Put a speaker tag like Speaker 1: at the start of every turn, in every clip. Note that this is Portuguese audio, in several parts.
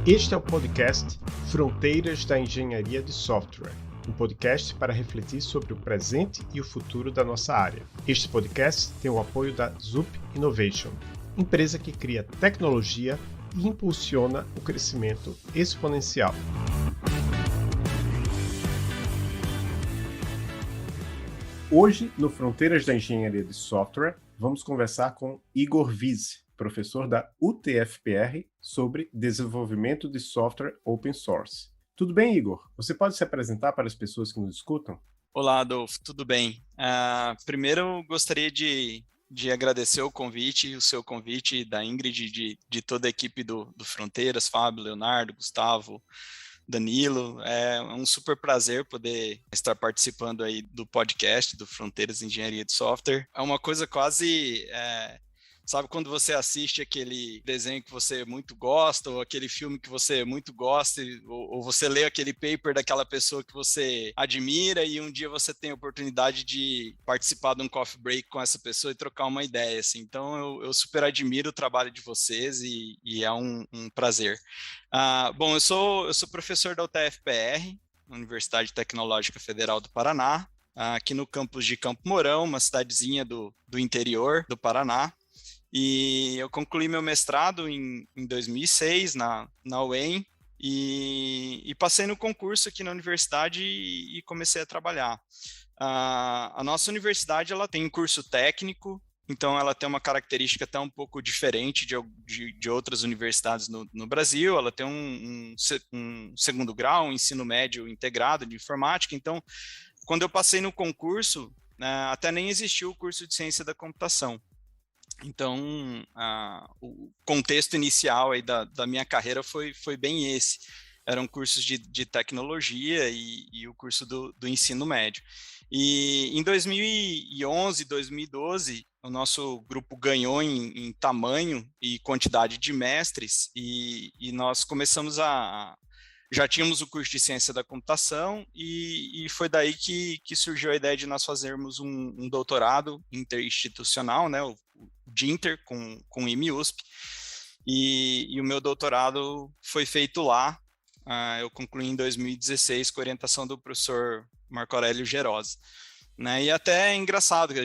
Speaker 1: Este é o podcast Fronteiras da Engenharia de Software, um podcast para refletir sobre o presente e o futuro da nossa área. Este podcast tem o apoio da Zup Innovation, empresa que cria tecnologia e impulsiona o crescimento exponencial. Hoje, no Fronteiras da Engenharia de Software, vamos conversar com Igor Wiese, professor da UTFPR, sobre desenvolvimento de software open source. Tudo bem, Igor? Você pode se apresentar para as pessoas que nos escutam?
Speaker 2: Olá, Adolfo, tudo bem? Primeiro, eu gostaria de agradecer o seu convite, da Ingrid, de toda a equipe do Fronteiras, Fábio, Leonardo, Gustavo, Danilo. É um super prazer poder estar participando aí do podcast do Fronteiras Engenharia de Software. É uma coisa quase... Sabe quando você assiste aquele desenho que você muito gosta, ou aquele filme que você muito gosta, ou você lê aquele paper daquela pessoa que você admira e um dia você tem a oportunidade de participar de um coffee break com essa pessoa e trocar uma ideia, assim. Então, eu super admiro o trabalho de vocês e é um prazer. Bom, eu sou professor da UTFPR, Universidade Tecnológica Federal do Paraná, aqui no campus de Campo Mourão, uma cidadezinha do interior do Paraná. E eu concluí meu mestrado em 2006 na UEM e passei no concurso aqui na universidade e comecei a trabalhar. A nossa universidade ela tem um curso técnico, então ela tem uma característica até um pouco diferente de outras universidades no Brasil. Ela tem um segundo grau, um ensino médio integrado de informática. Então, quando eu passei no concurso, até nem existiu o curso de ciência da computação. Então, o contexto inicial aí da minha carreira foi bem esse. Eram cursos de tecnologia e o curso do ensino médio. E em 2011, 2012, o nosso grupo ganhou em tamanho e quantidade de mestres e nós começamos já tínhamos o curso de ciência da computação e foi daí que surgiu a ideia de nós fazermos um doutorado interinstitucional, né, o DINTER, com IME-USP, e o meu doutorado foi feito lá. Eu concluí em 2016 com orientação do professor Marco Aurélio Gerosa. Né? E até é engraçado,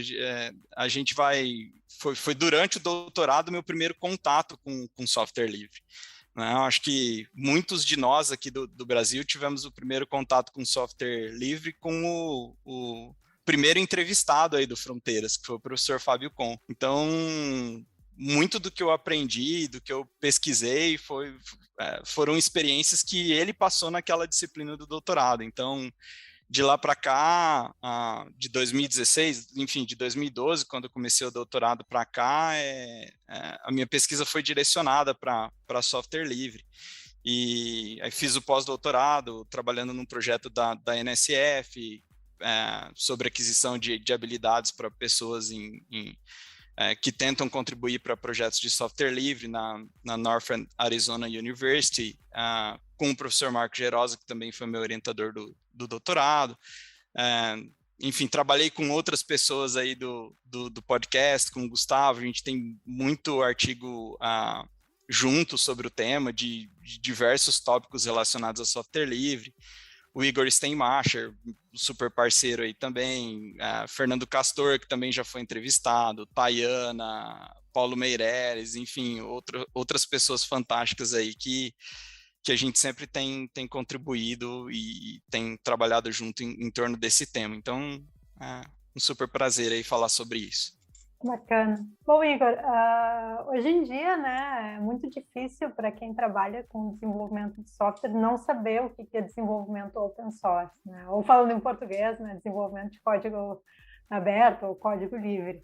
Speaker 2: a gente foi durante o doutorado meu primeiro contato com software livre. Né? Eu acho que muitos de nós aqui do Brasil tivemos o primeiro contato com software livre com o primeiro entrevistado aí do Fronteiras, que foi o professor Fábio Con. Então, muito do que eu aprendi, do que eu pesquisei, foram experiências que ele passou naquela disciplina do doutorado. Então, de lá para cá, de 2016, enfim, de 2012, quando eu comecei o doutorado para cá, a minha pesquisa foi direcionada para software livre. E aí fiz o pós-doutorado, trabalhando num projeto da NSF, sobre aquisição de habilidades para pessoas que tentam contribuir para projetos de software livre na Northern Arizona University, com o professor Marco Gerosa, que também foi meu orientador do doutorado. Enfim, trabalhei com outras pessoas aí do podcast, com o Gustavo. A gente tem muito artigo junto sobre o tema, de diversos tópicos relacionados a software livre. O Igor Steinmacher, super parceiro aí também, Fernando Castor, que também já foi entrevistado, Tayana, Paulo Meireles, enfim, outras pessoas fantásticas aí que a gente sempre tem contribuído e tem trabalhado junto em torno desse tema. Então, um super prazer aí falar sobre isso.
Speaker 3: Bacana. Bom, Igor, hoje em dia, né, é muito difícil para quem trabalha com desenvolvimento de software não saber o que é desenvolvimento open source, né? Ou falando em português, né, desenvolvimento de código aberto ou código livre.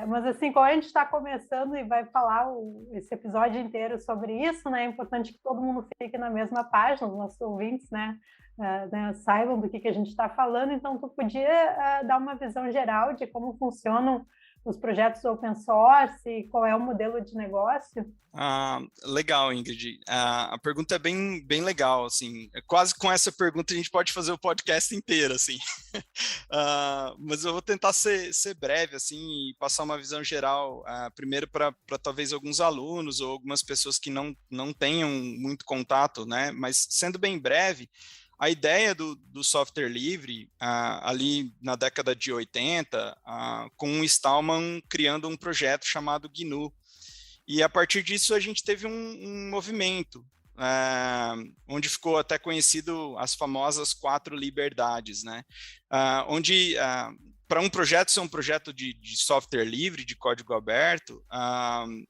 Speaker 3: Mas assim, como a gente está começando e vai falar esse episódio inteiro sobre isso, né, é importante que todo mundo fique na mesma página, os nossos ouvintes, né, saibam do que a gente está falando. Então, tu podia dar uma visão geral de como funcionam os projetos open source? Qual é o modelo de negócio?
Speaker 2: Legal, Ingrid. A pergunta é bem legal, assim. Quase com essa pergunta a gente pode fazer o podcast inteiro, assim. Mas eu vou tentar ser breve, assim, e passar uma visão geral, primeiro para talvez alguns alunos ou algumas pessoas que não tenham muito contato, né? Mas sendo bem breve, a ideia do software livre, ali na década de 80, com o Stallman criando um projeto chamado GNU. E a partir disso a gente teve um movimento, onde ficou até conhecido as famosas 4 liberdades, né? Onde, para um projeto ser um projeto de software livre, de código aberto,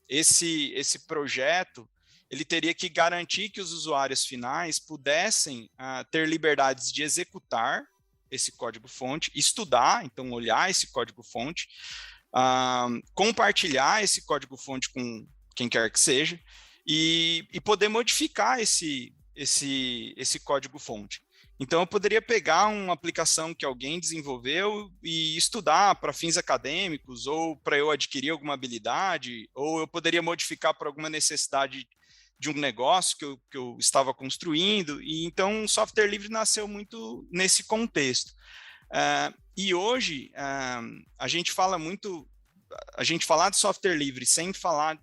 Speaker 2: esse projeto ele teria que garantir que os usuários finais pudessem ter liberdades de executar esse código-fonte, estudar, então olhar esse código-fonte, compartilhar esse código-fonte com quem quer que seja e poder modificar esse código-fonte. Então, eu poderia pegar uma aplicação que alguém desenvolveu e estudar para fins acadêmicos ou para eu adquirir alguma habilidade, ou eu poderia modificar para alguma necessidade de um negócio que eu estava construindo, e então o software livre nasceu muito nesse contexto. E hoje, a gente falar de software livre sem falar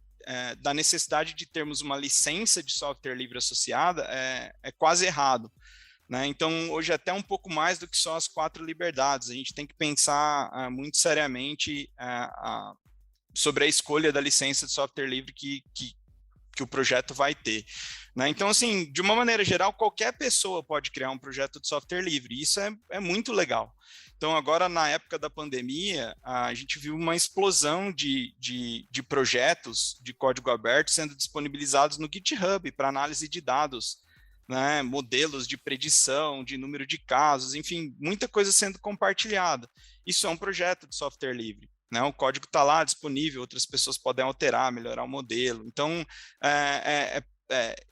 Speaker 2: da necessidade de termos uma licença de software livre associada é quase errado, né? Então, hoje é até um pouco mais do que só as 4 liberdades. A gente tem que pensar muito seriamente sobre a escolha da licença de software livre que o projeto vai ter, né? Então, assim, de uma maneira geral, qualquer pessoa pode criar um projeto de software livre, e isso é muito legal. Então, agora, na época da pandemia, a gente viu uma explosão de projetos de código aberto sendo disponibilizados no GitHub para análise de dados, né? Modelos de predição, de número de casos, enfim, muita coisa sendo compartilhada. Isso é um projeto de software livre, né? O código está lá disponível, outras pessoas podem alterar, melhorar o modelo. Então,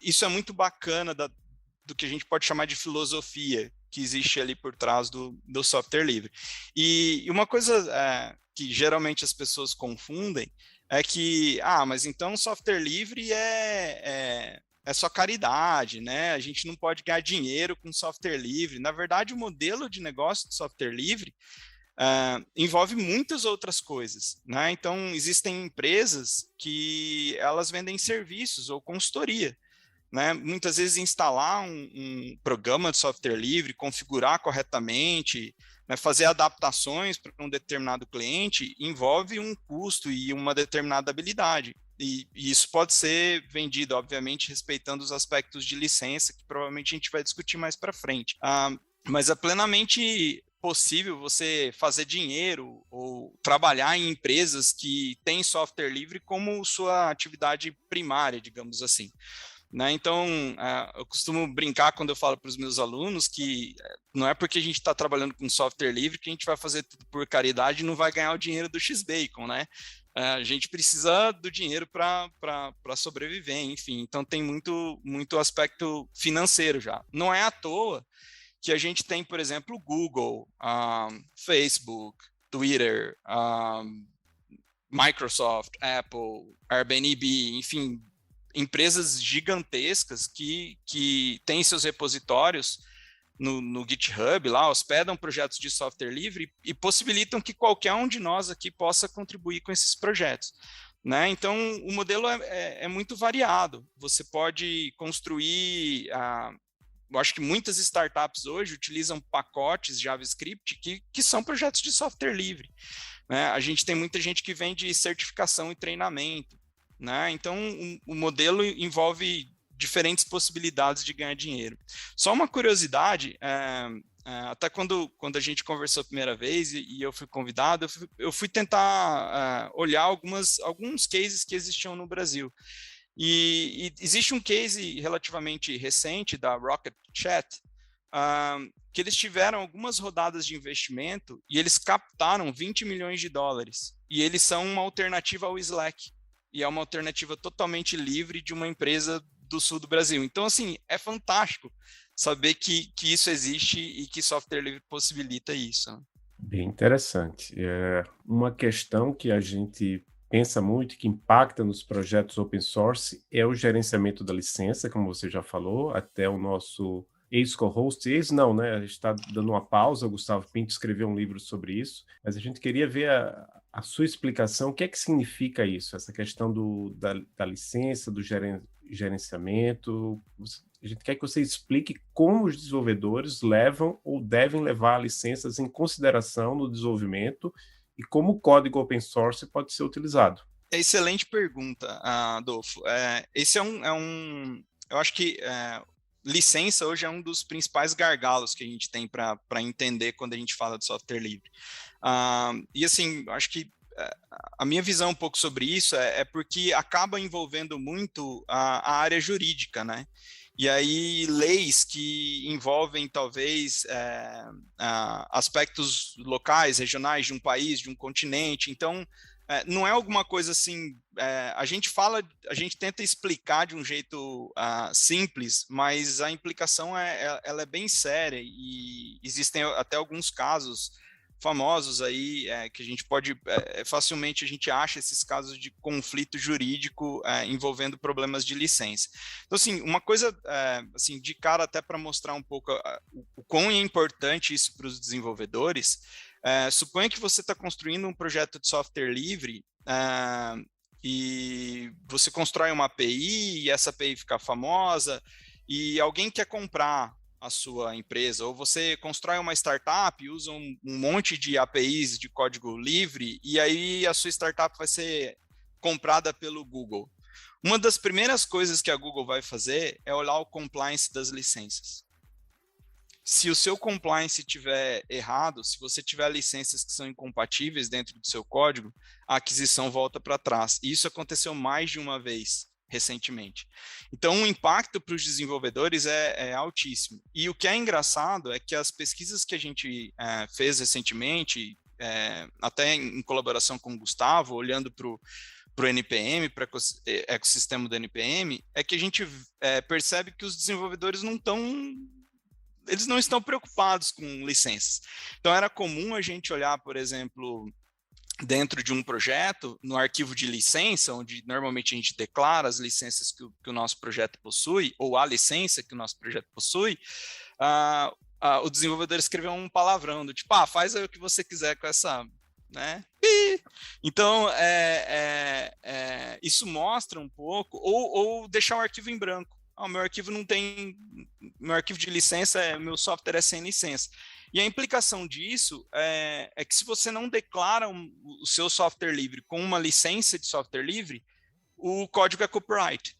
Speaker 2: isso é muito bacana do que a gente pode chamar de filosofia que existe ali por trás do software livre. E uma coisa que geralmente as pessoas confundem é que, mas então software livre é só caridade, né? A gente não pode ganhar dinheiro com software livre. Na verdade, o modelo de negócio de software livre envolve muitas outras coisas, né? Então, existem empresas que elas vendem serviços ou consultoria, né? Muitas vezes instalar um programa de software livre, configurar corretamente, né, fazer adaptações para um determinado cliente, envolve um custo e uma determinada habilidade. E isso pode ser vendido, obviamente, respeitando os aspectos de licença, que provavelmente a gente vai discutir mais para frente. Mas é plenamente possível você fazer dinheiro ou trabalhar em empresas que têm software livre como sua atividade primária, digamos assim, né? Então, eu costumo brincar quando eu falo para os meus alunos que não é porque a gente está trabalhando com software livre que a gente vai fazer tudo por caridade e não vai ganhar o dinheiro do X-Bacon, né? A gente precisa do dinheiro para sobreviver, enfim. Então, tem muito aspecto financeiro já. Não é à toa que a gente tem, por exemplo, Google, Facebook, Twitter, Microsoft, Apple, Airbnb, enfim, empresas gigantescas que têm seus repositórios no GitHub, lá hospedam projetos de software livre e possibilitam que qualquer um de nós aqui possa contribuir com esses projetos, né? Então, o modelo é muito variado. Você pode construir... eu acho que muitas startups hoje utilizam pacotes JavaScript que são projetos de software livre, né? A gente tem muita gente que vende certificação e treinamento, né? Então, o modelo envolve diferentes possibilidades de ganhar dinheiro. Só uma curiosidade, até quando a gente conversou a primeira vez e eu fui convidado, eu fui tentar olhar alguns cases que existiam no Brasil. E existe um case relativamente recente da Rocket Chat, que eles tiveram algumas rodadas de investimento e eles captaram 20 milhões de dólares. E eles são uma alternativa ao Slack. E é uma alternativa totalmente livre de uma empresa do sul do Brasil. Então, assim, é fantástico saber que isso existe e que software livre possibilita isso.
Speaker 1: Bem interessante. Uma questão que a gente pensa muito e que impacta nos projetos open source é o gerenciamento da licença, como você já falou, até o nosso ex-co-host, ex não, né? A gente está dando uma pausa, o Gustavo Pinto escreveu um livro sobre isso, mas a gente queria ver a sua explicação, o que é que significa isso, essa questão da licença, do gerenciamento. A gente quer que você explique como os desenvolvedores levam ou devem levar licenças em consideração no desenvolvimento e como o código open source pode ser utilizado.
Speaker 2: Excelente pergunta, Adolfo. Esse eu acho que licença hoje é um dos principais gargalos que a gente tem para entender quando a gente fala de software livre. E assim, acho que a minha visão um pouco sobre isso é porque acaba envolvendo muito a área jurídica, né? E aí, leis que envolvem, talvez, aspectos locais, regionais de um país, de um continente. Então, não é alguma coisa assim. A gente tenta explicar de um jeito simples, mas a implicação ela é bem séria e existem até alguns casos famosos aí que a gente pode facilmente a gente acha esses casos de conflito jurídico envolvendo problemas de licença. Então, assim, uma coisa assim de cara até para mostrar um pouco o quão é importante isso para os desenvolvedores. Suponha que você está construindo um projeto de software livre e você constrói uma API e essa API fica famosa e alguém quer comprar a sua empresa, ou você constrói uma startup, usa um monte de APIs de código livre e aí a sua startup vai ser comprada pelo Google. Uma das primeiras coisas que a Google vai fazer é olhar o compliance das licenças. Se o seu compliance estiver errado, se você tiver licenças que são incompatíveis dentro do seu código, a aquisição volta para trás. E isso aconteceu mais de uma vez recentemente. Então, o impacto para os desenvolvedores é altíssimo. E o que é engraçado é que as pesquisas que a gente fez recentemente, até em colaboração com o Gustavo, olhando para o NPM, para o ecossistema do NPM, é que a gente percebe que os desenvolvedores eles não estão preocupados com licenças. Então, era comum a gente olhar, por exemplo, dentro de um projeto, no arquivo de licença, onde normalmente a gente declara as licenças que o nosso projeto possui, ou a licença que o nosso projeto possui, o desenvolvedor escreveu um palavrão do tipo, faz aí o que você quiser com essa, né? Então, isso mostra um pouco, ou deixar o arquivo em branco. Meu arquivo não tem, meu arquivo de licença, meu software é sem licença. E a implicação disso é que se você não declara o seu software livre com uma licença de software livre, o código é copyright.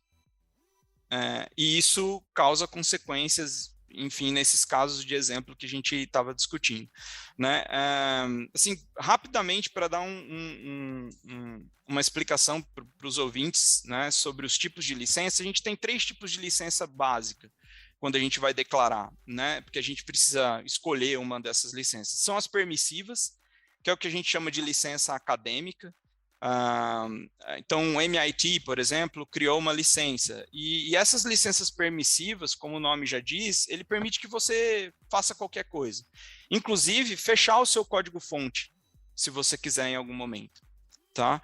Speaker 2: E isso causa consequências, enfim, nesses casos de exemplo que a gente estava discutindo. Né? Assim, rapidamente, para dar uma explicação para os ouvintes, né, sobre os tipos de licença, a gente tem 3 tipos de licença básica quando a gente vai declarar, né? Porque a gente precisa escolher uma dessas licenças. São as permissivas, que é o que a gente chama de licença acadêmica. Então, o MIT, por exemplo, criou uma licença. E essas licenças permissivas, como o nome já diz, ele permite que você faça qualquer coisa. Inclusive, fechar o seu código-fonte, se você quiser em algum momento. Tá?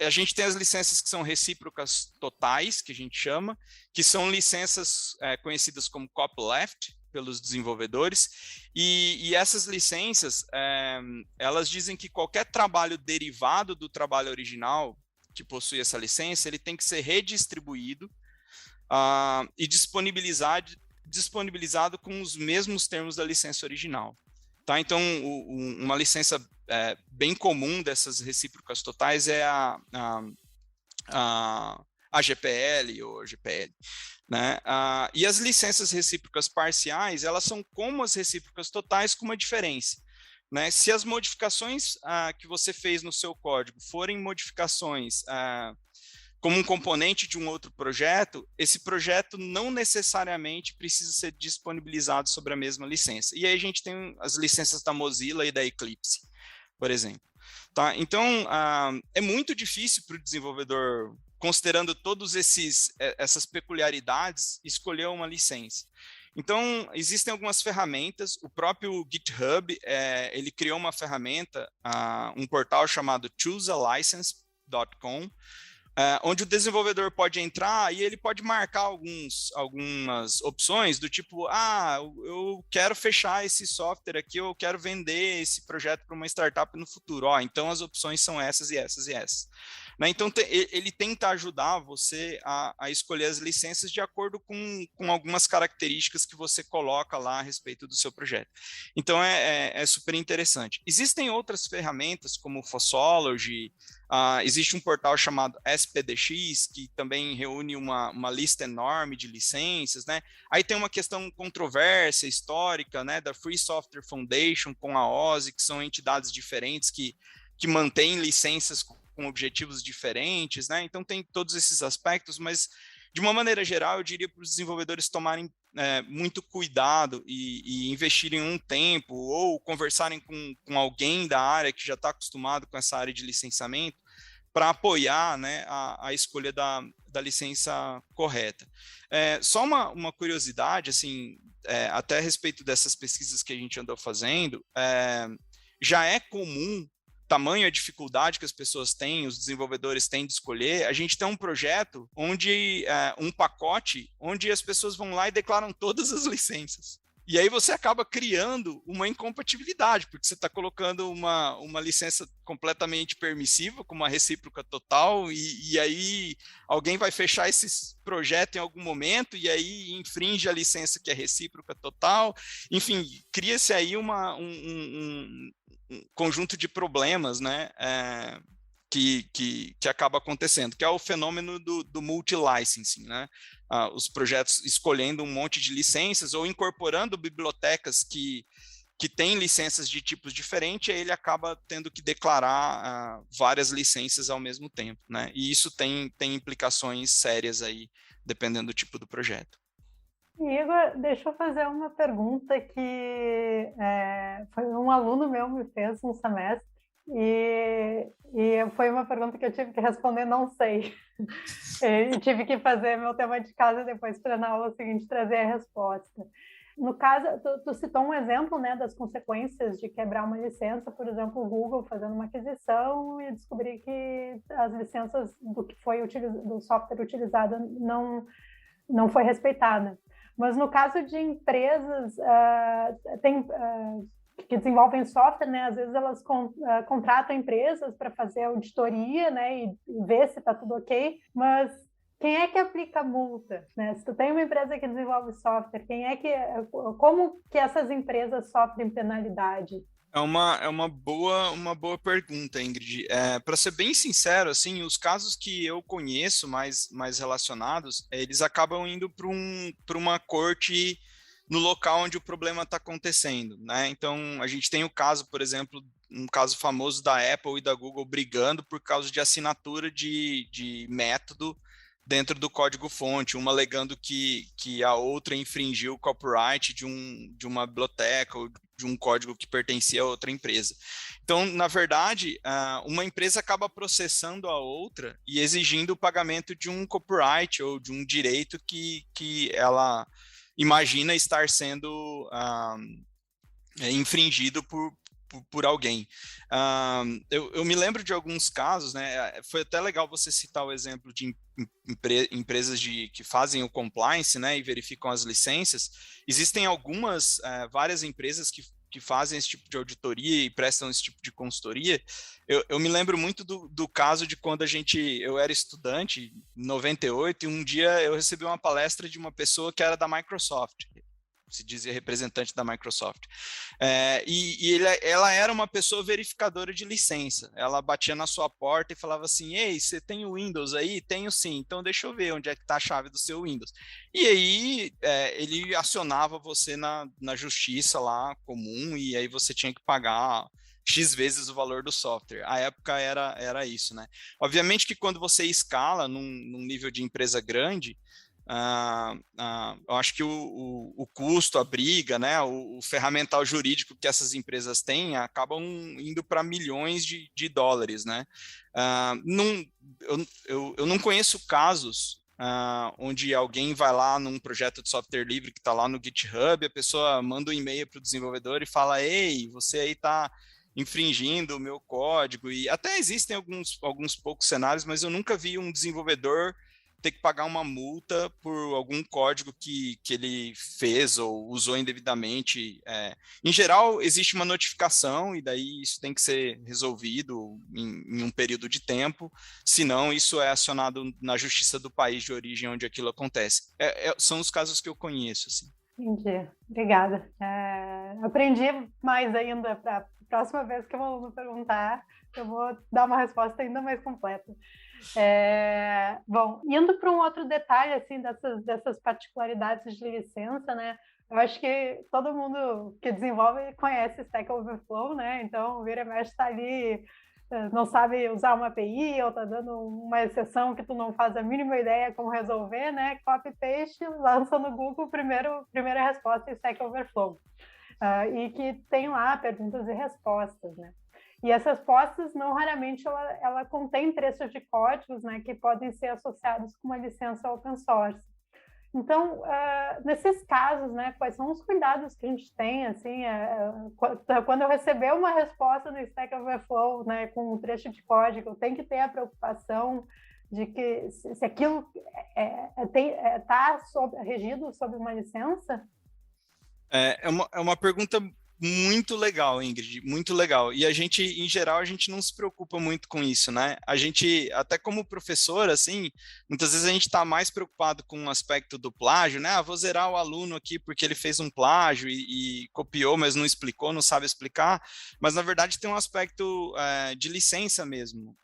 Speaker 2: A gente tem as licenças que são recíprocas totais, que a gente chama, que são licenças conhecidas como copyleft pelos desenvolvedores, e essas licenças, elas dizem que qualquer trabalho derivado do trabalho original que possui essa licença, ele tem que ser redistribuído e disponibilizado com os mesmos termos da licença original. Tá? Então, uma licença bem comum dessas recíprocas totais é a GPL ou GPL. Né? E as licenças recíprocas parciais, elas são como as recíprocas totais, com uma diferença. Né? Se as modificações que você fez no seu código forem modificações como um componente de um outro projeto, esse projeto não necessariamente precisa ser disponibilizado sobre a mesma licença. E aí a gente tem as licenças da Mozilla e da Eclipse, por exemplo. Tá? Então, é muito difícil para o desenvolvedor, considerando todas essas peculiaridades, escolher uma licença. Então, existem algumas ferramentas, o próprio GitHub, ele criou uma ferramenta, um portal chamado choosealicense.com, onde o desenvolvedor pode entrar e ele pode marcar algumas opções do tipo, eu quero fechar esse software aqui, eu quero vender esse projeto para uma startup no futuro. Então as opções são essas e essas e essas. Né? Então ele tenta ajudar você a escolher as licenças de acordo com algumas características que você coloca lá a respeito do seu projeto. Então é super interessante. Existem outras ferramentas como o Fossology. Existe um portal chamado SPDX, que também reúne uma lista enorme de licenças, né? Aí tem uma questão controversa, histórica, né, da Free Software Foundation com a OSI, que são entidades diferentes que mantêm licenças com objetivos diferentes, né? Então tem todos esses aspectos, mas de uma maneira geral, eu diria para os desenvolvedores tomarem muito cuidado e investirem um tempo ou conversarem com alguém da área que já está acostumado com essa área de licenciamento para apoiar, né, a escolha da licença correta. Só uma curiosidade, assim, até a respeito dessas pesquisas que a gente andou fazendo, já é comum, tamanho a dificuldade que as pessoas têm, os desenvolvedores têm de escolher, a gente tem um projeto onde, um pacote, onde as pessoas vão lá e declaram todas as licenças. E aí você acaba criando uma incompatibilidade, porque você está colocando uma licença completamente permissiva, com uma recíproca total, e aí alguém vai fechar esse projeto em algum momento, e aí infringe a licença que é recíproca total. Enfim, cria-se aí um conjunto de problemas, né, que acaba acontecendo, que é o fenômeno do multi-licensing, né? Os projetos escolhendo um monte de licenças ou incorporando bibliotecas que têm licenças de tipos diferentes, aí ele acaba tendo que declarar várias licenças ao mesmo tempo, né? E isso tem implicações sérias aí, dependendo do tipo do projeto.
Speaker 3: Igor, deixa eu fazer uma pergunta que foi um aluno meu me fez um semestre e foi uma pergunta que eu tive que responder não sei. E tive que fazer meu tema de casa depois para na aula seguinte trazer a resposta. No caso, tu citou um exemplo, né, das consequências de quebrar uma licença, por exemplo, o Google fazendo uma aquisição e descobrir que as licenças do que foi do software utilizado não foi respeitada. Mas no caso de empresas que desenvolvem software, né, às vezes elas contratam empresas para fazer auditoria, né, e ver se está tudo ok, mas quem é que aplica a multa? Né? Se tu tem uma empresa que desenvolve software, como que essas empresas sofrem penalidade?
Speaker 2: É uma boa pergunta, Ingrid. Para ser bem sincero, assim, os casos que eu conheço mais relacionados, eles acabam indo para uma corte no local onde o problema está acontecendo, né? Então, a gente tem o caso, por exemplo, um caso famoso da Apple e da Google brigando por causa de assinatura de método dentro do código-fonte, uma alegando que a outra infringiu o copyright de uma biblioteca ou de um código que pertencia a outra empresa. Então, na verdade, uma empresa acaba processando a outra e exigindo o pagamento de um copyright ou de um direito que ela imagina estar sendo infringido por alguém. Eu me lembro de alguns casos, né? Foi até legal você citar o exemplo de empresas que fazem o compliance, né, e verificam as licenças. Existem várias empresas que fazem esse tipo de auditoria e prestam esse tipo de consultoria. Eu me lembro muito do caso de quando eu era estudante, em 98, e um dia eu recebi uma palestra de uma pessoa que era da Microsoft, se dizia representante da Microsoft. Ela era uma pessoa verificadora de licença. Ela batia na sua porta e falava assim: ei, você tem o Windows aí? Tenho sim, então deixa eu ver onde é que está a chave do seu Windows. E aí ele acionava você na justiça lá comum, e aí você tinha que pagar X vezes o valor do software. A época era isso, né? Obviamente que quando você escala num nível de empresa grande, eu acho que o custo, a briga, né, o ferramental jurídico que essas empresas têm acabam indo para milhões de dólares, né? Eu não conheço casos onde alguém vai lá num projeto de software livre que está lá no GitHub, a pessoa manda um e-mail para o desenvolvedor e fala, ei, você aí está infringindo o meu código, e até existem alguns poucos cenários, mas eu nunca vi um desenvolvedor ter que pagar uma multa por algum código que ele fez ou usou indevidamente. Em geral, existe uma notificação e daí isso tem que ser resolvido em um período de tempo, senão isso é acionado na justiça do país de origem onde aquilo acontece. São os casos que eu conheço, assim.
Speaker 3: Entendi, obrigada. Aprendi mais ainda para a próxima vez que o aluno perguntar, eu vou dar uma resposta ainda mais completa. Bom, indo para um outro detalhe assim dessas particularidades de licença, né? Eu acho que todo mundo que desenvolve conhece Stack Overflow, né? Então, o vira e mexe está ali, não sabe usar uma API ou está dando uma exceção que tu não faz a mínima ideia como resolver, né? Copy-paste, lança no Google, primeira resposta em Stack Overflow. E que tem lá perguntas e respostas, né? E essas respostas, não raramente, ela contém trechos de códigos, né, que podem ser associados com uma licença open source. Então, nesses casos, né, quais são os cuidados que a gente tem, assim, quando eu receber uma resposta no Stack Overflow, né, com um trecho de código, eu tenho que ter a preocupação de que se aquilo está regido sob uma licença?
Speaker 2: É uma pergunta muito legal, Ingrid, muito legal. E a gente, em geral, a gente não se preocupa muito com isso, né? A gente, até como professor, assim, muitas vezes a gente está mais preocupado com o aspecto do plágio, né? Vou zerar o aluno aqui porque ele fez um plágio e copiou, mas não explicou, não sabe explicar. Mas, na verdade, tem um aspecto de licença mesmo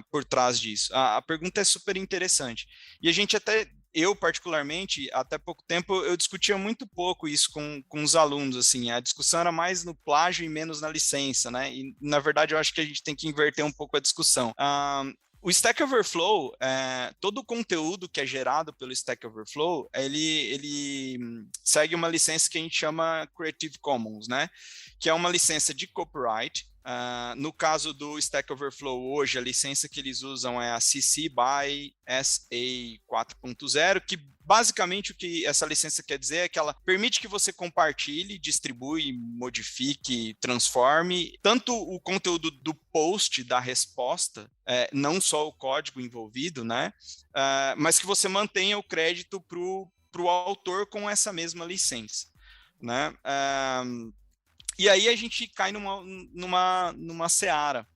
Speaker 2: por trás disso. A pergunta é super interessante. E a gente até... Eu, particularmente, até pouco tempo, eu discutia muito pouco isso com os alunos, assim, a discussão era mais no plágio e menos na licença, né, e, na verdade, eu acho que a gente tem que inverter um pouco a discussão. O Stack Overflow, todo o conteúdo que é gerado pelo Stack Overflow, ele segue uma licença que a gente chama Creative Commons, né, que é uma licença de copyright. No caso do Stack Overflow hoje, a licença que eles usam é a CC BY SA 4.0, que basicamente o que essa licença quer dizer é que ela permite que você compartilhe, distribui, modifique, transforme tanto o conteúdo do post, da resposta, não só o código envolvido, né? Mas que você mantenha o crédito para o autor com essa mesma licença, né? E aí a gente cai numa seara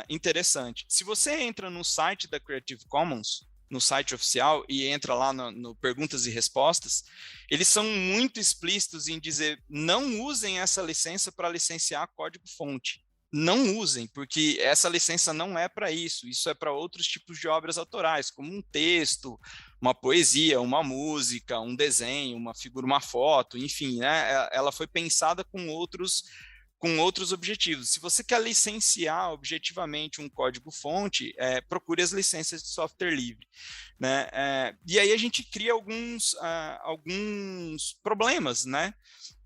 Speaker 2: interessante. Se você entra no site da Creative Commons, no site oficial, e entra lá no perguntas e respostas, eles são muito explícitos em dizer, não usem essa licença para licenciar código-fonte. Não usem, porque essa licença não é para isso. Isso é para outros tipos de obras autorais, como um texto, uma poesia, uma música, um desenho, uma figura, uma foto, enfim, né? Ela foi pensada com outros objetivos. Se você quer licenciar objetivamente um código-fonte, procure as licenças de software livre, né? E aí a gente cria alguns problemas, né?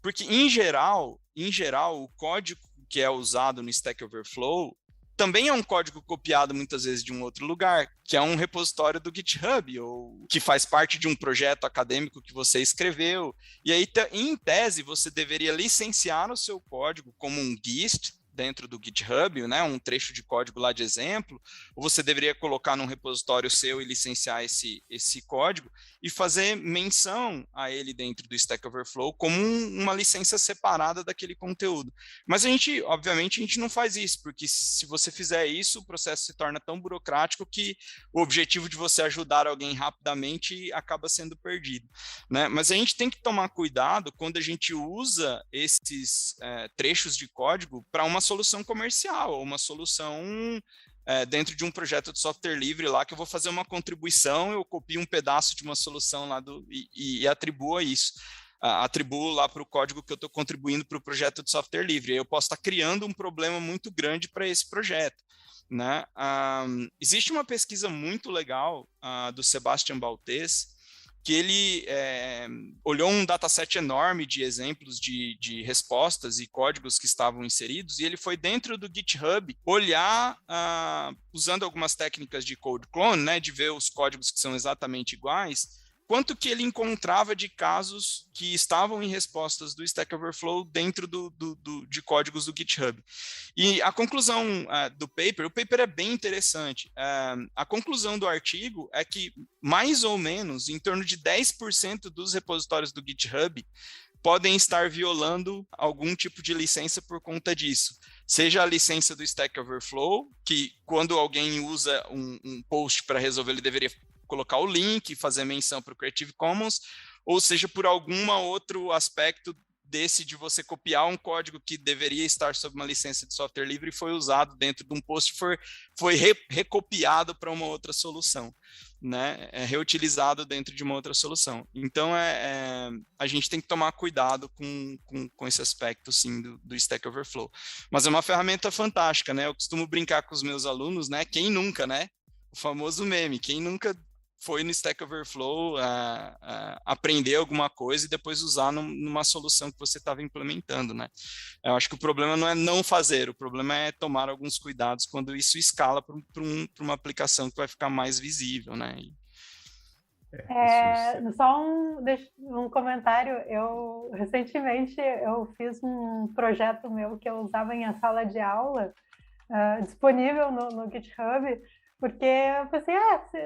Speaker 2: Porque, em geral, o código que é usado no Stack Overflow também é um código copiado muitas vezes de um outro lugar, que é um repositório do GitHub, ou que faz parte de um projeto acadêmico que você escreveu. E aí, em tese, você deveria licenciar o seu código como um GIST dentro do GitHub, né, um trecho de código lá de exemplo, ou você deveria colocar num repositório seu e licenciar esse código e fazer menção a ele dentro do Stack Overflow como uma licença separada daquele conteúdo. Mas obviamente, a gente não faz isso, porque se você fizer isso, o processo se torna tão burocrático que o objetivo de você ajudar alguém rapidamente acaba sendo perdido, né? Mas a gente tem que tomar cuidado quando a gente usa esses trechos de código para uma solução comercial, ou uma solução dentro de um projeto de software livre lá, que eu vou fazer uma contribuição, eu copio um pedaço de uma solução lá e atribuo isso. Atribuo lá para o código que eu estou contribuindo para o projeto de software livre. Aí eu posso estar criando um problema muito grande para esse projeto, né? Existe uma pesquisa muito legal do Sebastian Baltes, que ele olhou um dataset enorme de exemplos de respostas e códigos que estavam inseridos, e ele foi dentro do GitHub olhar, usando algumas técnicas de code clone, né, de ver os códigos que são exatamente iguais, quanto que ele encontrava de casos que estavam em respostas do Stack Overflow dentro de códigos do GitHub. E a conclusão do paper, o paper é bem interessante. A conclusão do artigo é que, mais ou menos, em torno de 10% dos repositórios do GitHub podem estar violando algum tipo de licença por conta disso. Seja a licença do Stack Overflow, que quando alguém usa um post para resolver, ele deveria colocar o link, fazer menção para o Creative Commons, ou seja, por algum outro aspecto desse de você copiar um código que deveria estar sob uma licença de software livre e foi usado dentro de um post, foi recopiado para uma outra solução, né? Reutilizado dentro de uma outra solução. Então, a gente tem que tomar cuidado com esse aspecto, sim, do Stack Overflow. Mas é uma ferramenta fantástica, né? Eu costumo brincar com os meus alunos, né? Quem nunca, né? O famoso meme, quem nunca foi no Stack Overflow aprender alguma coisa e depois usar numa solução que você estava implementando, né? Eu acho que o problema não é não fazer, o problema é tomar alguns cuidados quando isso escala para uma aplicação que vai ficar mais visível, né?
Speaker 3: Só um comentário. Recentemente eu fiz um projeto meu que eu usava em a sala de aula, disponível no GitHub, porque eu pensei,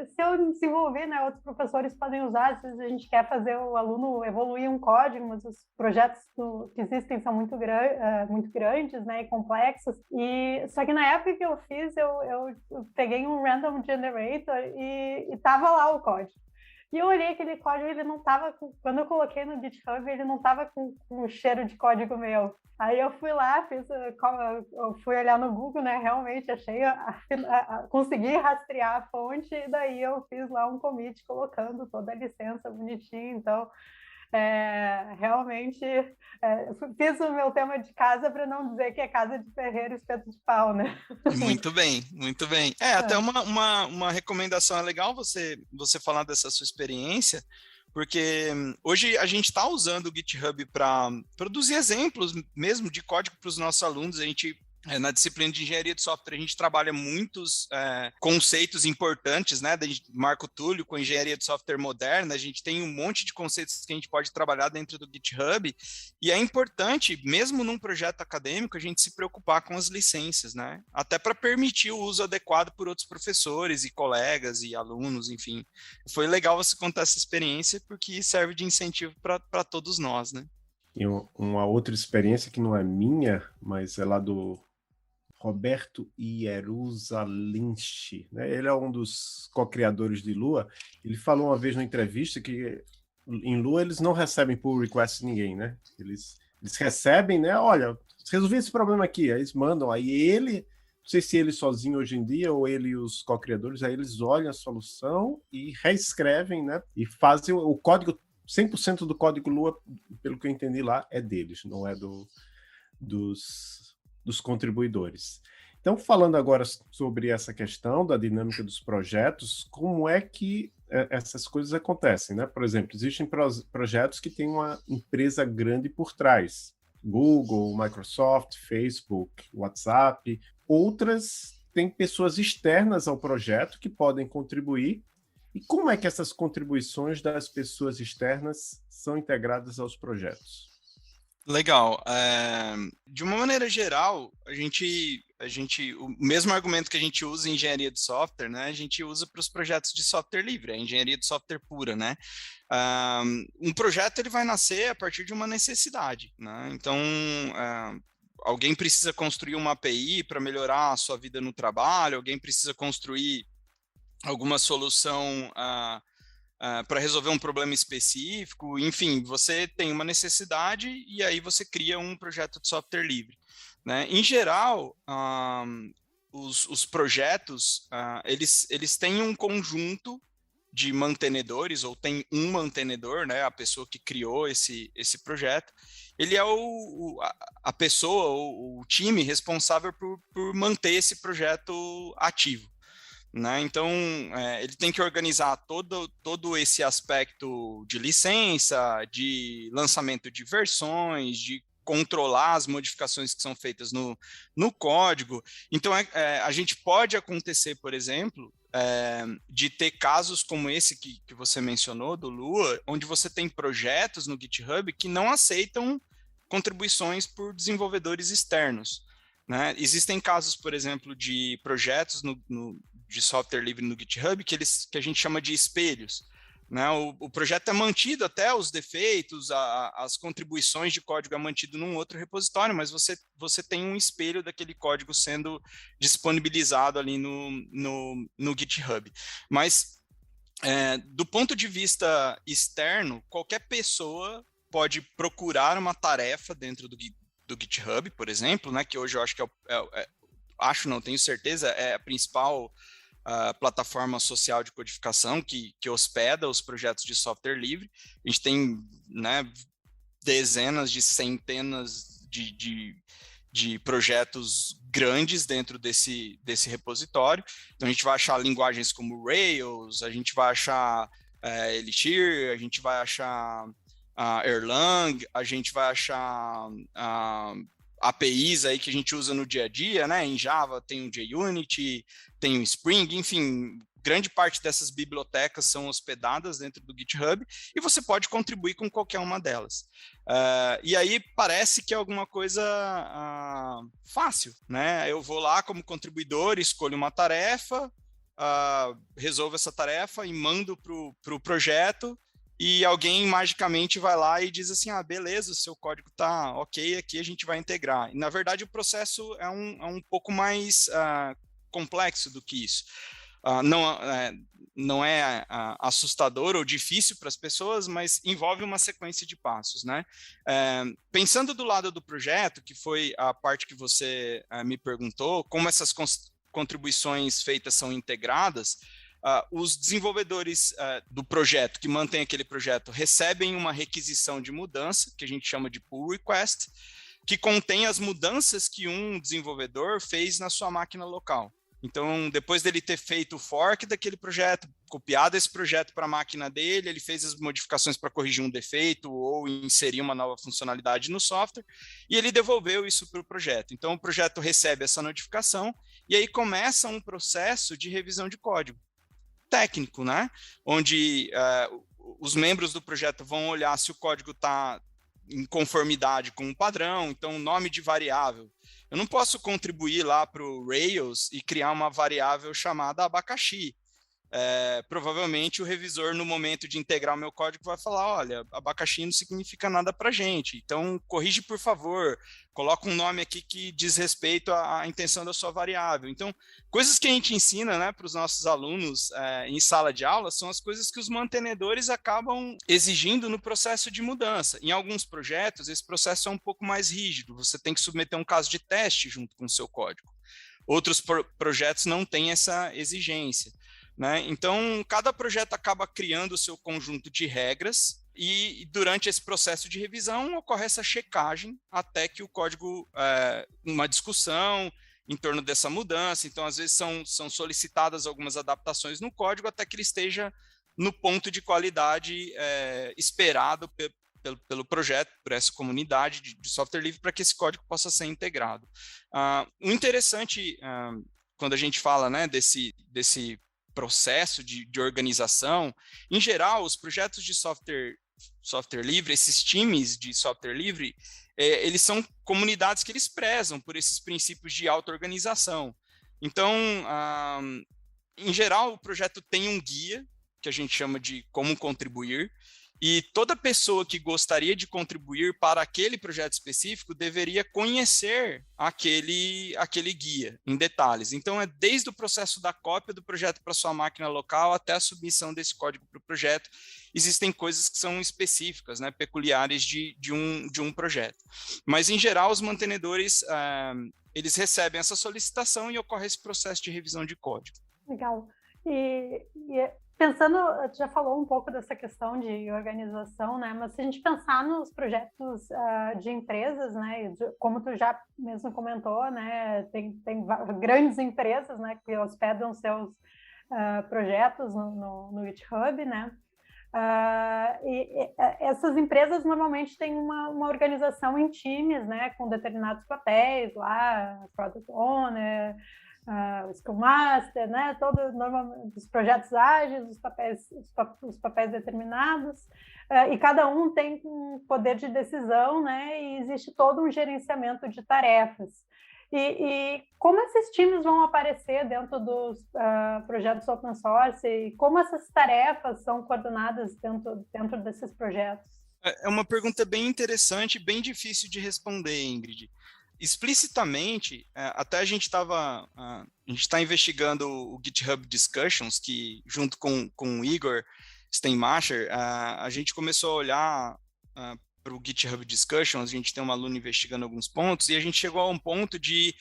Speaker 3: se eu desenvolver, né, outros professores podem usar, às vezes a gente quer fazer o aluno evoluir um código, mas os projetos que existem são muito grandes, né, e complexos, só que na época que eu fiz, eu peguei um random generator e estava lá o código. E eu olhei aquele código, ele não estava, quando eu coloquei no GitHub, ele não estava com cheiro de código meu. Aí eu fui lá, eu fui olhar no Google, né? Realmente achei, consegui rastrear a fonte, e daí eu fiz lá um commit colocando toda a licença bonitinho. Então, realmente fiz o meu tema de casa para não dizer que é casa de ferreiro, espeto de pau, né?
Speaker 2: Muito bem, muito bem. Até uma recomendação, é legal você falar dessa sua experiência, porque hoje a gente está usando o GitHub para produzir exemplos mesmo de código para os nossos alunos. A gente, na disciplina de engenharia de software, a gente trabalha muitos conceitos importantes, né? Marco Túlio com engenharia de software moderna, a gente tem um monte de conceitos que a gente pode trabalhar dentro do GitHub, e é importante, mesmo num projeto acadêmico, a gente se preocupar com as licenças, né? Até para permitir o uso adequado por outros professores e colegas e alunos, enfim. Foi legal você contar essa experiência, porque serve de incentivo para todos nós, né?
Speaker 1: E uma outra experiência que não é minha, mas é lá do Roberto Ierusalinchi, né? Ele é um dos co-criadores de Lua. Ele falou uma vez numa entrevista que em Lua eles não recebem pull request de ninguém, né? Eles recebem, né? Olha, resolvi esse problema aqui, aí eles mandam, aí ele, não sei se ele sozinho hoje em dia ou ele e os co-criadores, aí eles olham a solução e reescrevem, né? E fazem o código, 100% do código Lua, pelo que eu entendi lá, é deles, não é dos contribuidores. Então, falando agora sobre essa questão da dinâmica dos projetos, como é que essas coisas acontecem, né? Por exemplo, existem projetos que têm uma empresa grande por trás. Google, Microsoft, Facebook, WhatsApp. Outras têm pessoas externas ao projeto que podem contribuir. E como é que essas contribuições das pessoas externas são integradas aos projetos?
Speaker 2: Legal. De uma maneira geral, o mesmo argumento que a gente usa em engenharia de software, né, a gente usa para os projetos de software livre, a engenharia de software pura, né? Um projeto ele vai nascer a partir de uma necessidade, né? Então, alguém precisa construir uma API para melhorar a sua vida no trabalho, alguém precisa construir alguma solução para resolver um problema específico, enfim, você tem uma necessidade e aí você cria um projeto de software livre, né? Em geral, os projetos, eles têm um conjunto de mantenedores, ou tem um mantenedor, né? A pessoa que criou esse projeto, ele é a pessoa, ou o time responsável por manter esse projeto ativo, né? Então, ele tem que organizar todo esse aspecto de licença, de lançamento de versões, de controlar as modificações que são feitas no código. Então, a gente pode acontecer, por exemplo, de ter casos como esse que você mencionou, do Lua, onde você tem projetos no GitHub que não aceitam contribuições por desenvolvedores externos, né? Existem casos, por exemplo, de projetos de software livre no GitHub que a gente chama de espelhos, né? O projeto é mantido até os defeitos, as contribuições de código é mantido num outro repositório, mas você tem um espelho daquele código sendo disponibilizado ali no GitHub. Mas, do ponto de vista externo, qualquer pessoa pode procurar uma tarefa dentro do GitHub, por exemplo, né, que hoje eu acho que tenho certeza, é a principal plataforma social de codificação que hospeda os projetos de software livre. A gente tem, né, dezenas de centenas de projetos grandes dentro desse repositório. Então, a gente vai achar linguagens como Rails, a gente vai achar Elixir, a gente vai achar Erlang, a gente vai achar APIs aí que a gente usa no dia a dia, né? Em Java tem o JUnity, tem o Spring, enfim, grande parte dessas bibliotecas são hospedadas dentro do GitHub e você pode contribuir com qualquer uma delas. E aí parece que é alguma coisa fácil, né? Eu vou lá como contribuidor, escolho uma tarefa, resolvo essa tarefa e mando para o projeto, e alguém magicamente vai lá e diz assim, beleza, o seu código está ok, aqui a gente vai integrar. E, na verdade, o processo é um pouco mais complexo do que isso. Não é assustador ou difícil para as pessoas, mas envolve uma sequência de passos, né? Pensando do lado do projeto, que foi a parte que você me perguntou, como essas contribuições feitas são integradas, os desenvolvedores do projeto, que mantém aquele projeto, recebem uma requisição de mudança, que a gente chama de pull request, que contém as mudanças que um desenvolvedor fez na sua máquina local. Então, depois dele ter feito o fork daquele projeto, copiado esse projeto para a máquina dele, ele fez as modificações para corrigir um defeito ou inserir uma nova funcionalidade no software, e ele devolveu isso para o projeto. Então, o projeto recebe essa notificação, e aí começa um processo de revisão de código técnico, né? Onde os membros do projeto vão olhar se o código está em conformidade com o padrão, então nome de variável. Eu não posso contribuir lá para o Rails e criar uma variável chamada abacaxi. Provavelmente o revisor, no momento de integrar o meu código, vai falar, olha, abacaxi não significa nada para a gente, então corrige por favor, coloca um nome aqui que diz respeito à intenção da sua variável. Então, coisas que a gente ensina, né, para os nossos alunos em sala de aula são as coisas que os mantenedores acabam exigindo no processo de mudança. Em alguns projetos, esse processo é um pouco mais rígido, você tem que submeter um caso de teste junto com o seu código. Outros projetos não têm essa exigência, né? Então, cada projeto acaba criando o seu conjunto de regras e durante esse processo de revisão ocorre essa checagem até que o código, uma discussão em torno dessa mudança. Então, às vezes são solicitadas algumas adaptações no código até que ele esteja no ponto de qualidade esperado pelo projeto, por essa comunidade de software livre, para que esse código possa ser integrado. O interessante, quando a gente fala, né, desse processo de organização, em geral, os projetos de software livre, esses times de software livre, eles são comunidades que eles prezam por esses princípios de auto-organização. Então, em geral, o projeto tem um guia, que a gente chama de como contribuir, e toda pessoa que gostaria de contribuir para aquele projeto específico deveria conhecer aquele guia em detalhes. Então, desde o processo da cópia do projeto para sua máquina local até a submissão desse código para o projeto, existem coisas que são específicas, né, peculiares de um projeto. Mas, em geral, os mantenedores, eles recebem essa solicitação e ocorre esse processo de revisão de código.
Speaker 3: Legal. E pensando, já falou um pouco dessa questão de organização, né? Mas se a gente pensar nos projetos de empresas, né? Como tu já mesmo comentou, né? Tem grandes empresas, né? Que hospedam seus projetos no GitHub, né? Essas empresas normalmente têm uma organização em times, né, com determinados papéis lá, Product Owner, o Scrum Master, né, normalmente os projetos ágeis, os papéis determinados, e cada um tem um poder de decisão, né, e existe todo um gerenciamento de tarefas. E como esses times vão aparecer dentro dos projetos open source e como essas tarefas são coordenadas dentro desses projetos?
Speaker 2: É uma pergunta bem interessante e bem difícil de responder, Ingrid. Explicitamente, até a gente está investigando o GitHub Discussions, que junto com o Igor Steinmacher, a gente começou a olhar para o GitHub Discussions, a gente tem uma aluna investigando alguns pontos, e a gente chegou a um ponto de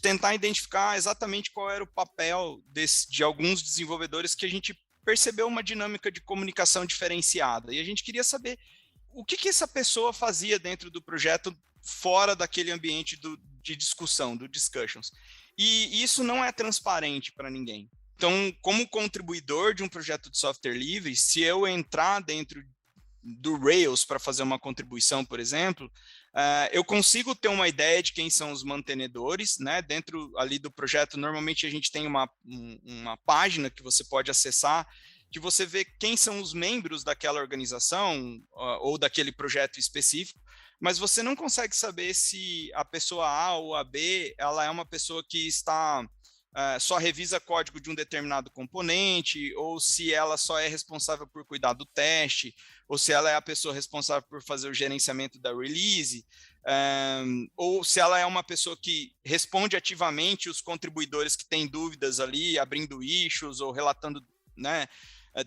Speaker 2: tentar identificar exatamente qual era o papel de alguns desenvolvedores, que a gente percebeu uma dinâmica de comunicação diferenciada, e a gente queria saber o que essa pessoa fazia dentro do projeto fora daquele ambiente de discussão, do discussions. E isso não é transparente para ninguém. Então, como contribuidor de um projeto de software livre, se eu entrar dentro do Rails para fazer uma contribuição, por exemplo, eu consigo ter uma ideia de quem são os mantenedores, né? Dentro ali do projeto, normalmente a gente tem uma página que você pode acessar, que você vê quem são os membros daquela organização ou daquele projeto específico, mas você não consegue saber se a pessoa A ou a B, ela é uma pessoa que está só revisa código de um determinado componente, ou se ela só é responsável por cuidar do teste, ou se ela é a pessoa responsável por fazer o gerenciamento da release, ou se ela é uma pessoa que responde ativamente os contribuidores que têm dúvidas ali, abrindo issues ou relatando, né,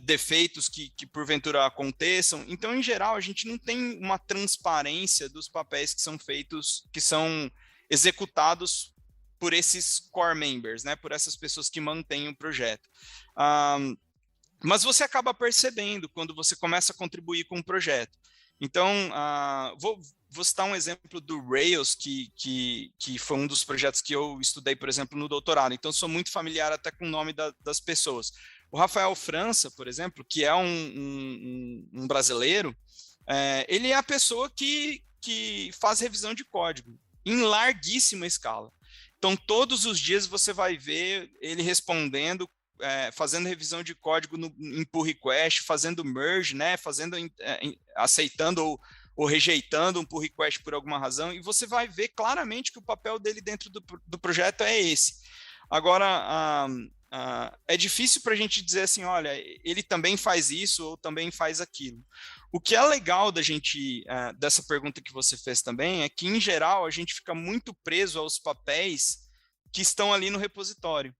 Speaker 2: defeitos que porventura aconteçam. Então, em geral, a gente não tem uma transparência dos papéis que são feitos, que são executados por esses core members, né, por essas pessoas que mantêm o projeto. Mas você acaba percebendo quando você começa a contribuir com o projeto. Então, vou citar um exemplo do Rails, que foi um dos projetos que eu estudei, por exemplo, no doutorado. Então, sou muito familiar até com o nome das pessoas. O Rafael França, por exemplo, que é um brasileiro, ele é a pessoa que faz revisão de código em larguíssima escala. Então, todos os dias você vai ver ele respondendo, fazendo revisão de código em pull request, fazendo merge, né, aceitando ou rejeitando um pull request por alguma razão, e você vai ver claramente que o papel dele dentro do projeto é esse. Agora, é difícil para a gente dizer assim, olha, ele também faz isso ou também faz aquilo. O que é legal dessa pergunta que você fez também é que, em geral, a gente fica muito preso aos papéis que estão ali no repositório,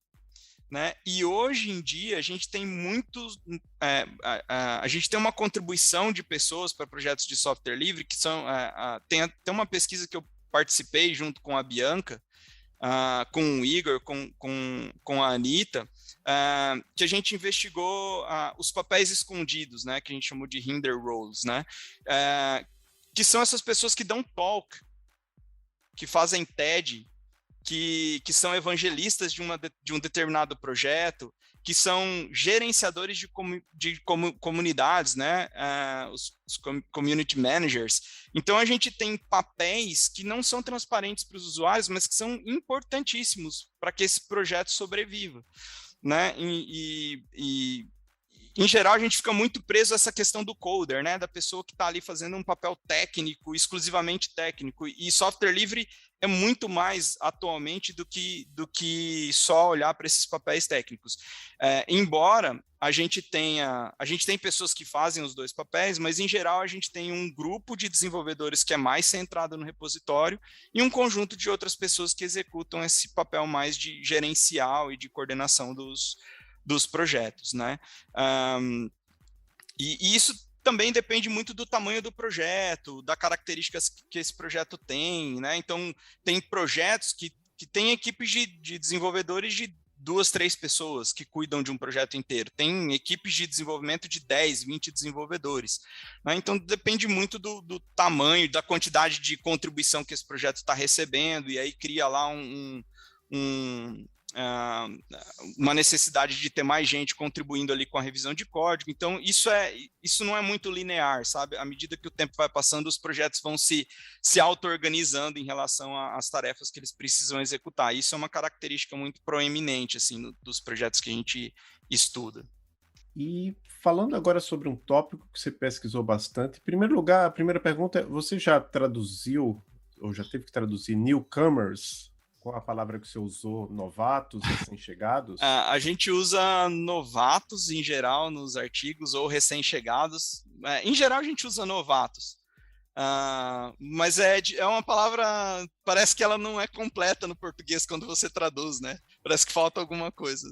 Speaker 2: né? E hoje em dia a gente tem a gente tem uma contribuição de pessoas para projetos de software livre que são, tem uma pesquisa que eu participei junto com a Bianca, com o Igor, com a Anitta, que a gente investigou os papéis escondidos, né, que a gente chamou de hinder roles, né, que são essas pessoas que dão talk, que fazem TED, que são evangelistas de um determinado projeto, que são gerenciadores de comunidades, né? Os community managers. Então, a gente tem papéis que não são transparentes para os usuários, mas que são importantíssimos para que esse projeto sobreviva, né? Em geral, a gente fica muito preso a essa questão do coder, né? Da pessoa que está ali fazendo um papel técnico, exclusivamente técnico. E software livre é muito mais atualmente do que só olhar para esses papéis técnicos. Embora a gente tem pessoas que fazem os dois papéis, mas em geral a gente tem um grupo de desenvolvedores que é mais centrado no repositório e um conjunto de outras pessoas que executam esse papel mais de gerencial e de coordenação dos projetos, né? E isso também depende muito do tamanho do projeto, das características que esse projeto tem, né? Então, tem projetos que têm equipes de desenvolvedores de 2, 3 pessoas que cuidam de um projeto inteiro. Tem equipes de desenvolvimento de 10, 20 desenvolvedores, né? Então, depende muito do tamanho, da quantidade de contribuição que esse projeto está recebendo, e aí cria lá uma necessidade de ter mais gente contribuindo ali com a revisão de código. Então, isso não é muito linear, sabe? À medida que o tempo vai passando, os projetos vão se auto-organizando em relação às tarefas que eles precisam executar. Isso é uma característica muito proeminente, assim, dos projetos que a gente estuda.
Speaker 1: E falando agora sobre um tópico que você pesquisou bastante, em primeiro lugar, a primeira pergunta é, você já traduziu, ou já teve que traduzir newcomers? Qual a palavra que você usou? Novatos, recém-chegados?
Speaker 2: A gente usa novatos em geral nos artigos, ou recém-chegados. Em geral, a gente usa novatos. Mas é uma palavra, parece que ela não é completa no português quando você traduz, né? Parece que falta alguma coisa.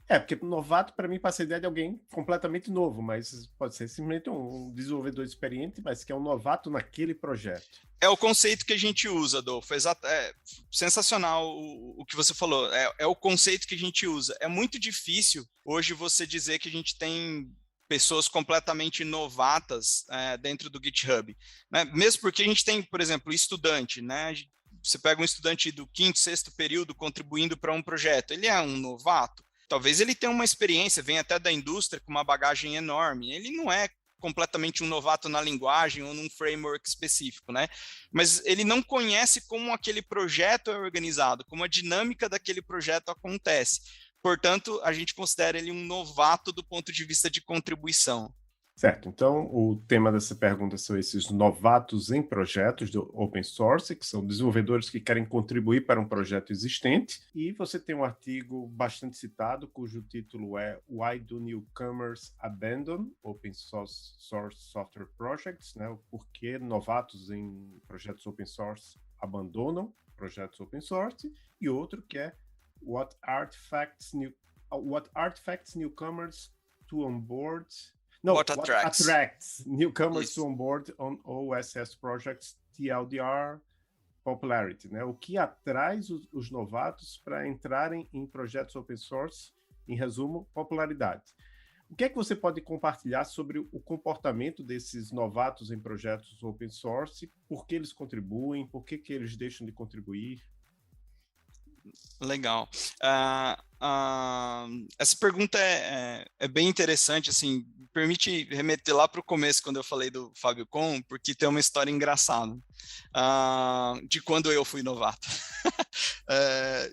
Speaker 1: Porque novato, para mim, passa a ideia de alguém completamente novo, mas pode ser simplesmente um desenvolvedor experiente, mas que é um novato naquele projeto.
Speaker 2: É o conceito que a gente usa, Adolfo. É sensacional o que você falou. É o conceito que a gente usa. É muito difícil hoje você dizer que a gente tem pessoas completamente novatas dentro do GitHub, né? Mesmo porque a gente tem, por exemplo, estudante, né? Você pega um estudante do 5º, 6º período contribuindo para um projeto. Ele é um novato? Talvez ele tenha uma experiência, vem até da indústria com uma bagagem enorme. Ele não é completamente um novato na linguagem ou num framework específico, né? Mas ele não conhece como aquele projeto é organizado, como a dinâmica daquele projeto acontece. Portanto, a gente considera ele um novato do ponto de vista de contribuição.
Speaker 1: Certo, então o tema dessa pergunta são esses novatos em projetos do open source, que são desenvolvedores que querem contribuir para um projeto existente, e você tem um artigo bastante citado, cujo título é Why do Newcomers Abandon Open Source Software Projects, né? O porquê novatos em projetos open source abandonam projetos open source, e outro que é What artifacts newcomers to onboard what attracts newcomers to onboard on OSS projects TLDR popularity, né? O que atrai os novatos para entrarem em projetos open source, em resumo, popularidade. O que é que você pode compartilhar sobre o comportamento desses novatos em projetos open source? Por que eles contribuem? Por que eles deixam de contribuir?
Speaker 2: Legal. Essa pergunta é bem interessante, assim, me permite remeter lá para o começo, quando eu falei do Fábio Con, porque tem uma história engraçada de quando eu fui novato.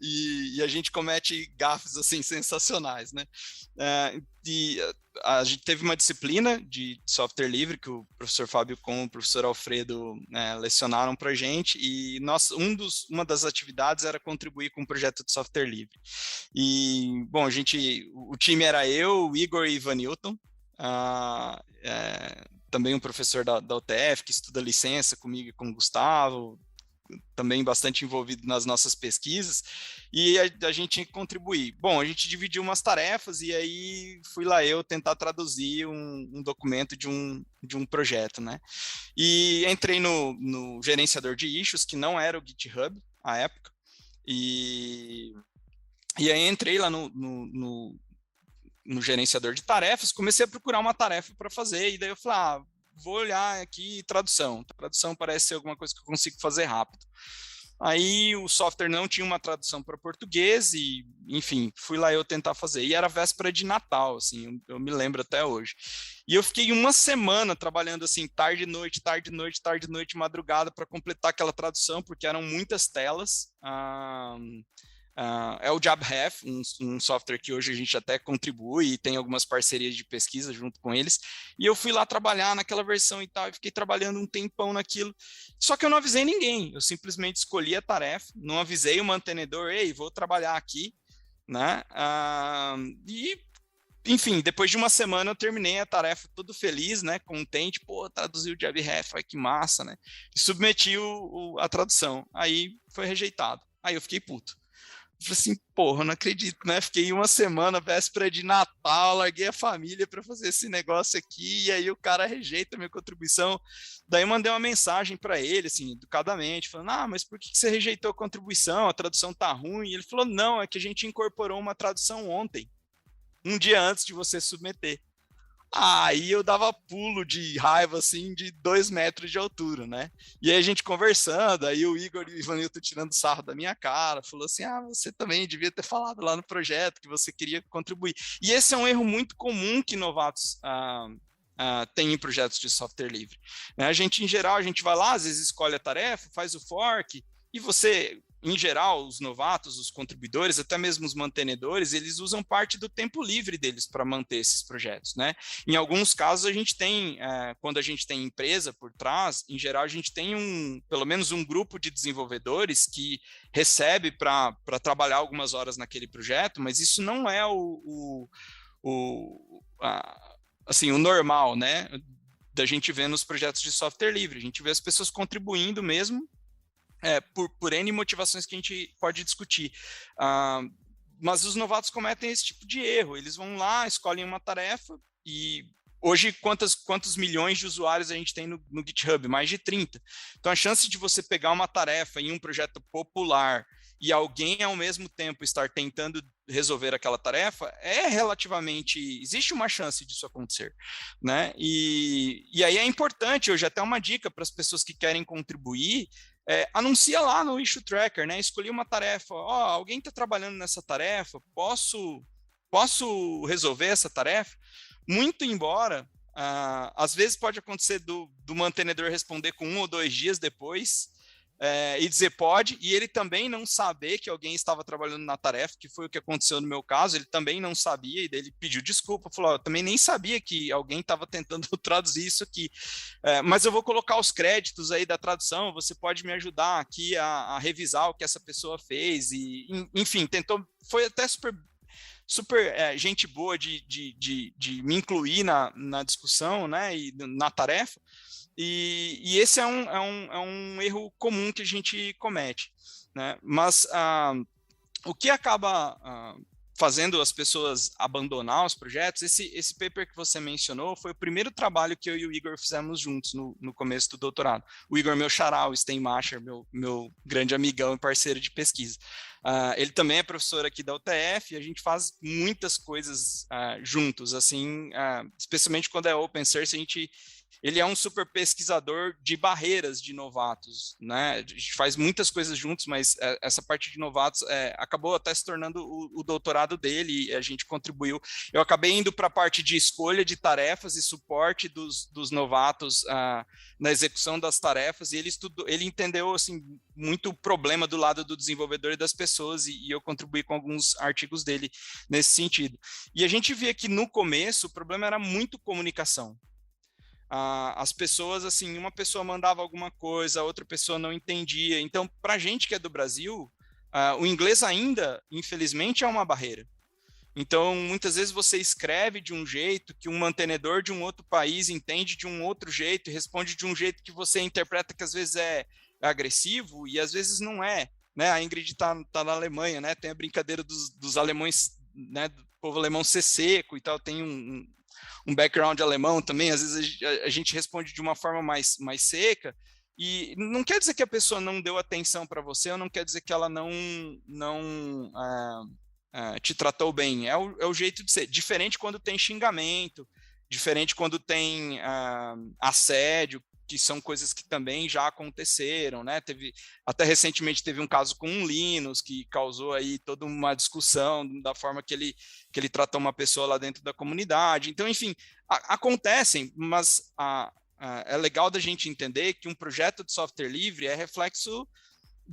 Speaker 2: E a gente comete gafes, assim, sensacionais, né? A gente teve uma disciplina de software livre que o professor Fábio Com e o professor Alfredo lecionaram para a gente, e uma das atividades era contribuir com um projeto de software livre. E, bom, o time era eu, o Igor e Ivan Newton, também um professor da UTF que estuda licença comigo e com o Gustavo, também bastante envolvido nas nossas pesquisas, e a gente tinha que contribuir. Bom, a gente dividiu umas tarefas, e aí fui lá eu tentar traduzir um documento de um projeto, né? E entrei no gerenciador de issues, que não era o GitHub à época, e aí entrei lá no gerenciador de tarefas, comecei a procurar uma tarefa para fazer, e daí eu falei, vou olhar aqui tradução. Tradução parece ser alguma coisa que eu consigo fazer rápido. Aí o software não tinha uma tradução para português e, enfim, fui lá eu tentar fazer. E era véspera de Natal, assim, eu me lembro até hoje. E eu fiquei uma semana trabalhando assim, tarde, noite, madrugada, para completar aquela tradução, porque eram muitas telas. É o JabHef, um software que hoje a gente até contribui e tem algumas parcerias de pesquisa junto com eles, e eu fui lá trabalhar naquela versão e tal, e fiquei trabalhando um tempão naquilo, só que eu não avisei ninguém, eu simplesmente escolhi a tarefa, não avisei o mantenedor, ei, vou trabalhar aqui, né, e enfim, depois de uma semana eu terminei a tarefa todo feliz, né, contente, traduzi o JabHef, que massa, né, e submeti a tradução, aí foi rejeitado, aí eu fiquei puto. Falei assim, eu não acredito, né? Fiquei uma semana, véspera de Natal, larguei a família para fazer esse negócio aqui, e aí o cara rejeita a minha contribuição. Daí eu mandei uma mensagem para ele, assim, educadamente, falando, mas por que você rejeitou a contribuição? A tradução tá ruim. E ele falou, não, é que a gente incorporou uma tradução ontem, um dia antes de você submeter. Aí eu dava pulo de raiva, assim, de 2 metros de altura, né? E aí a gente conversando, aí o Igor e o Ivanilton tirando sarro da minha cara, falou assim, você também devia ter falado lá no projeto que você queria contribuir. E esse é um erro muito comum que novatos têm em projetos de software livre. Né? A gente, em geral, a gente vai lá, às vezes escolhe a tarefa, faz o fork, e você... Em geral, os novatos, os contribuidores, até mesmo os mantenedores, eles usam parte do tempo livre deles para manter esses projetos, né? Em alguns casos, a gente tem, quando a gente tem empresa por trás, em geral, a gente tem pelo menos um grupo de desenvolvedores que recebe para trabalhar algumas horas naquele projeto, mas isso não é assim, o normal, né? Da gente ver nos projetos de software livre. A gente vê as pessoas contribuindo mesmo, por N motivações que a gente pode discutir. Mas os novatos cometem esse tipo de erro. Eles vão lá, escolhem uma tarefa e hoje quantos milhões de usuários a gente tem no GitHub? Mais de 30. Então a chance de você pegar uma tarefa em um projeto popular e alguém ao mesmo tempo estar tentando resolver aquela tarefa é relativamente... Existe uma chance disso acontecer, né? E aí é importante, hoje até uma dica para as pessoas que querem contribuir, anuncia lá no Issue Tracker, né? Escolhi uma tarefa, alguém está trabalhando nessa tarefa, posso resolver essa tarefa? Muito embora, às vezes pode acontecer do mantenedor responder com 1 ou 2 dias depois, e dizer pode, e ele também não saber que alguém estava trabalhando na tarefa, que foi o que aconteceu no meu caso, ele também não sabia, e daí ele pediu desculpa, falou, eu também nem sabia que alguém estava tentando traduzir isso aqui, mas eu vou colocar os créditos aí da tradução, você pode me ajudar aqui a revisar o que essa pessoa fez, e enfim, foi até super gente boa de me incluir na discussão, né, e na tarefa. E esse é um erro comum que a gente comete, né? Mas o que acaba fazendo as pessoas abandonar os projetos, esse paper que você mencionou foi o primeiro trabalho que eu e o Igor fizemos juntos no começo do doutorado. O Igor, meu xará, o Steinmacher, meu grande amigão e parceiro de pesquisa. Ele também é professor aqui da UTF e a gente faz muitas coisas juntos, assim, especialmente quando é open source, ele é um super pesquisador de barreiras de novatos, né? A gente faz muitas coisas juntos, mas essa parte de novatos acabou até se tornando o doutorado dele e a gente contribuiu. Eu acabei indo para a parte de escolha de tarefas e suporte dos novatos na execução das tarefas, e ele entendeu assim, muito o problema do lado do desenvolvedor e das pessoas, e eu contribuí com alguns artigos dele nesse sentido. E a gente via que no começo o problema era muito comunicação. As pessoas, assim, uma pessoa mandava alguma coisa, a outra pessoa não entendia. Então, para a gente que é do Brasil, o inglês ainda, infelizmente, é uma barreira. Então, muitas vezes você escreve de um jeito que um mantenedor de um outro país entende de um outro jeito e responde de um jeito que você interpreta que às vezes é agressivo e às vezes não é. Né? A Ingrid tá na Alemanha, né? Tem a brincadeira dos alemães, né? Do povo alemão ser seco e tal, tem um background alemão também, às vezes a gente responde de uma forma mais seca, e não quer dizer que a pessoa não deu atenção para você, ou não quer dizer que ela não te tratou bem, é o jeito de ser, diferente quando tem xingamento, diferente quando tem assédio, que são coisas que também já aconteceram, né? Até recentemente teve um caso com um Linus que causou aí toda uma discussão da forma que ele tratou uma pessoa lá dentro da comunidade. Então, enfim, acontecem, mas é legal da gente entender que um projeto de software livre é reflexo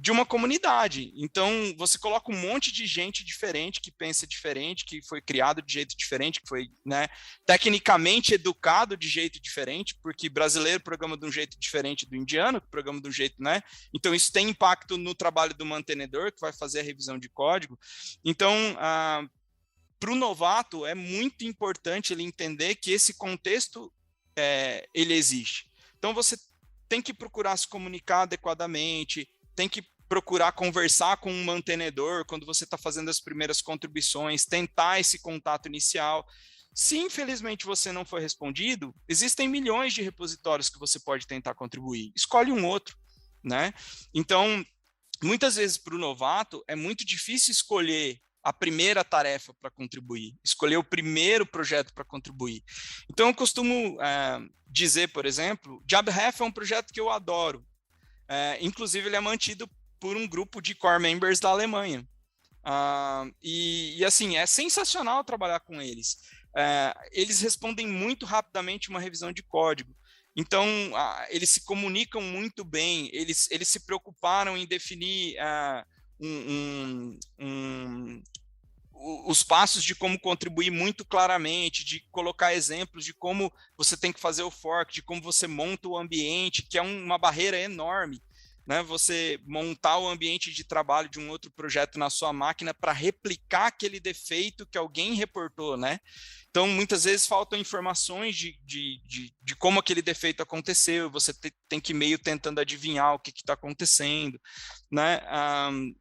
Speaker 2: de uma comunidade. Então, você coloca um monte de gente diferente, que pensa diferente, que foi criado de jeito diferente, que foi, né, tecnicamente educado de jeito diferente, porque brasileiro programa de um jeito diferente do indiano, que programa de um jeito, né? Então, isso tem impacto no trabalho do mantenedor, que vai fazer a revisão de código. Então, para o novato, é muito importante ele entender que esse contexto, ele existe. Então, você tem que procurar se comunicar adequadamente, tem que procurar conversar com um mantenedor quando você está fazendo as primeiras contribuições, tentar esse contato inicial. Se, infelizmente, você não foi respondido, existem milhões de repositórios que você pode tentar contribuir. Escolhe um outro, né? Então, muitas vezes, para o novato, é muito difícil escolher a primeira tarefa para contribuir, escolher o primeiro projeto para contribuir. Então, eu costumo dizer, por exemplo, JabRef é um projeto que eu adoro. Inclusive, ele é mantido por um grupo de core members da Alemanha. E assim, é sensacional trabalhar com eles. Eles respondem muito rapidamente uma revisão de código. Então, eles se comunicam muito bem, eles se preocuparam em definir os passos de como contribuir muito claramente, de colocar exemplos de como você tem que fazer o fork, de como você monta o ambiente, que é uma barreira enorme, né? Você montar o ambiente de trabalho de um outro projeto na sua máquina para replicar aquele defeito que alguém reportou, né? Então, muitas vezes faltam informações de como aquele defeito aconteceu, você tem que ir meio tentando adivinhar o que está acontecendo, né?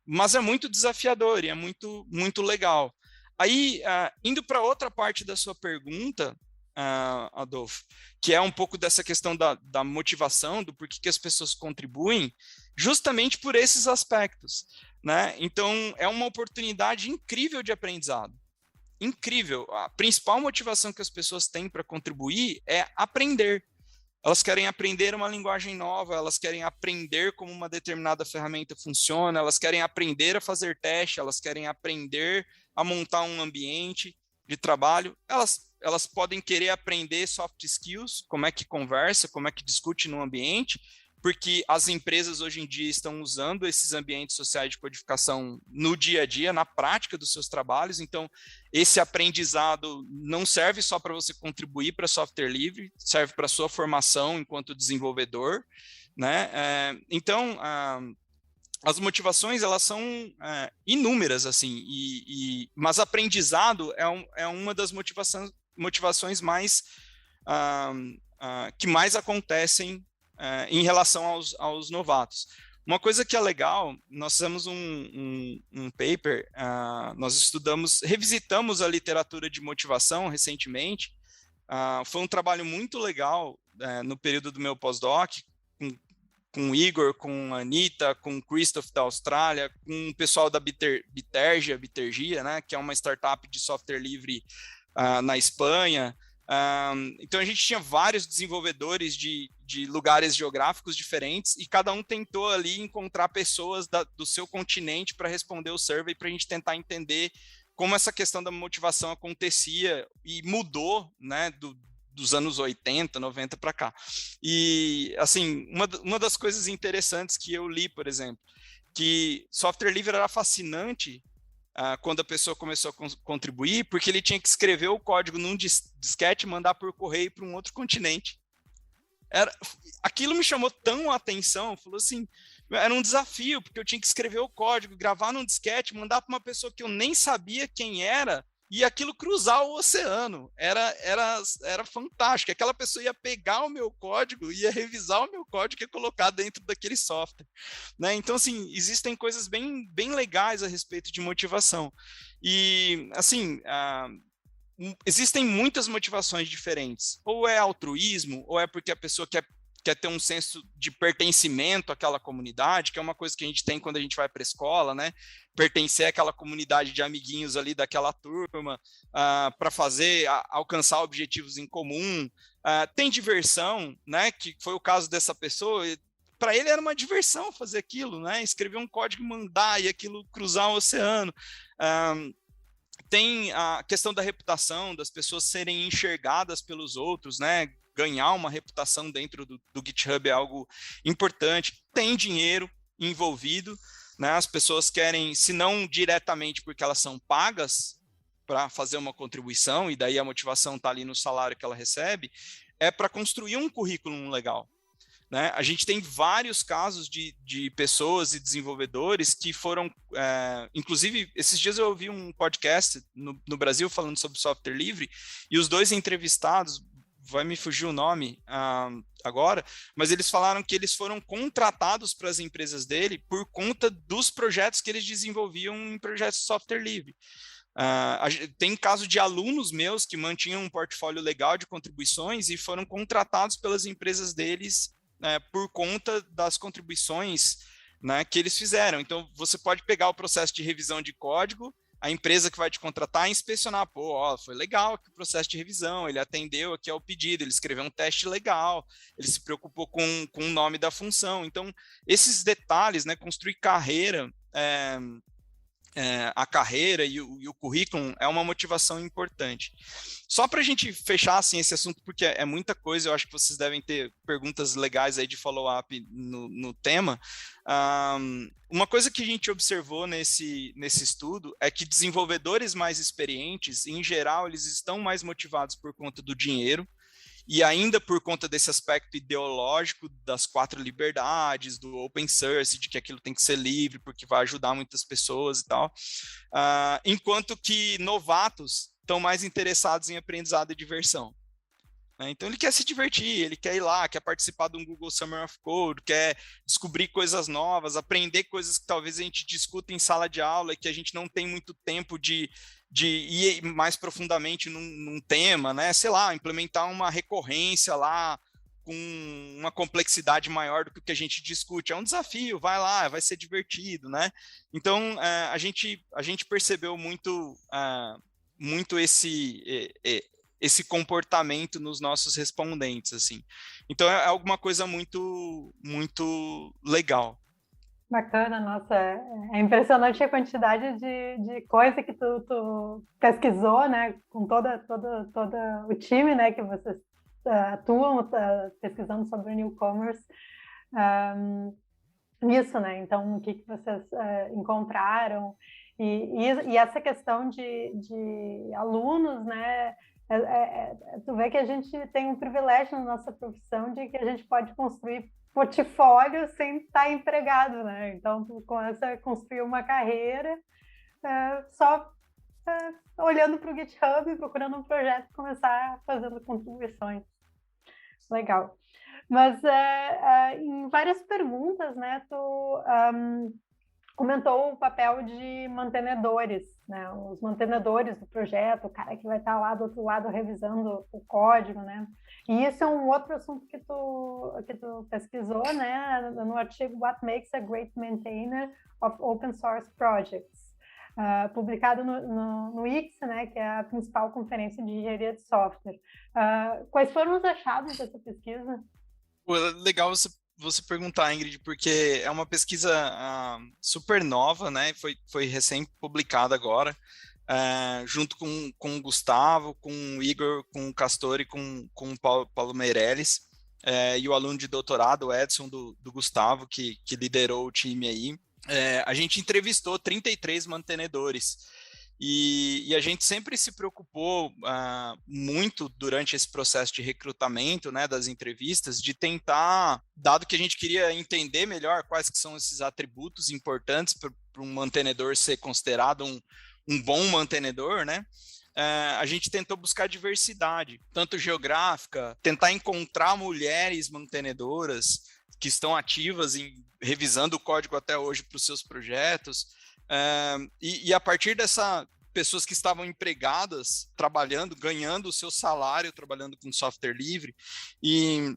Speaker 2: Mas é muito desafiador e é muito, muito legal. Aí, indo para outra parte da sua pergunta, Adolfo, que é um pouco dessa questão da motivação, do porquê que as pessoas contribuem, justamente por esses aspectos, né? Então, é uma oportunidade incrível de aprendizado. Incrível. A principal motivação que as pessoas têm para contribuir é aprender. Elas querem aprender uma linguagem nova, elas querem aprender como uma determinada ferramenta funciona, elas querem aprender a fazer teste, elas querem aprender a montar um ambiente de trabalho. Elas podem querer aprender soft skills, como é que conversa, como é que discute no ambiente, porque as empresas hoje em dia estão usando esses ambientes sociais de codificação no dia a dia, na prática dos seus trabalhos. Então, esse aprendizado não serve só para você contribuir para software livre, serve para a sua formação enquanto desenvolvedor, né? Então, as motivações, elas são inúmeras, assim, mas aprendizado é uma das motivações mais que mais acontecem em relação aos novatos. Uma coisa que é legal, nós fizemos um paper, nós revisitamos a literatura de motivação recentemente, foi um trabalho muito legal no período do meu pós-doc, com o Igor, com a Anitta, com o Christoph da Austrália, com o pessoal da Bitergia, né, que é uma startup de software livre na Espanha. Então, a gente tinha vários desenvolvedores de lugares geográficos diferentes e cada um tentou ali encontrar pessoas do seu continente para responder o survey, para a gente tentar entender como essa questão da motivação acontecia e mudou, né, dos anos 80, 90 para cá. E, assim, uma das coisas interessantes que eu li, por exemplo, que software livre era fascinante quando a pessoa começou a contribuir, porque ele tinha que escrever o código num disquete e mandar por correio para um outro continente. Aquilo me chamou tão a atenção, falou assim, era um desafio, porque eu tinha que escrever o código, gravar num disquete, mandar para uma pessoa que eu nem sabia quem era, e aquilo cruzar o oceano. Era fantástico. Aquela pessoa ia pegar o meu código, ia revisar o meu código e ia colocar dentro daquele software, né? Então, assim, existem coisas bem, bem legais a respeito de motivação. E, assim, existem muitas motivações diferentes. Ou é altruísmo, ou é porque a pessoa quer ter um senso de pertencimento àquela comunidade, que é uma coisa que a gente tem quando a gente vai para a escola, né? Pertencer àquela comunidade de amiguinhos ali daquela turma, para alcançar objetivos em comum. Tem diversão, né? Que foi o caso dessa pessoa. Para ele era uma diversão fazer aquilo, né? Escrever um código e mandar, e aquilo cruzar o oceano. Tem a questão da reputação, das pessoas serem enxergadas pelos outros, né? Ganhar uma reputação dentro do GitHub é algo importante. Tem dinheiro envolvido, né? As pessoas querem, se não diretamente porque elas são pagas para fazer uma contribuição, e daí a motivação está ali no salário que ela recebe, é para construir um currículo legal, né? A gente tem vários casos de pessoas e desenvolvedores que foram, inclusive, esses dias eu ouvi um podcast no Brasil falando sobre software livre, e os dois entrevistados, vai me fugir o nome agora, mas eles falaram que eles foram contratados para as empresas dele por conta dos projetos que eles desenvolviam em projetos de software livre. Tem caso de alunos meus que mantinham um portfólio legal de contribuições e foram contratados pelas empresas deles por conta das contribuições, né, que eles fizeram. Então, você pode pegar o processo de revisão de código, a empresa que vai te contratar a inspecionar, pô, ó, foi legal aqui o processo de revisão, ele atendeu aqui ao pedido, ele escreveu um teste legal, ele se preocupou com o nome da função. Então, esses detalhes, né, construir carreira, a carreira e o currículo é uma motivação importante. Só para a gente fechar assim, esse assunto, porque é muita coisa, eu acho que vocês devem ter perguntas legais aí de follow-up no tema. Uma coisa que a gente observou nesse estudo é que desenvolvedores mais experientes, em geral, eles estão mais motivados por conta do dinheiro, e ainda por conta desse aspecto ideológico das 4 liberdades, do open source, de que aquilo tem que ser livre, porque vai ajudar muitas pessoas e tal, enquanto que novatos estão mais interessados em aprendizado e diversão. Então ele quer se divertir, ele quer ir lá, quer participar de um Google Summer of Code, quer descobrir coisas novas, aprender coisas que talvez a gente discuta em sala de aula e que a gente não tem muito tempo de ir mais profundamente num tema, né? Sei lá, implementar uma recorrência lá com uma complexidade maior do que o que a gente discute. É um desafio, vai lá, vai ser divertido, né? Então, a gente percebeu muito esse comportamento nos nossos respondentes, assim. Então, é alguma coisa muito, muito legal.
Speaker 3: Bacana, nossa, é impressionante a quantidade de coisa que tu pesquisou, né, com todo o time, né, que vocês atuam pesquisando sobre o newcomers, nisso, né, então o que vocês encontraram, e essa questão de alunos, né, tu vê que a gente tem um privilégio na nossa profissão de que a gente pode construir portfólio sem estar empregado, né? Então, tu começa a construir uma carreira só olhando para o GitHub, procurando um projeto e começar fazendo contribuições. Legal. Mas em várias perguntas, né, tu comentou o papel de mantenedores, né? Os mantenedores do projeto, o cara que vai estar lá do outro lado revisando o código, né? E isso é um outro assunto que tu pesquisou, né? No artigo What Makes a Great Maintainer of Open Source Projects, publicado no ICS, né? Que é a principal conferência de engenharia de software. Quais foram os achados dessa pesquisa?
Speaker 2: Legal você perguntar, Ingrid, porque é uma pesquisa super nova, né? Foi recém-publicada agora, junto com o Gustavo, com o Igor, com o Castor e com o Paulo Meirelles, e o aluno de doutorado, o Edson, do Gustavo, que liderou o time aí. A gente entrevistou 33 mantenedores, e a gente sempre se preocupou muito durante esse processo de recrutamento, né, das entrevistas, de tentar, dado que a gente queria entender melhor quais que são esses atributos importantes para um mantenedor ser considerado um bom mantenedor, né, a gente tentou buscar diversidade, tanto geográfica, tentar encontrar mulheres mantenedoras que estão ativas revisando o código até hoje para os seus projetos, e a partir pessoas que estavam empregadas, trabalhando, ganhando o seu salário, trabalhando com software livre, e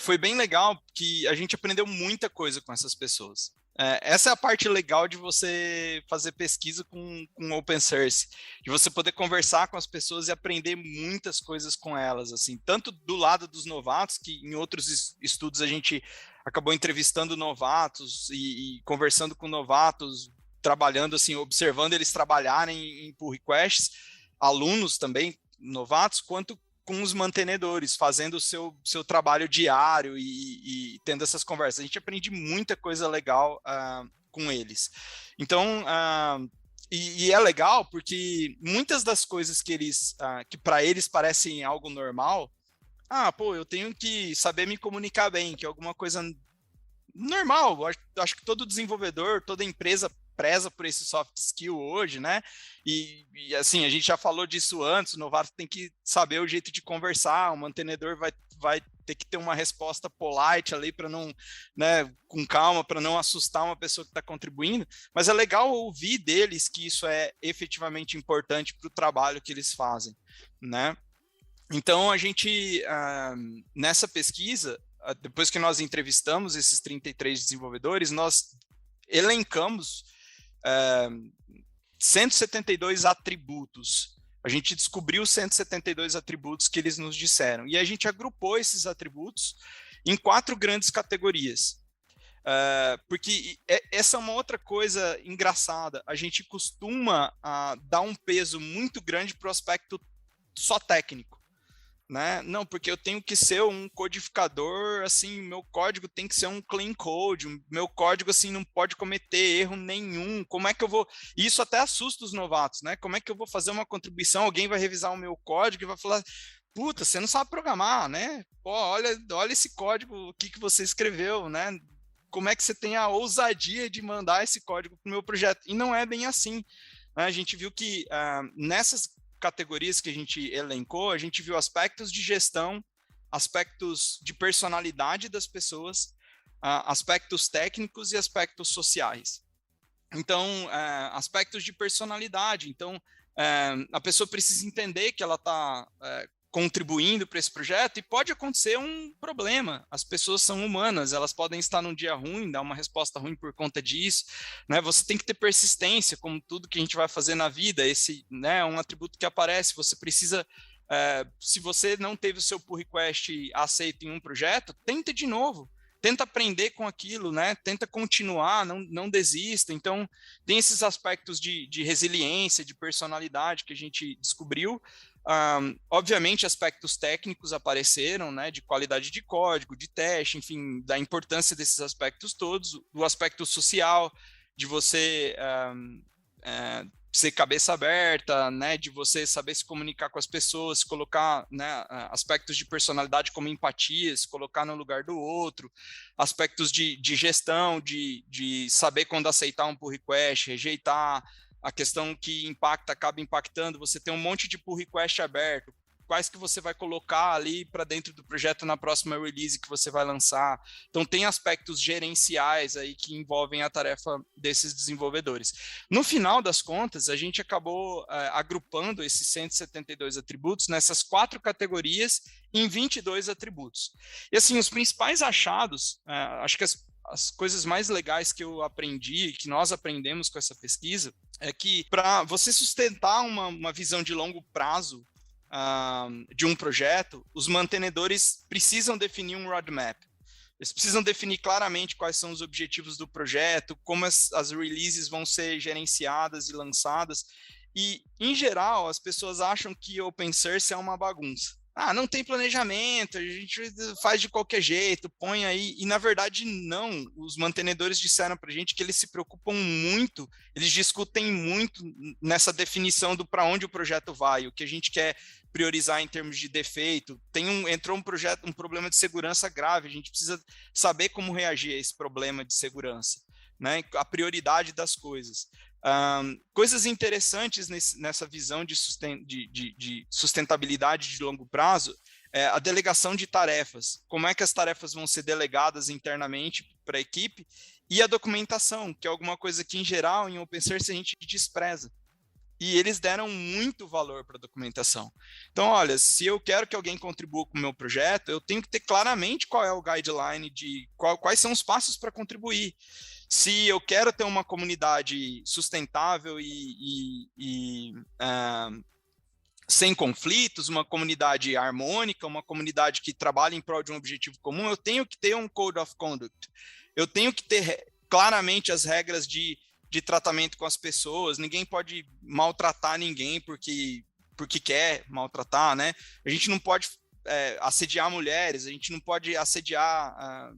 Speaker 2: foi bem legal que a gente aprendeu muita coisa com essas pessoas. Essa é a parte legal de você fazer pesquisa com open source, de você poder conversar com as pessoas e aprender muitas coisas com elas, assim, tanto do lado dos novatos, que em outros estudos a gente acabou entrevistando novatos e conversando com novatos, trabalhando assim, observando eles trabalharem em pull requests, alunos também novatos, quanto com os mantenedores, fazendo o seu trabalho diário e tendo essas conversas. A gente aprende muita coisa legal com eles. Então, e é legal porque muitas das coisas que para eles parecem algo normal, eu tenho que saber me comunicar bem, que é alguma coisa normal. Acho que todo desenvolvedor, toda empresa preza por esse soft skill hoje, né? E assim, a gente já falou disso antes, o novato tem que saber o jeito de conversar, o mantenedor vai ter que ter uma resposta polite ali para não, né, com calma, para não assustar uma pessoa que está contribuindo, mas é legal ouvir deles que isso é efetivamente importante para o trabalho que eles fazem, né? Então, a gente, nessa pesquisa, depois que nós entrevistamos esses 33 desenvolvedores, nós elencamos 172 atributos. A gente descobriu 172 atributos que eles nos disseram. E a gente agrupou esses atributos em 4 grandes categorias. Porque essa é uma outra coisa engraçada. A gente costuma dar um peso muito grande para o aspecto só técnico. Né? Não, porque eu tenho que ser um codificador, assim, meu código tem que ser um clean code, meu código, assim, não pode cometer erro nenhum, como é que eu vou... Isso até assusta os novatos, né? Como é que eu vou fazer uma contribuição, alguém vai revisar o meu código e vai falar, puta, você não sabe programar, né? Pô, olha esse código, o que você escreveu, né? Como é que você tem a ousadia de mandar esse código para o meu projeto? E não é bem assim. Né? A gente viu que nessas categorias que a gente elencou, a gente viu aspectos de gestão, aspectos de personalidade das pessoas, aspectos técnicos e aspectos sociais. Então, aspectos de personalidade. Então, a pessoa precisa entender que ela está contribuindo para esse projeto e pode acontecer um problema. As pessoas são humanas, elas podem estar num dia ruim, dar uma resposta ruim por conta disso, né? Você tem que ter persistência, como tudo que a gente vai fazer na vida. Esse, né, é um atributo que aparece. Você precisa, se você não teve o seu pull request aceito em um projeto, tenta de novo. Tenta aprender com aquilo, né? Tenta continuar, não desista. Então, tem esses aspectos de resiliência, de personalidade que a gente descobriu. Obviamente, aspectos técnicos apareceram, né? De qualidade de código, de teste, enfim, da importância desses aspectos todos. Do aspecto social, de você ser cabeça aberta, né, de você saber se comunicar com as pessoas, se colocar, né, aspectos de personalidade como empatia, se colocar no lugar do outro, aspectos de gestão, de saber quando aceitar um pull request, rejeitar, a questão que acaba impactando, você tem um monte de pull request aberto, quais que você vai colocar ali para dentro do projeto na próxima release que você vai lançar. Então, tem aspectos gerenciais aí que envolvem a tarefa desses desenvolvedores. No final das contas, a gente acabou agrupando esses 172 atributos nessas 4 categorias em 22 atributos. E assim, os principais achados, acho que as coisas mais legais que eu aprendi, que nós aprendemos com essa pesquisa, é que para você sustentar uma visão de longo prazo de um projeto, os mantenedores precisam definir um roadmap. Eles precisam definir claramente quais são os objetivos do projeto, como as releases vão ser gerenciadas e lançadas. E, em geral, as pessoas acham que open source é uma bagunça. Não tem planejamento, a gente faz de qualquer jeito, põe aí. E, na verdade, não. Os mantenedores disseram para a gente que eles se preocupam muito, eles discutem muito nessa definição do para onde o projeto vai, o que a gente quer priorizar em termos de defeito. Entrou um problema de segurança grave, a gente precisa saber como reagir a esse problema de segurança, né? A prioridade das coisas. Coisas interessantes nessa visão de sustentabilidade de longo prazo é a delegação de tarefas, como é que as tarefas vão ser delegadas internamente para a equipe, e a documentação, que é alguma coisa que, em geral, em open source a gente despreza. E eles deram muito valor para a documentação. Então, olha, se eu quero que alguém contribua com o meu projeto, eu tenho que ter claramente qual é o guideline de quais são os passos para contribuir. Se eu quero ter uma comunidade sustentável e sem conflitos, uma comunidade harmônica, uma comunidade que trabalha em prol de um objetivo comum, eu tenho que ter um Code of Conduct. Eu tenho que ter claramente as regras de tratamento com as pessoas. Ninguém pode maltratar ninguém porque quer maltratar, né? A gente não pode assediar mulheres, a gente não pode assediar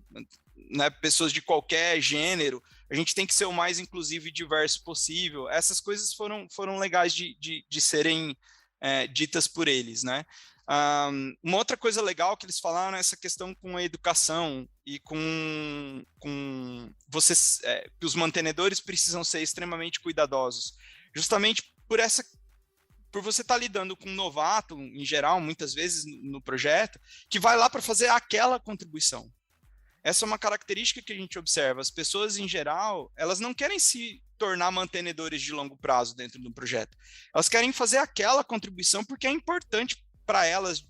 Speaker 2: né, pessoas de qualquer gênero. A gente tem que ser o mais inclusivo e diverso possível. Essas coisas foram legais de serem ditas por eles, né? Uma outra coisa legal que eles falaram é essa questão com a educação e com vocês, que os mantenedores precisam ser extremamente cuidadosos, justamente por você estar lidando com um novato, em geral, muitas vezes no projeto, que vai lá para fazer aquela contribuição. Essa é uma característica que a gente observa. As pessoas, em geral, elas não querem se tornar mantenedores de longo prazo dentro do projeto. Elas querem fazer aquela contribuição porque é importante para elas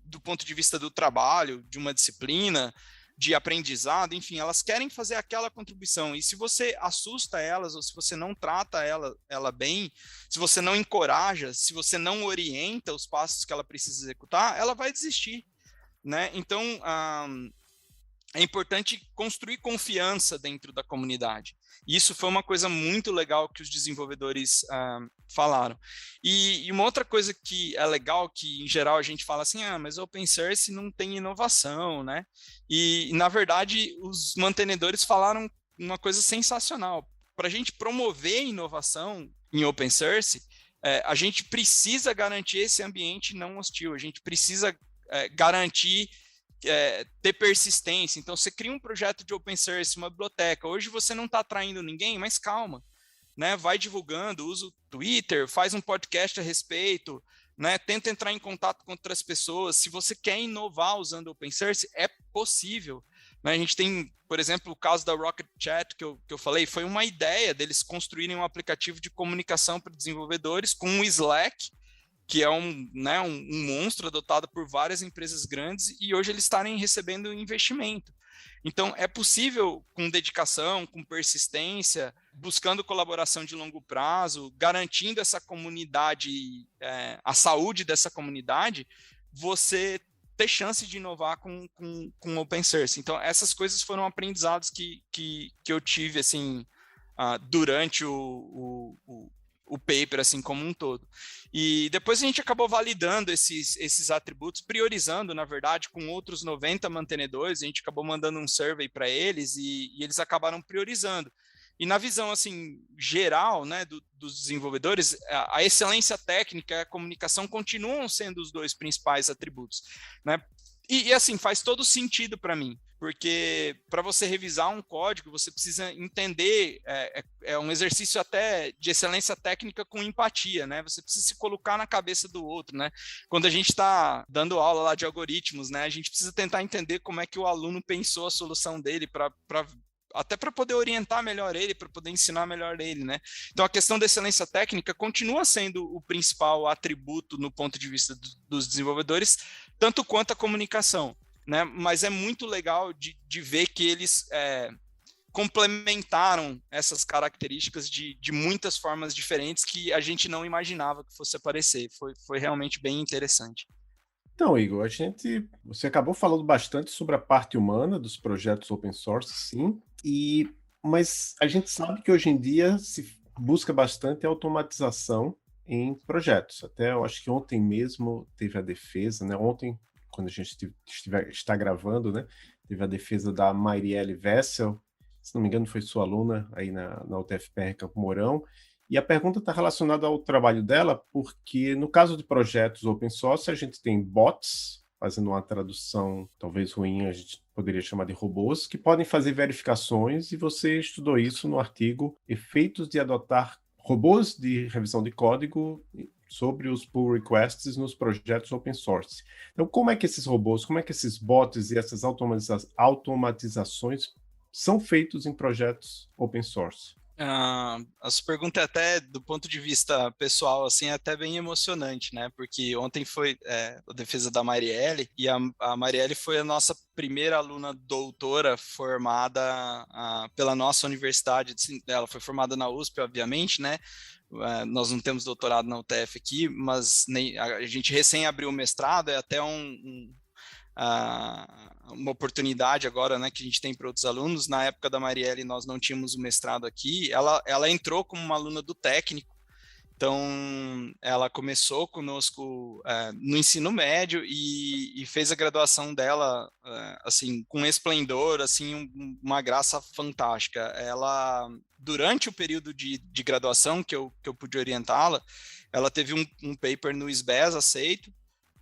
Speaker 2: do ponto de vista do trabalho, de uma disciplina, de aprendizado, enfim, elas querem fazer aquela contribuição. E se você assusta elas, ou se você não trata ela bem, se você não encoraja, se você não orienta os passos que ela precisa executar, ela vai desistir, né? Então, é importante construir confiança dentro da comunidade. Isso foi uma coisa muito legal que os desenvolvedores falaram. E uma outra coisa que é legal, que em geral a gente fala assim, mas open source não tem inovação, né? E na verdade, os mantenedores falaram uma coisa sensacional. Para a gente promover inovação em open source, a gente precisa garantir esse ambiente não hostil, a gente precisa garantir ter persistência. Então, você cria um projeto de open source, uma biblioteca. Hoje você não está atraindo ninguém, mas calma, né? Vai divulgando, usa o Twitter, faz um podcast a respeito, né? Tenta entrar em contato com outras pessoas. Se você quer inovar usando open source, é possível, né? A gente tem, por exemplo, o caso da Rocket Chat que eu falei, foi uma ideia deles construírem um aplicativo de comunicação para desenvolvedores com o Slack, que é um monstro adotado por várias empresas grandes, e hoje eles estarem recebendo investimento. Então, é possível, com dedicação, com persistência, buscando colaboração de longo prazo, garantindo essa comunidade, a saúde dessa comunidade, você ter chance de inovar com open source. Então, essas coisas foram aprendizados que eu tive assim, durante o paper, assim, como um todo. E depois a gente acabou validando esses atributos, priorizando, na verdade, com outros 90 mantenedores, a gente acabou mandando um survey para eles e eles acabaram priorizando. E na visão, assim, geral, né, dos desenvolvedores, a excelência técnica e a comunicação continuam sendo os dois principais atributos, né? E assim, faz todo sentido para mim, porque para você revisar um código, você precisa entender, é um exercício até de excelência técnica com empatia, né? Você precisa se colocar na cabeça do outro, né? Quando a gente está dando aula lá de algoritmos, né, a gente precisa tentar entender como é que o aluno pensou a solução dele até para poder orientar melhor ele, para poder ensinar melhor ele, né? Então, a questão da excelência técnica continua sendo o principal atributo no ponto de vista dos desenvolvedores, tanto quanto a comunicação, né? Mas é muito legal de ver que eles complementaram essas características de muitas formas diferentes que a gente não imaginava que fosse aparecer. Foi realmente bem interessante.
Speaker 1: Então, Igor, você acabou falando bastante sobre a parte humana dos projetos open source, sim, mas a gente sabe que hoje em dia se busca bastante automatização em projetos. Até eu acho que ontem mesmo teve a defesa, né? Ontem, quando a gente está gravando, né? Teve a defesa da Marielle Wessel, se não me engano foi sua aluna aí na UTFPR Campo Mourão, e a pergunta está relacionada ao trabalho dela, porque no caso de projetos open source, a gente tem bots, fazendo uma tradução talvez ruim, a gente poderia chamar de robôs, que podem fazer verificações, e você estudou isso no artigo Efeitos de adotar robôs de revisão de código sobre os pull requests nos projetos open source. Então, como é que esses robôs, como é que esses bots e essas automatizações são feitos em projetos open source?
Speaker 2: A sua pergunta é até, do ponto de vista pessoal, assim, é até bem emocionante, né? Porque ontem foi a defesa da Marielle, e a Marielle foi a nossa primeira aluna doutora formada pela nossa universidade. Ela foi formada na USP, obviamente, né? Nós não temos doutorado na UTF aqui, mas a gente recém abriu o mestrado, é até uma oportunidade agora, né, que a gente tem para outros alunos. Na época da Marielle, nós não tínhamos o mestrado aqui, ela entrou como uma aluna do técnico, então ela começou conosco no ensino médio e fez a graduação dela assim, com esplendor, assim, uma graça fantástica. Ela, durante o período de graduação que eu pude orientá-la, ela teve um paper no SBES aceito.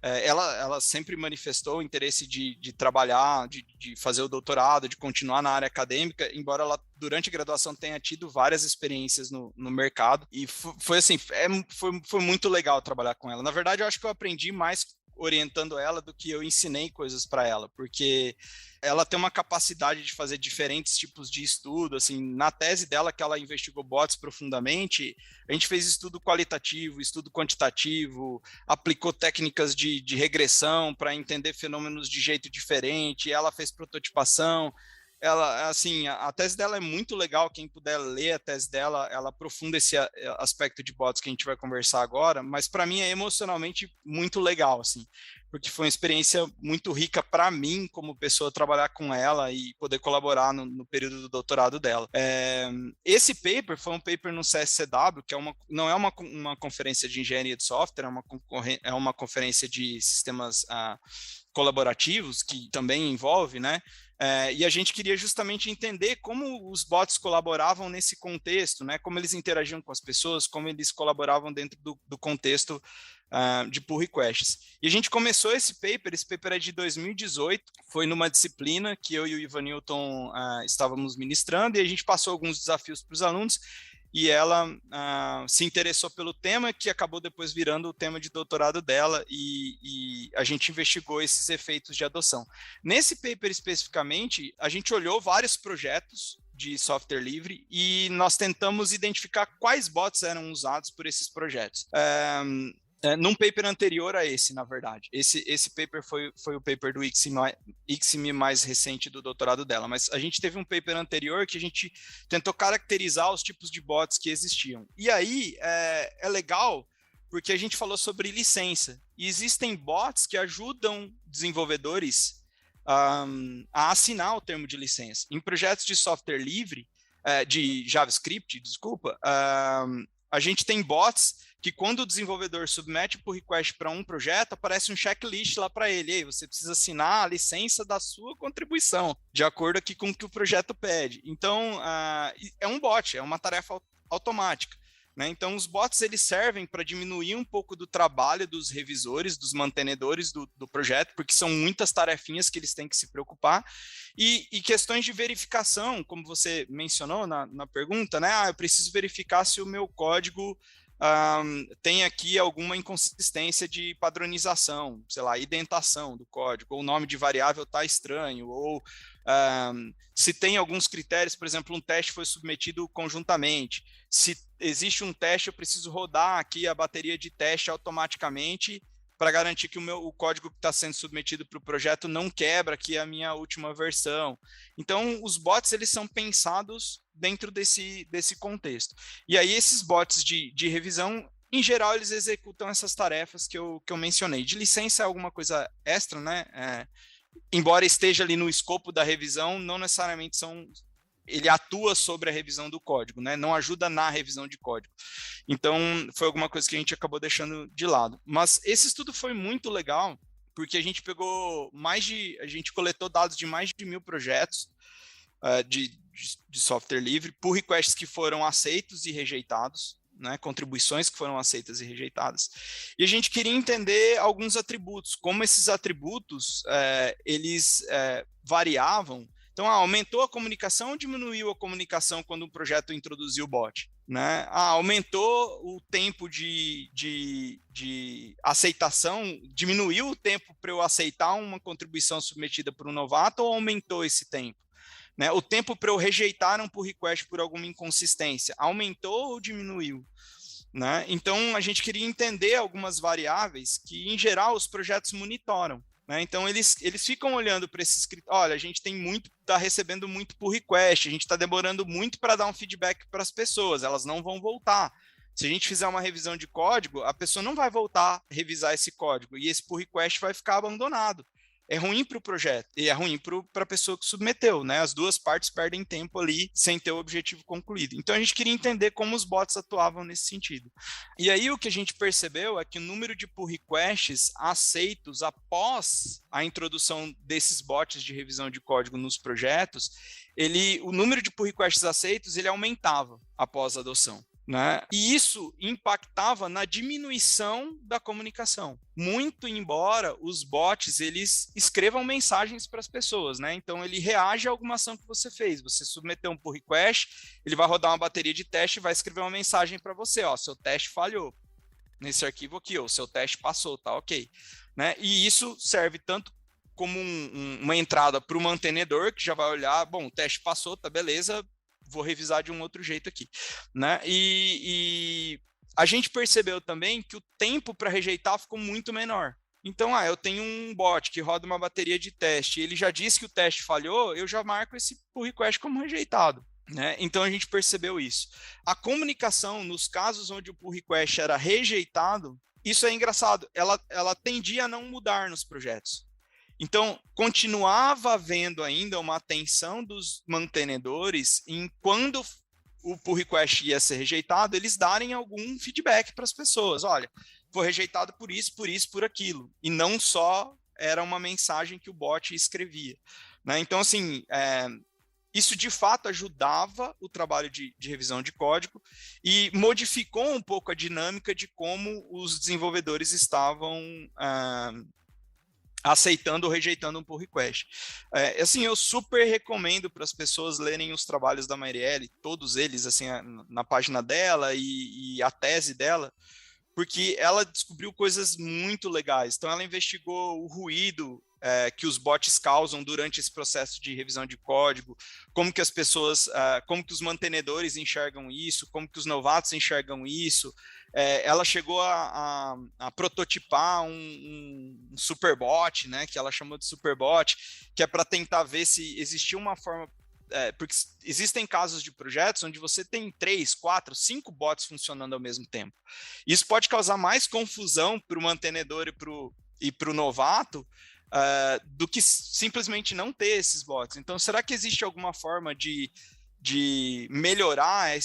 Speaker 2: Ela sempre manifestou o interesse de trabalhar, de fazer o doutorado, de continuar na área acadêmica, embora ela, durante a graduação, tenha tido várias experiências no mercado. E foi assim, foi muito legal trabalhar com ela. Na verdade, eu acho que eu aprendi mais orientando ela do que eu ensinei coisas para ela, porque ela tem uma capacidade de fazer diferentes tipos de estudo, assim, na tese dela, que ela investigou bots profundamente, a gente fez estudo qualitativo, estudo quantitativo, aplicou técnicas de regressão para entender fenômenos de jeito diferente, ela fez prototipação. Ela, assim, a tese dela é muito legal, quem puder ler a tese dela, ela aprofunda esse aspecto de bots que a gente vai conversar agora, mas para mim é emocionalmente muito legal, assim, porque foi uma experiência muito rica para mim, como pessoa, trabalhar com ela e poder colaborar no período do doutorado dela. Esse paper foi um paper no CSCW, que não é uma conferência de engenharia de software, é uma conferência de sistemas colaborativos, que também envolve, né? E a gente queria justamente entender como os bots colaboravam nesse contexto, né? Como eles interagiam com as pessoas, como eles colaboravam dentro do contexto de pull requests. E a gente começou esse paper é de 2018, foi numa disciplina que eu e o Ivan Newton estávamos ministrando, e a gente passou alguns desafios para os alunos, e ela se interessou pelo tema, que acabou depois virando o tema de doutorado dela, e a gente investigou esses efeitos de adoção. Nesse paper especificamente, a gente olhou vários projetos de software livre e nós tentamos identificar quais bots eram usados por esses projetos. Num paper anterior a esse, na verdade. Esse paper foi o paper do ICSIMI mais recente do doutorado dela, mas a gente teve um paper anterior que a gente tentou caracterizar os tipos de bots que existiam. E aí é legal porque a gente falou sobre licença. E existem bots que ajudam desenvolvedores a assinar o termo de licença. Em projetos de software livre, de JavaScript, desculpa, a gente tem bots que quando o desenvolvedor submete pull request para um projeto, aparece um checklist lá para ele. Ei, você precisa assinar a licença da sua contribuição, de acordo aqui com o que o projeto pede. Então, é um bot, é uma tarefa automática. Né? Então, os bots eles servem para diminuir um pouco do trabalho dos revisores, dos mantenedores do projeto, porque são muitas tarefinhas que eles têm que se preocupar. E questões de verificação, como você mencionou na pergunta, né? Eu preciso verificar se o meu código tem aqui alguma inconsistência de padronização, sei lá, identação do código, ou o nome de variável está estranho, ou se tem alguns critérios, por exemplo, um teste foi submetido conjuntamente. Se existe um teste, eu preciso rodar aqui a bateria de teste automaticamente para garantir que o código que está sendo submetido para o projeto não quebra aqui a minha última versão. Então, os bots eles são pensados dentro desse contexto. E aí, esses bots de revisão, em geral, eles executam essas tarefas que eu mencionei. De licença é alguma coisa extra, né? Embora esteja ali no escopo da revisão, não necessariamente ele atua sobre a revisão do código, né? Não ajuda na revisão de código. Então, foi alguma coisa que a gente acabou deixando de lado. Mas esse estudo foi muito legal, porque a gente a gente coletou dados de mais de 1.000 projetos de software livre, pull requests que foram aceitos e rejeitados, né? Contribuições que foram aceitas e rejeitadas. E a gente queria entender alguns atributos, como esses atributos eles variavam. Então, aumentou a comunicação ou diminuiu a comunicação quando o projeto introduziu o bot? Né? Aumentou o tempo de aceitação, diminuiu o tempo para eu aceitar uma contribuição submetida por um novato ou aumentou esse tempo? Né? O tempo para eu rejeitar um pull request por alguma inconsistência, aumentou ou diminuiu? Né? Então, a gente queria entender algumas variáveis que, em geral, os projetos monitoram. Né? Então, eles ficam olhando para esses critérios. Olha, a gente está recebendo muito pull request, a gente está demorando muito para dar um feedback para as pessoas, elas não vão voltar. Se a gente fizer uma revisão de código, a pessoa não vai voltar a revisar esse código e esse pull request vai ficar abandonado. É ruim para o projeto e é ruim para a pessoa que submeteu, né? As duas partes perdem tempo ali sem ter o objetivo concluído. Então, a gente queria entender como os bots atuavam nesse sentido. E aí, o que a gente percebeu é que o número de pull requests aceitos após a introdução desses bots de revisão de código nos projetos, o número de pull requests aceitos ele aumentava após a adoção. Né? E isso impactava na diminuição da comunicação, muito embora os bots eles escrevam mensagens para as pessoas, né? Então ele reage a alguma ação que você fez, você submeteu um pull request, ele vai rodar uma bateria de teste e vai escrever uma mensagem para você, ó, seu teste falhou nesse arquivo aqui, ou seu teste passou, tá ok. né? E isso serve tanto como uma entrada para o mantenedor, que já vai olhar, bom, o teste passou, tá beleza, vou revisar de um outro jeito aqui, né? E a gente percebeu também que o tempo para rejeitar ficou muito menor. Então, eu tenho um bot que roda uma bateria de teste, ele já disse que o teste falhou, eu já marco esse pull request como rejeitado, né? Então, a gente percebeu isso. A comunicação, nos casos onde o pull request era rejeitado, isso é engraçado, ela tendia a não mudar nos projetos. Então, continuava havendo ainda uma atenção dos mantenedores em quando o pull request ia ser rejeitado, eles darem algum feedback para as pessoas. Olha, foi rejeitado por isso, por aquilo. E não só era uma mensagem que o bot escrevia, né? Então, assim, isso de fato ajudava o trabalho de revisão de código e modificou um pouco a dinâmica de como os desenvolvedores estavam aceitando ou rejeitando um pull request. Assim, eu super recomendo para as pessoas lerem os trabalhos da Marielle, todos eles, assim, na página dela e a tese dela, porque ela descobriu coisas muito legais. Então, ela investigou o ruído que os bots causam durante esse processo de revisão de código, como que as pessoas, como que os mantenedores enxergam isso, como que os novatos enxergam isso. Ela chegou a prototipar um superbot, né, que ela chamou de superbot, que é para tentar ver se existia uma forma... porque existem casos de projetos onde você tem 3, 4, 5 bots funcionando ao mesmo tempo. Isso pode causar mais confusão para o mantenedor e para o novato do que simplesmente não ter esses bots. Então, será que existe alguma forma de melhorar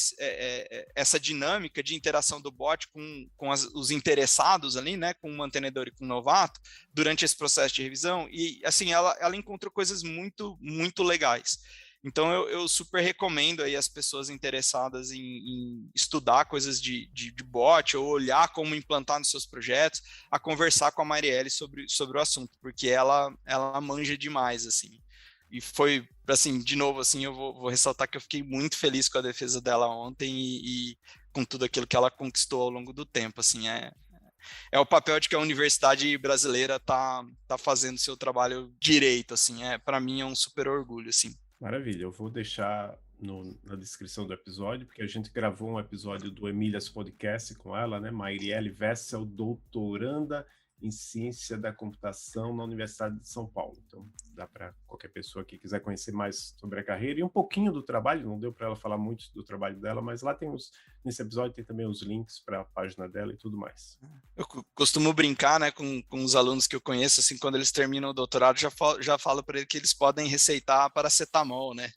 Speaker 2: essa dinâmica de interação do bot com os interessados ali, né, com o mantenedor e com o novato, durante esse processo de revisão? E, assim, ela encontrou coisas muito, muito legais. Então, eu super recomendo aí as pessoas interessadas em estudar coisas de bot ou olhar como implantar nos seus projetos, a conversar com a Marielle sobre o assunto, porque ela manja demais, assim. E foi, assim, de novo, assim, eu vou ressaltar que eu fiquei muito feliz com a defesa dela ontem e com tudo aquilo que ela conquistou ao longo do tempo, assim, é o papel de que a universidade brasileira tá fazendo seu trabalho direito, assim, para mim é um super orgulho, assim.
Speaker 1: Maravilha, eu vou deixar na descrição do episódio, porque a gente gravou um episódio do Emílias Podcast com ela, né? Marielle Wessel, doutoranda em Ciência da Computação na Universidade de São Paulo. Então, dá para qualquer pessoa que quiser conhecer mais sobre a carreira e um pouquinho do trabalho, não deu para ela falar muito do trabalho dela, mas lá nesse episódio tem também os links para a página dela e tudo mais.
Speaker 2: Eu costumo brincar, né, com os alunos que eu conheço, assim, quando eles terminam o doutorado, já falo para eles que eles podem receitar paracetamol, né?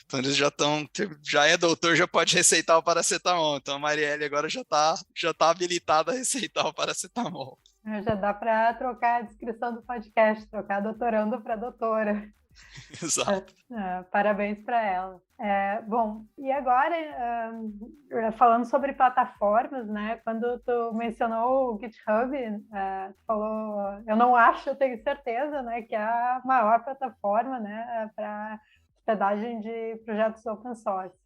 Speaker 2: Então eles já é doutor, já pode receitar o paracetamol. Então a Marielle agora já tá habilitada a receitar o paracetamol.
Speaker 3: Já dá para trocar a descrição do podcast, trocar doutorando para doutora.
Speaker 2: Exato.
Speaker 3: Parabéns para ela. Bom, e agora, falando sobre plataformas, né? Quando tu mencionou o GitHub, tu falou, eu não acho, eu tenho certeza, né, que é a maior plataforma, né, para hospedagem de projetos open source.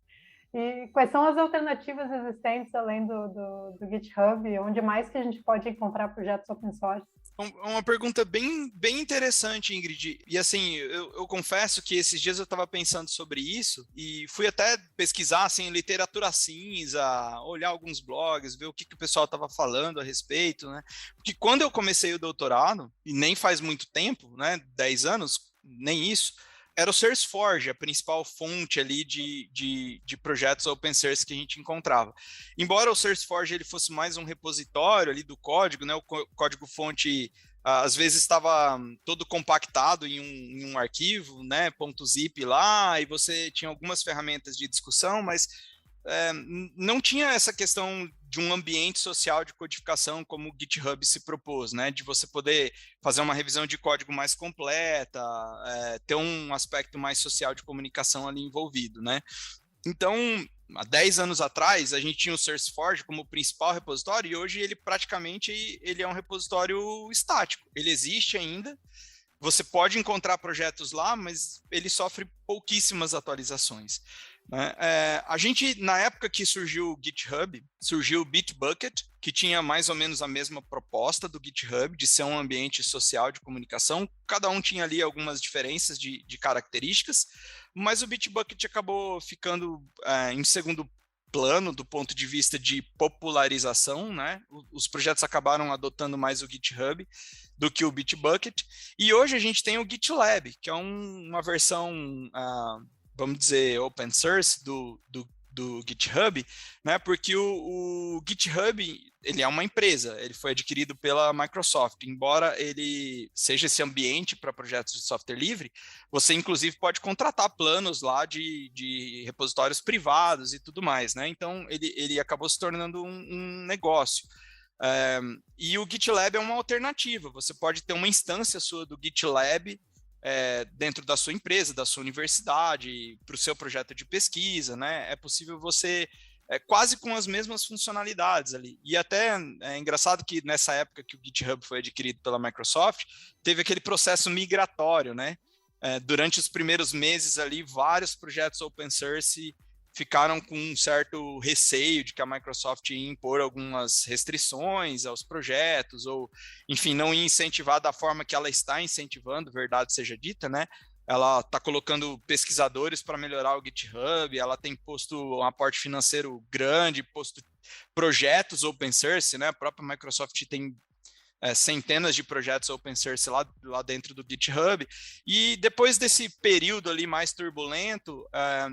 Speaker 3: E quais são as alternativas existentes além do GitHub? Onde mais que a gente pode encontrar projetos open source?
Speaker 2: Uma pergunta bem, bem interessante, Ingrid. E assim, eu confesso que esses dias eu estava pensando sobre isso e fui até pesquisar assim, literatura cinza, olhar alguns blogs, ver o que o pessoal estava falando a respeito, né? Porque quando eu comecei o doutorado, e nem faz muito tempo, né? 10 anos, nem isso, era o SourceForge, a principal fonte ali de projetos open source que a gente encontrava. Embora o SourceForge ele fosse mais um repositório ali do código, né, o código-fonte às vezes estava todo compactado em um arquivo, né, .zip lá, e você tinha algumas ferramentas de discussão, mas não tinha essa questão de um ambiente social de codificação como o GitHub se propôs, né? De você poder fazer uma revisão de código mais completa, ter um aspecto mais social de comunicação ali envolvido, né? Então, há 10 anos atrás, a gente tinha o SourceForge como principal repositório e hoje ele praticamente é um repositório estático. Ele existe ainda, você pode encontrar projetos lá, mas ele sofre pouquíssimas atualizações. né? A gente, na época que surgiu o GitHub, surgiu o Bitbucket, que tinha mais ou menos a mesma proposta do GitHub, de ser um ambiente social de comunicação. Cada um tinha ali algumas diferenças de características, mas o Bitbucket acabou ficando em segundo plano do ponto de vista de popularização, né? Os projetos acabaram adotando mais o GitHub do que o Bitbucket, e hoje a gente tem o GitLab, que é uma versão, vamos dizer, open source do GitHub, né? Porque o GitHub, ele é uma empresa, ele foi adquirido pela Microsoft. Embora ele seja esse ambiente para projetos de software livre, você inclusive pode contratar planos lá de repositórios privados e tudo mais, né? Então ele acabou se tornando um negócio. E o GitLab é uma alternativa. Você pode ter uma instância sua do GitLab dentro da sua empresa, da sua universidade, para o seu projeto de pesquisa, né? É possível você, quase com as mesmas funcionalidades ali. E até é engraçado que nessa época que o GitHub foi adquirido pela Microsoft, teve aquele processo migratório, né? Durante os primeiros meses ali, vários projetos open source ficaram com um certo receio de que a Microsoft ia impor algumas restrições aos projetos, ou, enfim, não ia incentivar da forma que ela está incentivando, verdade seja dita, né? Ela está colocando pesquisadores para melhorar o GitHub, ela tem posto um aporte financeiro grande, posto projetos open source, né? A própria Microsoft tem centenas de projetos open source lá dentro do GitHub, e depois desse período ali mais turbulento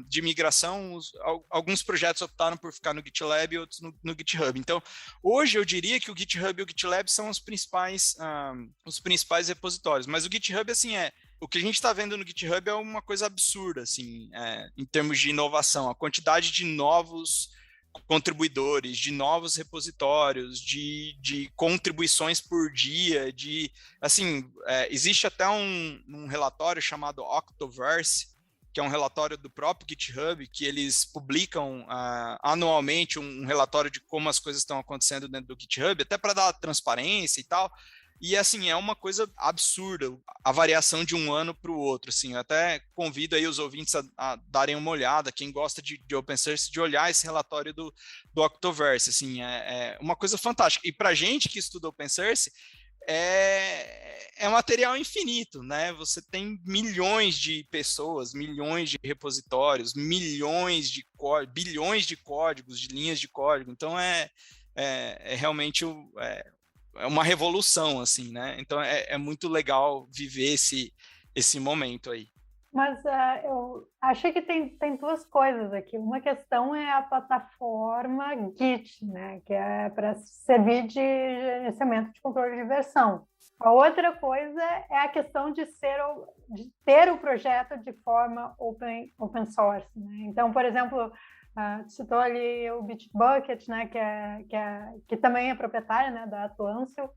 Speaker 2: de migração, alguns projetos optaram por ficar no GitLab e outros no GitHub. Então, hoje eu diria que o GitHub e o GitLab são os principais repositórios, mas o GitHub, assim, o que a gente está vendo no GitHub é uma coisa absurda, assim, em termos de inovação, a quantidade de novos contribuidores, de novos repositórios, de contribuições por dia, existe até um relatório chamado Octoverse, que é um relatório do próprio GitHub, que eles publicam anualmente um relatório de como as coisas estão acontecendo dentro do GitHub, até para dar transparência e tal. E, assim, é uma coisa absurda a variação de um ano para o outro. Assim, eu até convido aí os ouvintes a darem uma olhada, quem gosta de open source, de olhar esse relatório do Octoverse. Assim, é uma coisa fantástica. E para a gente que estuda open source, é material infinito, né? Você tem milhões de pessoas, milhões de repositórios, bilhões de códigos, de linhas de código. Então, realmente é uma revolução, assim, né? Então é muito legal viver esse momento aí.
Speaker 3: Mas eu acho que tem duas coisas aqui. Uma questão é a plataforma Git, né? Que é para servir de gerenciamento de controle de versão. A outra coisa é a questão de ter o projeto de forma open source, né? Então, por exemplo, citou ali o Bitbucket, né, que também é proprietária, né, da Atlassian.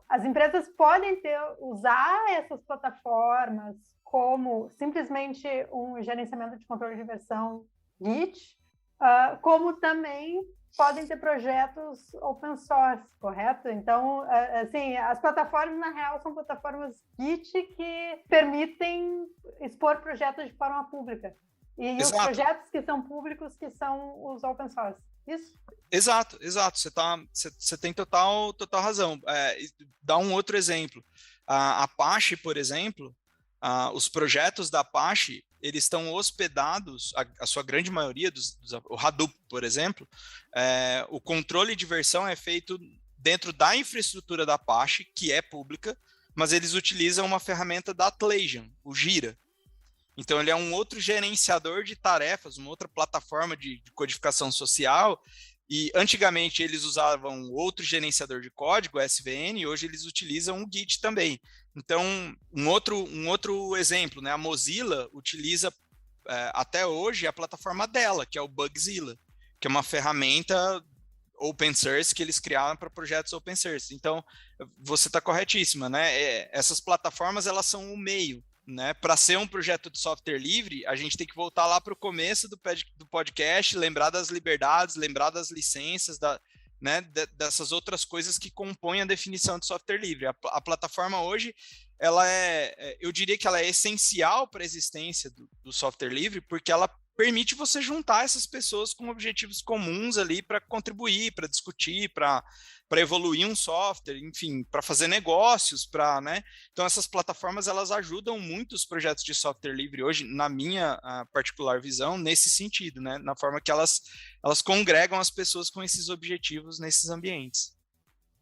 Speaker 3: As empresas podem usar essas plataformas como simplesmente um gerenciamento de controle de versão Git, como também podem ter projetos open source, correto? Então, assim, as plataformas, na real, são plataformas Git que permitem expor projetos de forma pública. E Exato. Os projetos que são públicos que são os open source. Isso?
Speaker 2: Exato. Você tem total razão. Dá um outro exemplo. A Apache, por exemplo, os projetos da Apache, eles estão hospedados, a sua grande maioria, o Hadoop, por exemplo, o controle de versão é feito dentro da infraestrutura da Apache, que é pública, mas eles utilizam uma ferramenta da Atlassian, o Jira. Então, ele é um outro gerenciador de tarefas, uma outra plataforma de codificação social, e antigamente eles usavam outro gerenciador de código, o SVN, e hoje eles utilizam o Git também. Então, um outro exemplo, né? A Mozilla utiliza até hoje a plataforma dela, que é o Bugzilla, que é uma ferramenta open source que eles criaram para projetos open source. Então, você está corretíssima, né? Essas plataformas, elas são o meio, né? Para ser um projeto de software livre, a gente tem que voltar lá para o começo do podcast, lembrar das liberdades, lembrar das licenças, né, dessas outras coisas que compõem a definição de software livre. A plataforma hoje, ela eu diria que ela é essencial para a existência do software livre, porque ela permite você juntar essas pessoas com objetivos comuns ali para contribuir, para discutir, para evoluir um software, enfim, para fazer negócios, né? Então essas plataformas, elas ajudam muito os projetos de software livre hoje, na minha particular visão, nesse sentido, né? Na forma que elas congregam as pessoas com esses objetivos nesses ambientes.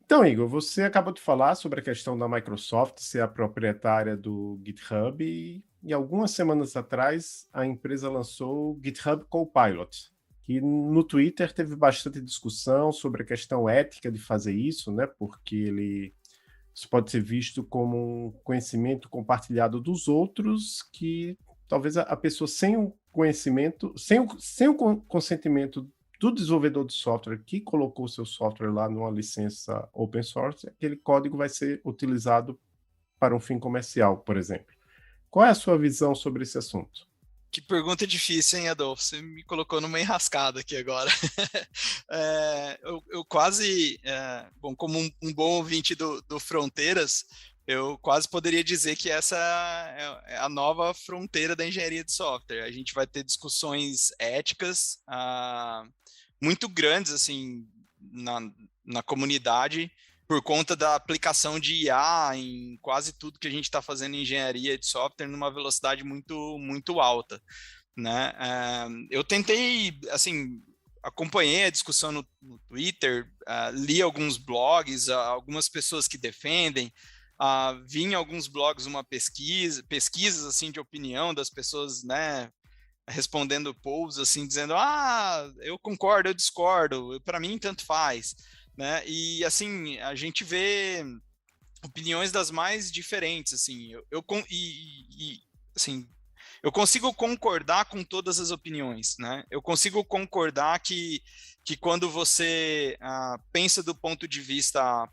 Speaker 1: Então, Igor, você acabou de falar sobre a questão da Microsoft ser a proprietária do GitHub e algumas semanas atrás a empresa lançou o GitHub Copilot, que no Twitter teve bastante discussão sobre a questão ética de fazer isso, né? Porque isso pode ser visto como um conhecimento compartilhado dos outros, que talvez a pessoa sem o conhecimento, sem o consentimento do desenvolvedor de software que colocou o seu software lá numa licença open source, aquele código vai ser utilizado para um fim comercial, por exemplo. Qual é a sua visão sobre esse assunto?
Speaker 2: Que pergunta difícil, hein, Adolfo? Você me colocou numa enrascada aqui agora. Eu quase, bom, como um bom ouvinte do Fronteiras, eu quase poderia dizer que essa é a nova fronteira da engenharia de software. A gente vai ter discussões éticas muito grandes assim na comunidade por conta da aplicação de IA em quase tudo que a gente está fazendo em engenharia de software numa velocidade muito, muito alta, né? Eu tentei, assim, acompanhei a discussão no Twitter, li alguns blogs, algumas pessoas que defendem, vi em alguns blogs uma pesquisas assim de opinião das pessoas, né, respondendo posts assim, dizendo, eu concordo, eu discordo, para mim tanto faz, né? E assim, a gente vê opiniões das mais diferentes, assim, assim, eu consigo concordar com todas as opiniões, né? Eu consigo concordar que quando você pensa do ponto de vista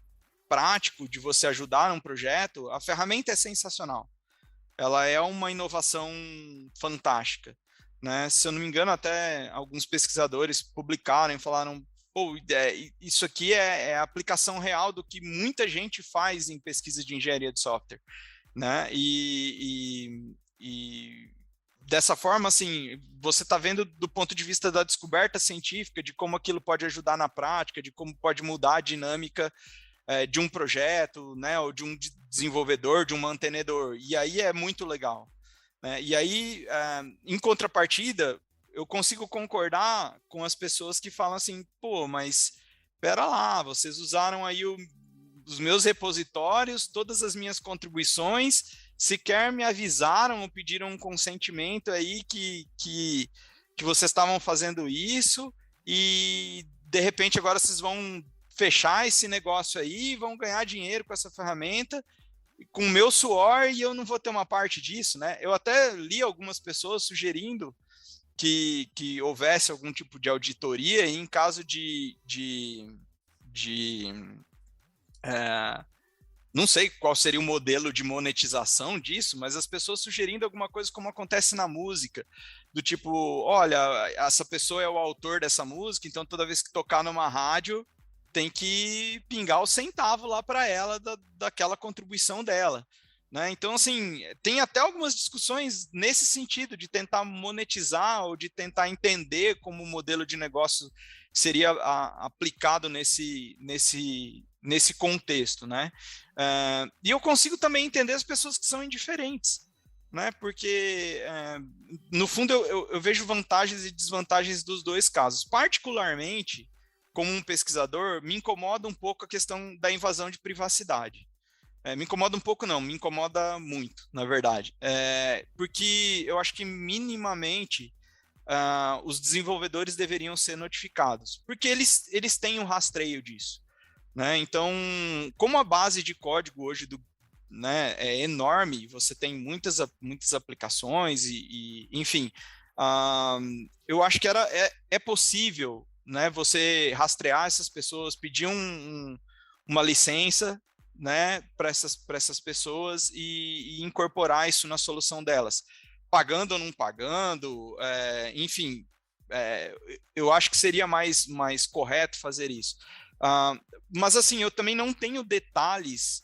Speaker 2: prático de você ajudar um projeto, a ferramenta é sensacional. Ela é uma inovação fantástica, né? Se eu não me engano, até alguns pesquisadores publicaram e falaram, pô, isso aqui é a aplicação real do que muita gente faz em pesquisa de engenharia de software, né? E dessa forma, assim, você está vendo do ponto de vista da descoberta científica, de como aquilo pode ajudar na prática, de como pode mudar a dinâmica de um projeto, né, ou de um desenvolvedor, de um mantenedor, e aí é muito legal, né? E aí, em contrapartida, eu consigo concordar com as pessoas que falam assim, pô, mas espera lá, vocês usaram aí os meus repositórios, todas as minhas contribuições, sequer me avisaram ou pediram um consentimento aí que vocês estavam fazendo isso, e de repente agora vocês vão fechar esse negócio aí, vão ganhar dinheiro com essa ferramenta, com o meu suor, e eu não vou ter uma parte disso, né? Eu até li algumas pessoas sugerindo que houvesse algum tipo de auditoria, e em caso não sei qual seria o modelo de monetização disso, mas as pessoas sugerindo alguma coisa como acontece na música, do tipo, olha, essa pessoa é o autor dessa música, então toda vez que tocar numa rádio, tem que pingar o centavo lá para ela daquela contribuição dela, né? Então, assim, tem até algumas discussões nesse sentido, de tentar monetizar ou de tentar entender como o modelo de negócio seria aplicado nesse contexto, né? E eu consigo também entender as pessoas que são indiferentes, né? Porque, no fundo, eu vejo vantagens e desvantagens dos dois casos. Particularmente, como um pesquisador, me incomoda um pouco a questão da invasão de privacidade. Me incomoda um pouco não, me incomoda muito, na verdade. Porque eu acho que minimamente os desenvolvedores deveriam ser notificados, porque eles têm um rastreio disso, né? Então, como a base de código hoje né, é enorme, você tem muitas aplicações enfim, eu acho que é possível, né, você rastrear essas pessoas, pedir uma licença, né, para essas pessoas e incorporar isso na solução delas, pagando ou não pagando, enfim, eu acho que seria mais correto fazer isso. Mas assim, eu também não tenho detalhes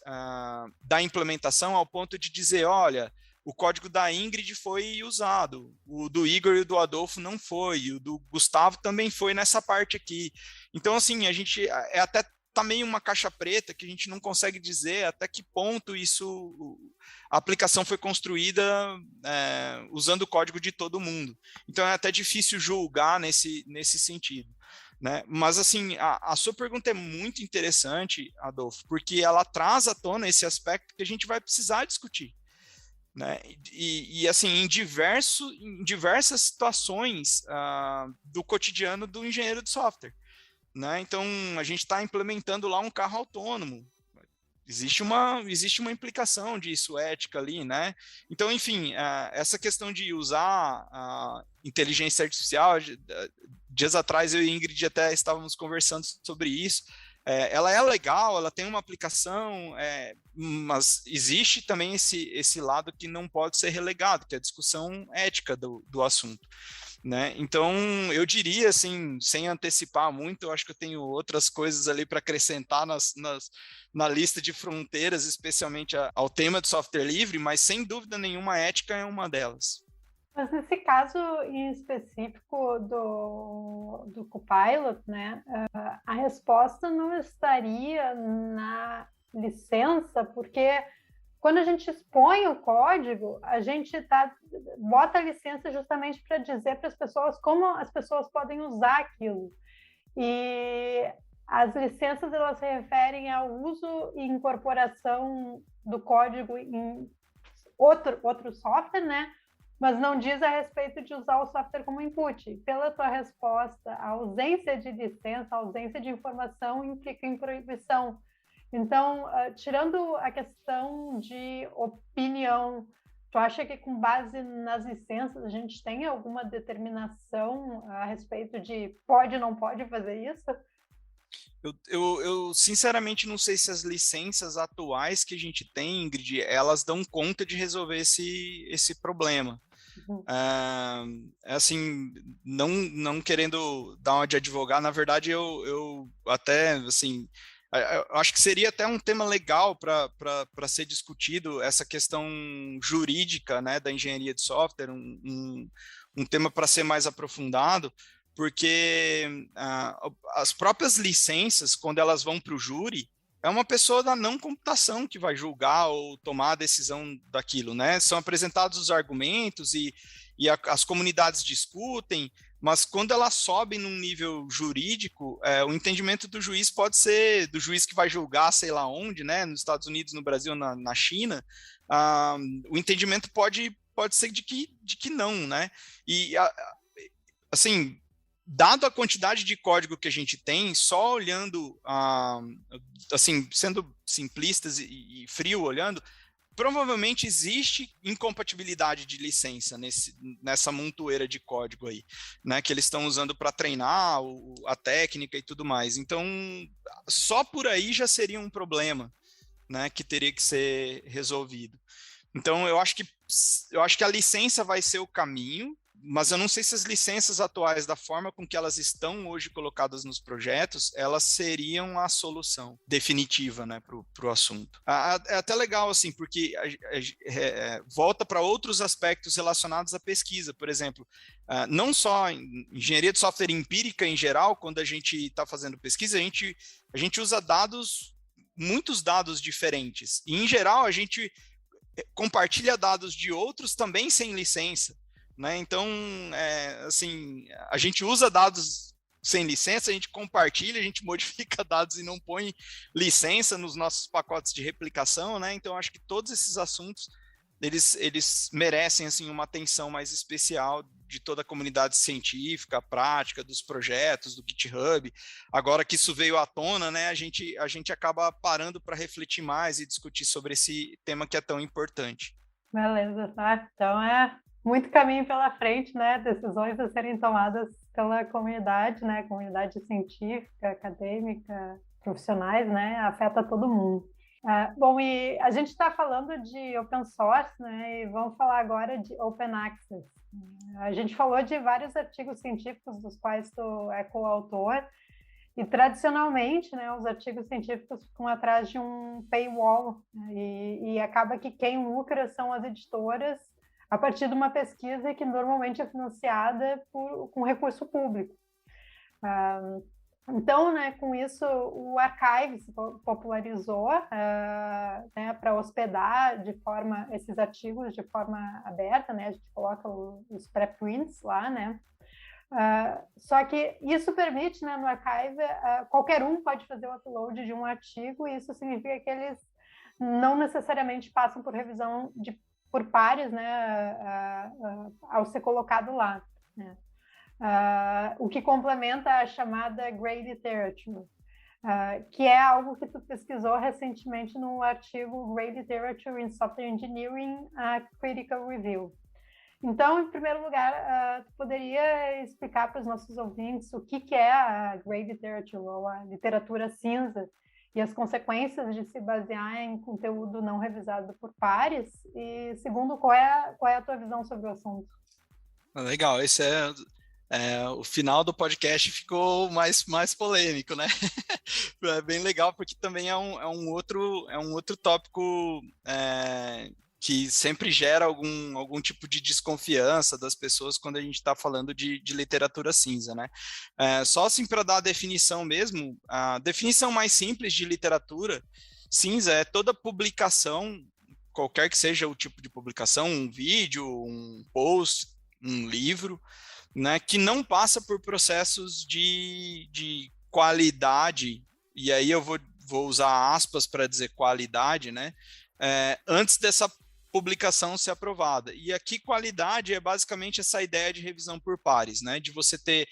Speaker 2: da implementação ao ponto de dizer, olha, o código da Ingrid foi usado, o do Igor e o do Adolfo não foi, e o do Gustavo também foi nessa parte aqui. Então, assim, a gente até tá meio uma caixa preta que a gente não consegue dizer até que ponto a aplicação foi construída usando o código de todo mundo. Então, é até difícil julgar nesse sentido. Né? Mas, assim, a sua pergunta é muito interessante, Adolfo, porque ela traz à tona esse aspecto que a gente vai precisar discutir. Né? E assim, em diversas situações do cotidiano do engenheiro de software. Né? Então, a gente está implementando lá um carro autônomo. Existe uma implicação disso, ética ali, né? Então, enfim, essa questão de usar a inteligência artificial, dias atrás eu e Ingrid até estávamos conversando sobre isso. Ela é legal, ela tem uma aplicação, mas existe também esse lado que não pode ser relegado, que é a discussão ética do assunto. Né? Então, eu diria, assim, sem antecipar muito, eu acho que eu tenho outras coisas ali para acrescentar na lista de fronteiras, especialmente ao tema do software livre, mas sem dúvida nenhuma a ética é uma delas.
Speaker 3: Mas nesse caso em específico do Copilot, né, a resposta não estaria na licença, porque quando a gente expõe o código, a gente bota a licença justamente para dizer para as pessoas como as pessoas podem usar aquilo. E as licenças, elas se referem ao uso e incorporação do código em outro software, né? Mas não diz a respeito de usar o software como input. Pela tua resposta, a ausência de licença, a ausência de informação implica em proibição. Então, tirando a questão de opinião, tu acha que com base nas licenças a gente tem alguma determinação a respeito de pode ou não pode fazer isso?
Speaker 2: Eu sinceramente não sei se as licenças atuais que a gente tem, Ingrid, elas dão conta de resolver esse problema. Assim, não querendo dar uma de advogado, na verdade eu até, assim, eu acho que seria até um tema legal para ser discutido, essa questão jurídica, né, da engenharia de software, um tema para ser mais aprofundado, porque as próprias licenças, quando elas vão para o júri, é uma pessoa da não computação que vai julgar ou tomar a decisão daquilo, né? São apresentados os argumentos e as comunidades discutem, mas quando ela sobe num nível jurídico, o entendimento do juiz pode ser do juiz que vai julgar, sei lá onde, né? Nos Estados Unidos, no Brasil, na China, o entendimento pode ser de que não, né? E assim, dado a quantidade de código que a gente tem, só olhando, assim, sendo simplistas e frio olhando, provavelmente existe incompatibilidade de licença nessa montoeira de código aí, né, que eles estão usando para treinar a técnica e tudo mais. Então, só por aí já seria um problema, né, que teria que ser resolvido. Então, eu acho que a licença vai ser o caminho, mas eu não sei se as licenças atuais, da forma com que elas estão hoje colocadas nos projetos, elas seriam a solução definitiva, né, para o assunto. É até legal, assim, porque volta para outros aspectos relacionados à pesquisa, por exemplo, não só em engenharia de software empírica em geral, quando a gente está fazendo pesquisa, a gente usa muitos dados diferentes, e em geral a gente compartilha dados de outros também sem licença. Né? Então, assim, a gente usa dados sem licença, a gente compartilha, a gente modifica dados e não põe licença nos nossos pacotes de replicação, né? Então, acho que todos esses assuntos, eles merecem, assim, uma atenção mais especial de toda a comunidade científica, prática, dos projetos, do GitHub. Agora que isso veio à tona, né, a gente acaba parando para refletir mais e discutir sobre esse tema que é tão importante.
Speaker 3: Beleza, tá? Então muito caminho pela frente, né? Decisões a serem tomadas pela comunidade, né? Comunidade científica, acadêmica, profissionais, né? Afeta todo mundo. Bom, e a gente está falando de open source, né? E vamos falar agora de open access. A gente falou de vários artigos científicos dos quais tu é coautor, E, tradicionalmente, né, os artigos científicos ficam atrás de um paywall, né, e acaba que quem lucra são as editoras a partir de uma pesquisa que normalmente é financiada com recurso público. Então, né, com isso, o Archive se popularizou, né, para hospedar esses artigos de forma aberta, né, a gente coloca os preprints lá, né. Só que isso permite, né, no Archive, qualquer um pode fazer o upload de um artigo, e isso significa que eles não necessariamente passam por revisão por pares, né, ao ser colocado lá, né. O que complementa a chamada Grey Literature, que é algo que tu pesquisou recentemente no artigo Grey Literature in Software Engineering, Critical Review. Então, em primeiro lugar, tu poderia explicar para os nossos ouvintes o que é a Grey Literature, ou a literatura cinza, e as consequências de se basear em conteúdo não revisado por pares? E, segundo, qual é a tua visão sobre o assunto?
Speaker 2: Legal, esse o final do podcast ficou mais polêmico, né? É bem legal, porque também é um outro tópico que sempre gera algum tipo de desconfiança das pessoas quando a gente está falando de literatura cinza, né? Só assim para dar a definição mesmo, a definição mais simples de literatura cinza é toda publicação, qualquer que seja o tipo de publicação, um vídeo, um post, um livro, né, que não passa por processos de qualidade, e aí eu vou usar aspas para dizer qualidade, né, antes dessa publicação ser aprovada. E aqui qualidade é basicamente essa ideia de revisão por pares, né, de você ter,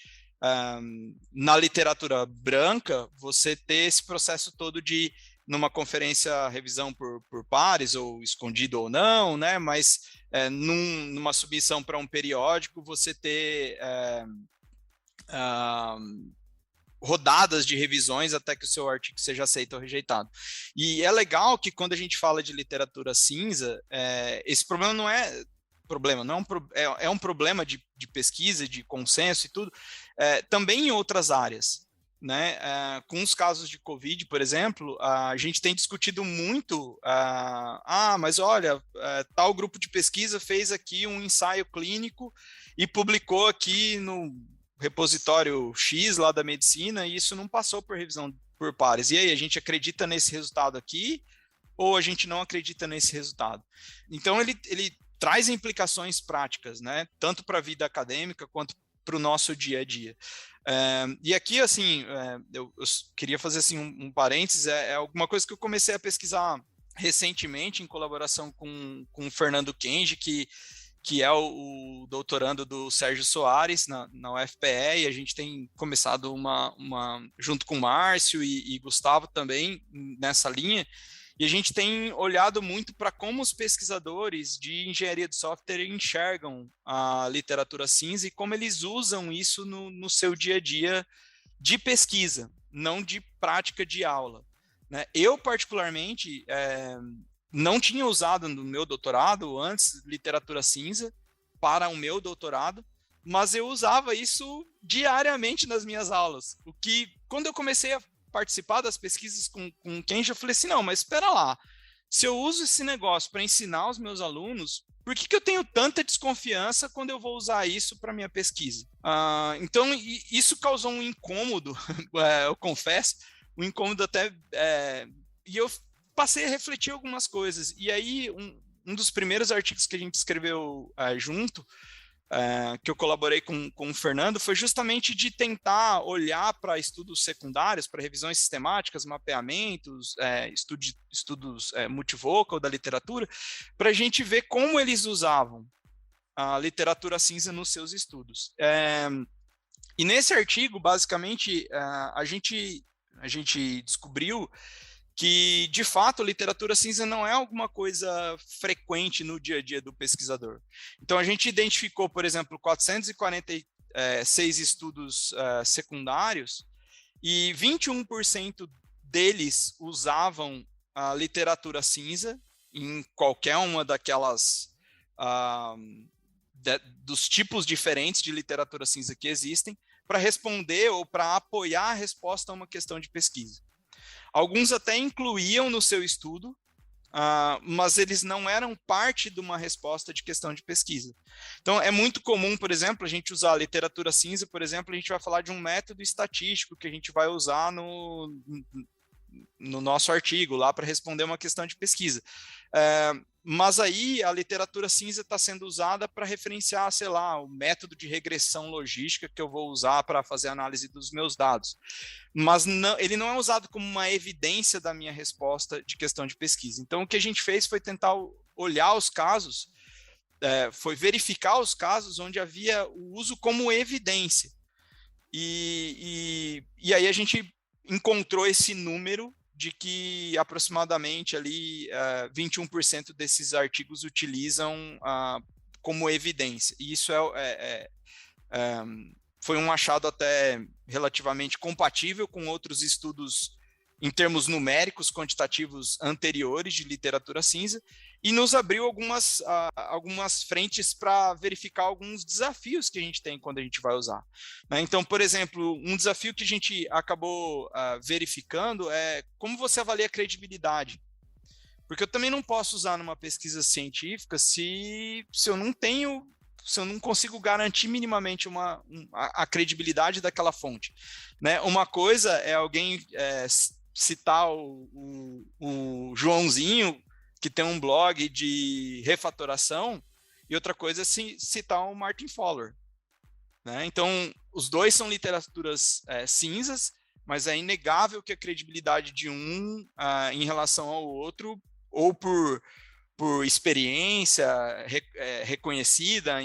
Speaker 2: na literatura branca, você ter esse processo todo de, numa conferência, revisão por pares, ou escondido ou não, né, mas numa submissão para um periódico, você ter rodadas de revisões até que o seu artigo seja aceito ou rejeitado. E é legal que quando a gente fala de literatura cinza, esse problema não é problema, não é um problema de pesquisa, de consenso e tudo, também em outras áreas, né? Com os casos de Covid, por exemplo, a gente tem discutido muito, mas olha, tal grupo de pesquisa fez aqui um ensaio clínico e publicou aqui no repositório X lá da medicina, e isso não passou por revisão por pares. E aí, a gente acredita nesse resultado aqui ou a gente não acredita nesse resultado? Então, ele traz implicações práticas, né? Tanto para a vida acadêmica quanto para o nosso dia a dia. E aqui, assim, eu queria fazer assim, um parênteses, alguma coisa que eu comecei a pesquisar recentemente em colaboração com o Fernando Kenji, que é o doutorando do Sérgio Soares na UFPE, e a gente tem começado junto com o Márcio e Gustavo também nessa linha, e a gente tem olhado muito para como os pesquisadores de engenharia de software enxergam a literatura cinza e como eles usam isso no seu dia a dia de pesquisa, não de prática de aula, né? Eu, particularmente, não tinha usado no meu doutorado antes literatura cinza para o meu doutorado, mas eu usava isso diariamente nas minhas aulas. O que, quando eu comecei a participar das pesquisas com Kenji, eu falei assim, não, mas espera lá, se eu uso esse negócio para ensinar os meus alunos, por que eu tenho tanta desconfiança quando eu vou usar isso para minha pesquisa? Então, isso causou um incômodo, eu confesso, um incômodo até, e eu passei a refletir algumas coisas, e aí um dos primeiros artigos que a gente escreveu junto, que eu colaborei com o Fernando, foi justamente de tentar olhar para estudos secundários, para revisões sistemáticas, mapeamentos, estudos multivocal da literatura, para a gente ver como eles usavam a literatura cinza nos seus estudos. E nesse artigo, basicamente, a gente descobriu que, de fato, a literatura cinza não é alguma coisa frequente no dia a dia do pesquisador. Então, a gente identificou, por exemplo, 446 estudos secundários, e 21% deles usavam a literatura cinza em qualquer uma daquelas dos tipos diferentes de literatura cinza que existem. responder ou para apoiar a resposta a uma questão de pesquisa. Alguns até incluíam no seu estudo, mas eles não eram parte de uma resposta de questão de pesquisa. Então, é muito comum, por exemplo, a gente usar a literatura cinza, por exemplo, a gente vai falar de um método estatístico que a gente vai usar no nosso artigo lá para responder uma questão de pesquisa. Mas aí a literatura cinza está sendo usada para referenciar, sei lá, o método de regressão logística que eu vou usar para fazer análise dos meus dados. Mas não, ele não é usado como uma evidência da minha resposta de questão de pesquisa. Então, o que a gente fez foi tentar olhar os casos, foi verificar os casos onde havia o uso como evidência. E aí a gente encontrou esse número de que aproximadamente ali 21% desses artigos utilizam como evidência. E isso foi um achado até relativamente compatível com outros estudos em termos numéricos, quantitativos anteriores de literatura cinza, e nos abriu algumas frentes para verificar alguns desafios que a gente tem quando a gente vai usar. Né? Então, por exemplo, um desafio que a gente acabou verificando é como você avalia a credibilidade. Porque eu também não posso usar numa pesquisa científica se eu não consigo garantir minimamente a credibilidade daquela fonte. Né? Uma coisa é alguém citar o Joãozinho, que tem um blog de refatoração, e outra coisa é citar o Martin Fowler. Né? Então, os dois são literaturas cinzas, mas é inegável que a credibilidade de um em relação ao outro, ou por experiência reconhecida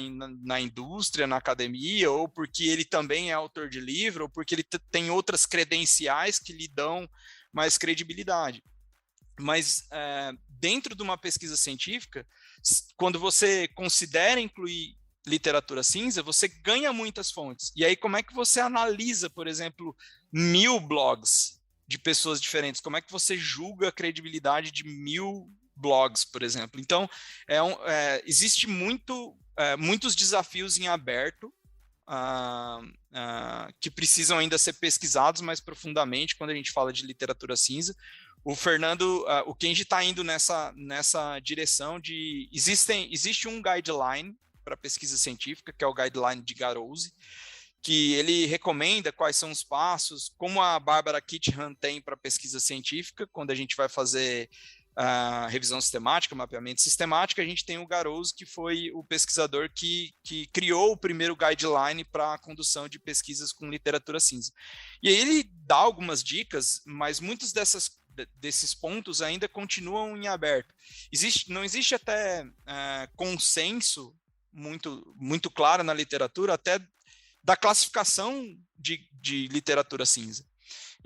Speaker 2: na indústria, na academia, ou porque ele também é autor de livro, ou porque ele tem outras credenciais que lhe dão mais credibilidade. Mas dentro de uma pesquisa científica, quando você considera incluir literatura cinza, você ganha muitas fontes. E aí, como é que você analisa, por exemplo, 1000 blogs de pessoas diferentes? Como é que você julga a credibilidade de 1000 blogs, por exemplo? Então, existe muitos desafios em aberto que precisam ainda ser pesquisados mais profundamente quando a gente fala de literatura cinza. O Fernando, o Kenji está indo nessa direção de... Existe um guideline para pesquisa científica, que é o guideline de Garose, que ele recomenda quais são os passos, como a Bárbara Kithan tem para pesquisa científica, quando a gente vai fazer revisão sistemática, mapeamento sistemático, a gente tem o Garose, que foi o pesquisador que criou o primeiro guideline para a condução de pesquisas com literatura cinza. E aí ele dá algumas dicas, mas muitos desses pontos ainda continuam em aberto. Não existe até consenso muito claro na literatura, até da classificação de literatura cinza.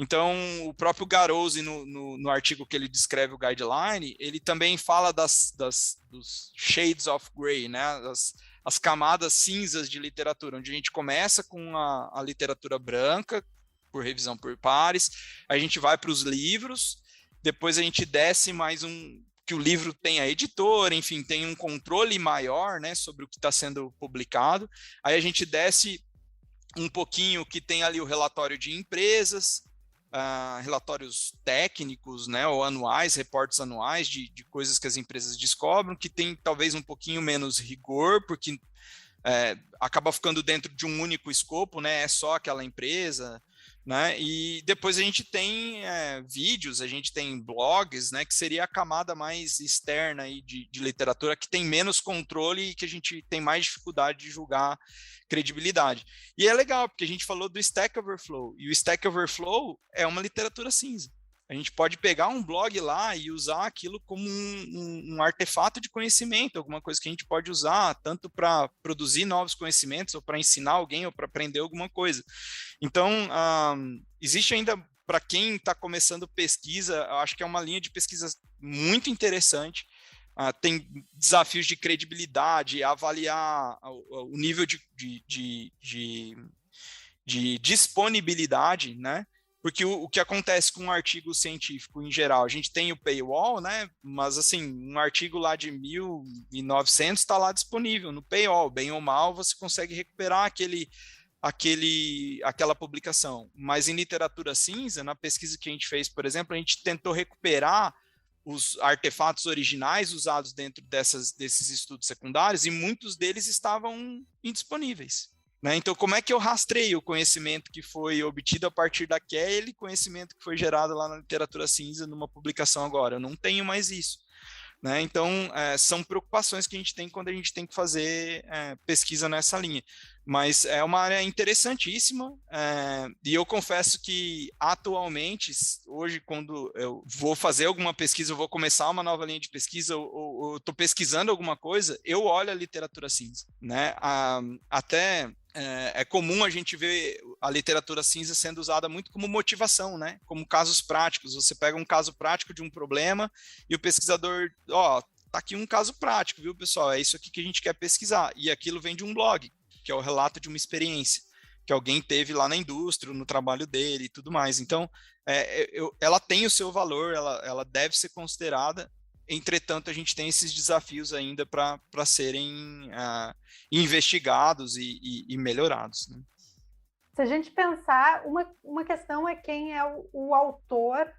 Speaker 2: Então, o próprio Garose, no artigo que ele descreve o guideline, ele também fala dos shades of gray, né? As camadas cinzas de literatura, onde a gente começa com a literatura branca, por revisão por pares, a gente vai para os livros, depois a gente desce mais que o livro tem a editora, enfim, tem um controle maior, né, sobre o que está sendo publicado, aí a gente desce um pouquinho que tem ali o relatório de empresas, relatórios técnicos, né, ou anuais, reportes anuais de coisas que as empresas descobrem, que tem talvez um pouquinho menos rigor, porque acaba ficando dentro de um único escopo, né, é só aquela empresa, né, e depois a gente tem vídeos, a gente tem blogs, né, que seria a camada mais externa aí de literatura, que tem menos controle e que a gente tem mais dificuldade de julgar credibilidade. E é legal, porque a gente falou do Stack Overflow, e o Stack Overflow é uma literatura cinza. A gente pode pegar um blog lá e usar aquilo como um artefato de conhecimento, alguma coisa que a gente pode usar tanto para produzir novos conhecimentos, ou para ensinar alguém, ou para aprender alguma coisa. Então, existe ainda, para quem está começando pesquisa, acho que é uma linha de pesquisa muito interessante. Tem desafios de credibilidade, avaliar o nível de disponibilidade, né? Porque o que acontece com um artigo científico em geral, a gente tem o paywall, né? Mas assim, um artigo lá de 1900 está lá disponível no paywall, bem ou mal, você consegue recuperar aquele aquela publicação. Mas em literatura cinza, na pesquisa que a gente fez, por exemplo, a gente tentou recuperar os artefatos originais usados dentro desses estudos secundários, e muitos deles estavam indisponíveis. Né? Então, como é que eu rastreio o conhecimento que foi obtido a partir daquele conhecimento que foi gerado lá na literatura cinza numa publicação agora? Eu não tenho mais isso. Né? Então, são preocupações que a gente tem quando a gente tem que fazer pesquisa nessa linha. Mas é uma área interessantíssima, e eu confesso que atualmente, hoje, quando eu vou fazer alguma pesquisa, eu vou começar uma nova linha de pesquisa, ou estou pesquisando alguma coisa, eu olho a literatura cinza. Né? Até é comum a gente ver a literatura cinza sendo usada muito como motivação, né? Como casos práticos. Você pega um caso prático de um problema e o pesquisador, tá aqui um caso prático, viu, pessoal? É isso aqui que a gente quer pesquisar. E aquilo vem de um blog, que é o relato de uma experiência que alguém teve lá na indústria, no trabalho dele e tudo mais. Então, ela tem o seu valor, ela deve ser considerada. Entretanto, a gente tem esses desafios ainda para serem investigados e melhorados. Né?
Speaker 3: Se a gente pensar, uma questão é quem é o autor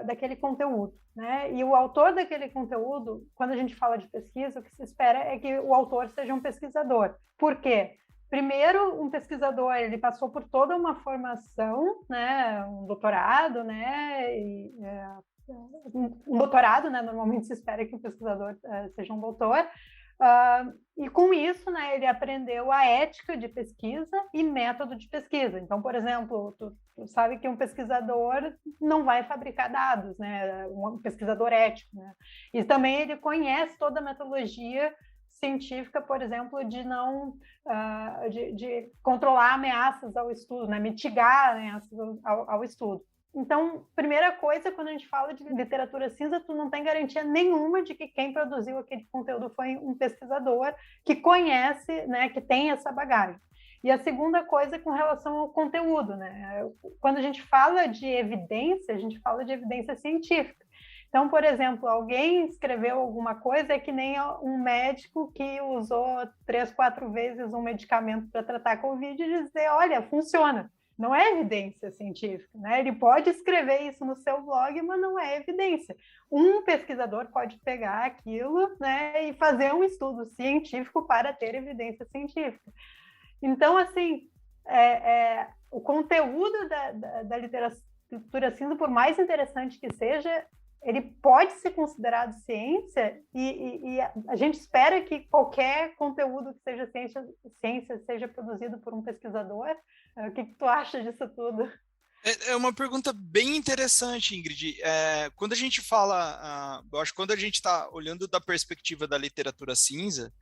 Speaker 3: daquele conteúdo. Né? E o autor daquele conteúdo, quando a gente fala de pesquisa, o que se espera é que o autor seja um pesquisador. Por quê? Primeiro, um pesquisador, ele passou por toda uma formação, né? Um doutorado, né? Um doutorado, né? Normalmente se espera que o pesquisador seja um doutor, e com isso, né, ele aprendeu a ética de pesquisa e método de pesquisa. Então, por exemplo, tu sabe que um pesquisador não vai fabricar dados, né? Um pesquisador ético, né? E também ele conhece toda a metodologia científica, por exemplo, de controlar ameaças ao estudo, né? Mitigar ameaças ao estudo. Então, primeira coisa, quando a gente fala de literatura cinza, tu não tem garantia nenhuma de que quem produziu aquele conteúdo foi um pesquisador que conhece, né, que tem essa bagagem. E a segunda coisa é com relação ao conteúdo, né? Quando a gente fala de evidência, a gente fala de evidência científica. Então, por exemplo, alguém escreveu alguma coisa, é que nem um médico que usou 3, 4 vezes um medicamento para tratar a Covid e dizer, olha, funciona. Não é evidência científica, né? Ele pode escrever isso no seu blog, mas não é evidência. Um pesquisador pode pegar aquilo, né, e fazer um estudo científico para ter evidência científica. Então, assim, o conteúdo da literatura cinza, por mais interessante que seja, ele pode ser considerado ciência e a gente espera que qualquer conteúdo que seja ciência seja produzido por um pesquisador. O que tu acha disso tudo?
Speaker 2: É uma pergunta bem interessante, Ingrid. Quando a gente fala, eu acho que quando a gente está olhando da perspectiva da literatura cinza,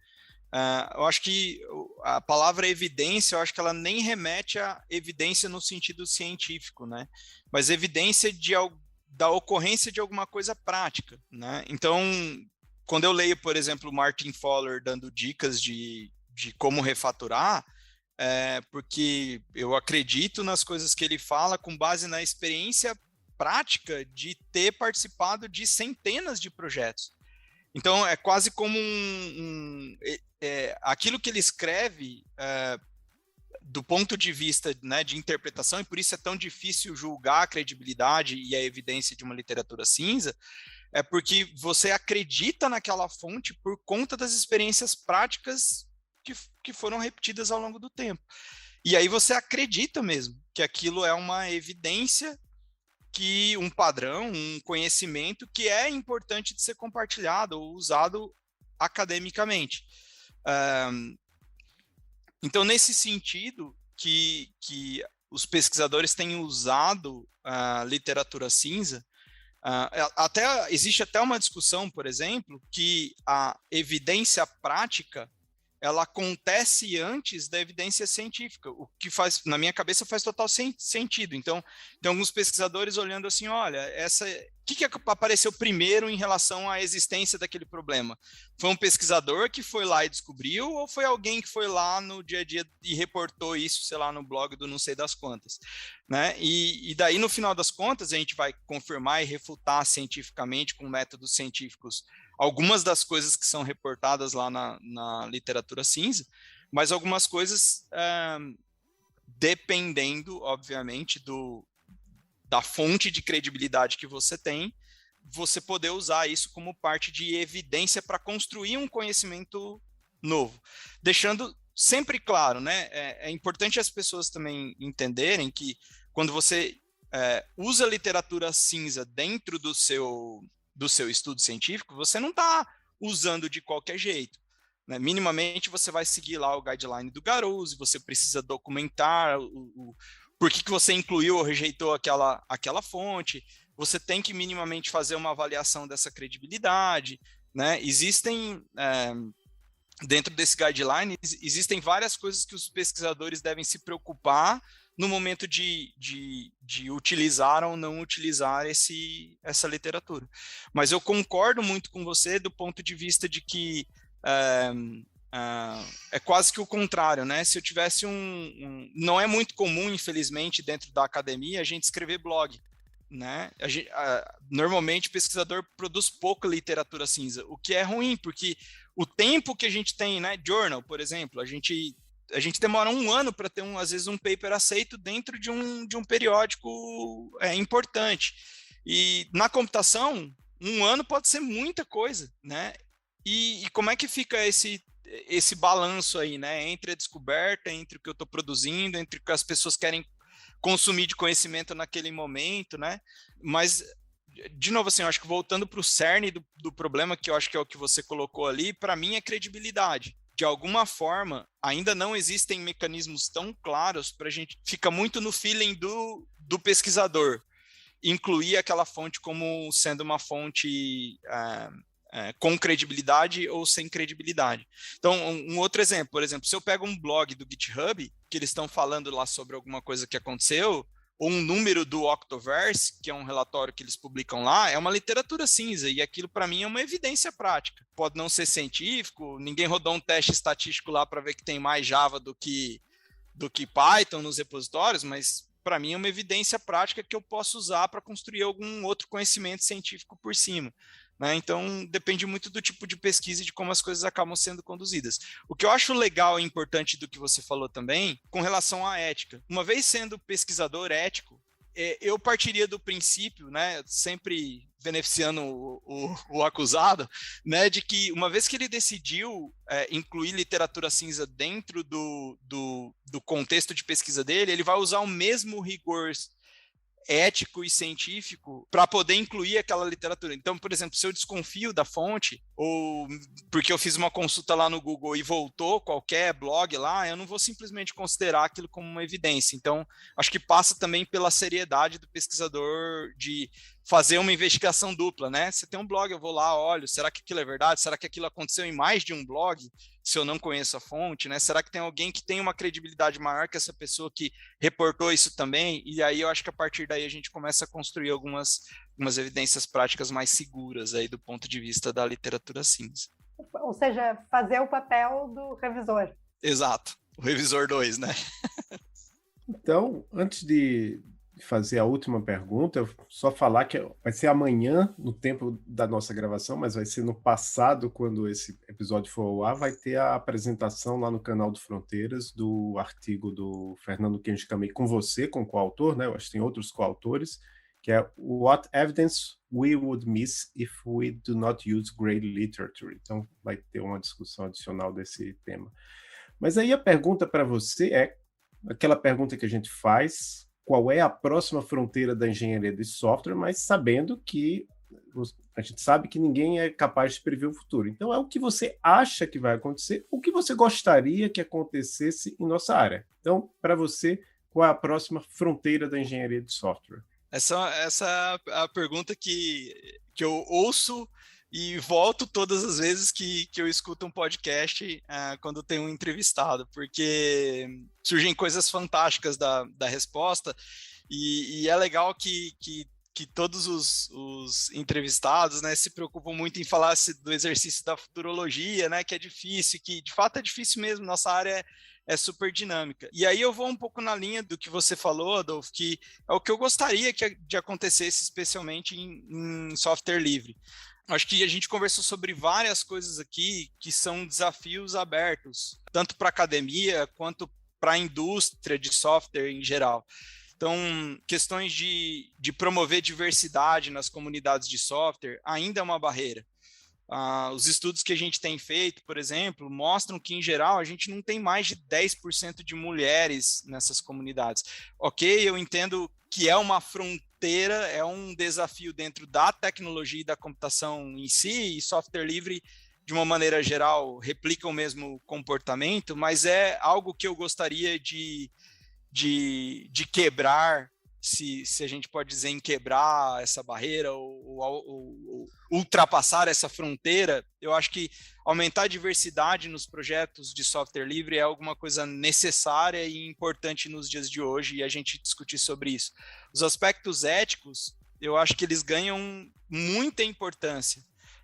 Speaker 2: eu acho que a palavra evidência, eu acho que ela nem remete a evidência no sentido científico, né? Mas evidência da ocorrência de alguma coisa prática, né? Então, quando eu leio, por exemplo, Martin Fowler dando dicas de como refaturar, porque eu acredito nas coisas que ele fala com base na experiência prática de ter participado de centenas de projetos. Então, é quase como aquilo que ele escreve do ponto de vista, né, de interpretação, e por isso é tão difícil julgar a credibilidade e a evidência de uma literatura cinza, é porque você acredita naquela fonte por conta das experiências práticas que foram repetidas ao longo do tempo. E aí você acredita mesmo que aquilo é uma evidência, que um padrão, um conhecimento que é importante de ser compartilhado ou usado academicamente. Então, nesse sentido que os pesquisadores têm usado a literatura cinza, existe até uma discussão, por exemplo, que a evidência prática ela acontece antes da evidência científica, o que faz, na minha cabeça, faz total sentido. Então, tem alguns pesquisadores olhando assim, olha, o que apareceu primeiro em relação à existência daquele problema? Foi um pesquisador que foi lá e descobriu, ou foi alguém que foi lá no dia a dia e reportou isso, sei lá, no blog do não sei das quantas? Né? E daí, no final das contas, a gente vai confirmar e refutar cientificamente, com métodos científicos, algumas das coisas que são reportadas lá na literatura cinza, mas algumas coisas, dependendo, obviamente, da fonte de credibilidade que você tem, você poder usar isso como parte de evidência para construir um conhecimento novo. Deixando sempre claro, né? É importante as pessoas também entenderem que quando você usa literatura cinza dentro do seu estudo científico, você não está usando de qualquer jeito. Né? Minimamente, você vai seguir lá o guideline do Garouzi, você precisa documentar por que você incluiu ou rejeitou aquela fonte, você tem que minimamente fazer uma avaliação dessa credibilidade, né? Existem, dentro desse guideline, existem várias coisas que os pesquisadores devem se preocupar no momento de utilizar ou não utilizar essa literatura. Mas eu concordo muito com você do ponto de vista de que é quase que o contrário, né? Se eu tivesse não é muito comum, infelizmente, dentro da academia, a gente escrever blog, né? Normalmente o pesquisador produz pouca literatura cinza, o que é ruim, porque o tempo que a gente tem, né? Journal, por exemplo, a gente demora 1 ano para ter, às vezes, um paper aceito dentro de um periódico importante. E na computação, 1 ano pode ser muita coisa, né? E como é que fica esse balanço aí, né? Entre a descoberta, entre o que eu estou produzindo, entre o que as pessoas querem consumir de conhecimento naquele momento, né? Mas, de novo, assim, eu acho que voltando para o cerne do problema, que eu acho que é o que você colocou ali, para mim é credibilidade. De alguma forma, ainda não existem mecanismos tão claros para a gente, fica muito no feeling do pesquisador, incluir aquela fonte como sendo uma fonte com credibilidade ou sem credibilidade. Então, um outro exemplo, por exemplo, se eu pego um blog do GitHub, que eles estão falando lá sobre alguma coisa que aconteceu, ou um número do Octoverse, que é um relatório que eles publicam lá, é uma literatura cinza, e aquilo para mim é uma evidência prática. Pode não ser científico, ninguém rodou um teste estatístico lá para ver que tem mais Java do que Python nos repositórios, mas para mim é uma evidência prática que eu posso usar para construir algum outro conhecimento científico por cima. Né? Então, depende muito do tipo de pesquisa e de como as coisas acabam sendo conduzidas. O que eu acho legal e importante do que você falou também, com relação à ética. Uma vez sendo pesquisador ético, eu partiria do princípio, né, sempre beneficiando o acusado, né, de que uma vez que ele decidiu incluir literatura cinza dentro do contexto de pesquisa dele, ele vai usar o mesmo rigor ético e científico para poder incluir aquela literatura. Então, por exemplo, se eu desconfio da fonte, ou porque eu fiz uma consulta lá no Google e voltou qualquer blog lá, eu não vou simplesmente considerar aquilo como uma evidência. Então, acho que passa também pela seriedade do pesquisador de fazer uma investigação dupla, né? Você tem um blog, eu vou lá, olho, será que aquilo é verdade? Será que aquilo aconteceu em mais de um blog? Se eu não conheço a fonte, né? Será que tem alguém que tem uma credibilidade maior que essa pessoa que reportou isso também? E aí eu acho que a partir daí a gente começa a construir algumas evidências práticas mais seguras aí do ponto de vista da literatura cinza.
Speaker 3: Ou seja, fazer o papel do revisor.
Speaker 2: Exato, o revisor 2, né?
Speaker 1: Então, antes de fazer a última pergunta, eu só falar que vai ser amanhã, no tempo da nossa gravação, mas vai ser no passado, quando esse episódio for ao ar, vai ter a apresentação lá no canal do Fronteiras do artigo do Fernando Kenji Kamei com você, com o coautor, né? Eu acho que tem outros coautores, que é What Evidence We Would Miss If We Do Not Use Great Literature. Então, vai ter uma discussão adicional desse tema. Mas aí a pergunta para você é aquela pergunta que a gente faz: qual é a próxima fronteira da engenharia de software, mas sabendo que a gente sabe que ninguém é capaz de prever o futuro. Então, é o que você acha que vai acontecer, o que você gostaria que acontecesse em nossa área. Então, para você, qual é a próxima fronteira da engenharia de software?
Speaker 2: Essa é a pergunta que eu ouço e volto todas as vezes que eu escuto um podcast quando tem um entrevistado, porque surgem coisas fantásticas da resposta, e é legal que todos os entrevistados, né, se preocupam muito em falar do exercício da futurologia, né, que é difícil, que de fato é difícil mesmo, nossa área é super dinâmica. E aí eu vou um pouco na linha do que você falou, Adolfo, que é o que eu gostaria de acontecesse, especialmente em software livre. Acho que a gente conversou sobre várias coisas aqui que são desafios abertos, tanto para a academia quanto para a indústria de software em geral. Então, questões de promover diversidade nas comunidades de software ainda é uma barreira. Os estudos que a gente tem feito, por exemplo, mostram que, em geral, a gente não tem mais de 10% de mulheres nessas comunidades. Ok, eu entendo que é uma fronteira, é um desafio dentro da tecnologia e da computação em si, e software livre, de uma maneira geral, replica o mesmo comportamento, mas é algo que eu gostaria de quebrar, se a gente pode dizer em quebrar essa barreira ou ultrapassar essa fronteira. Eu acho que aumentar a diversidade nos projetos de software livre é alguma coisa necessária e importante nos dias de hoje, e a gente discutir sobre isso. Os aspectos éticos, eu acho que eles ganham muita importância,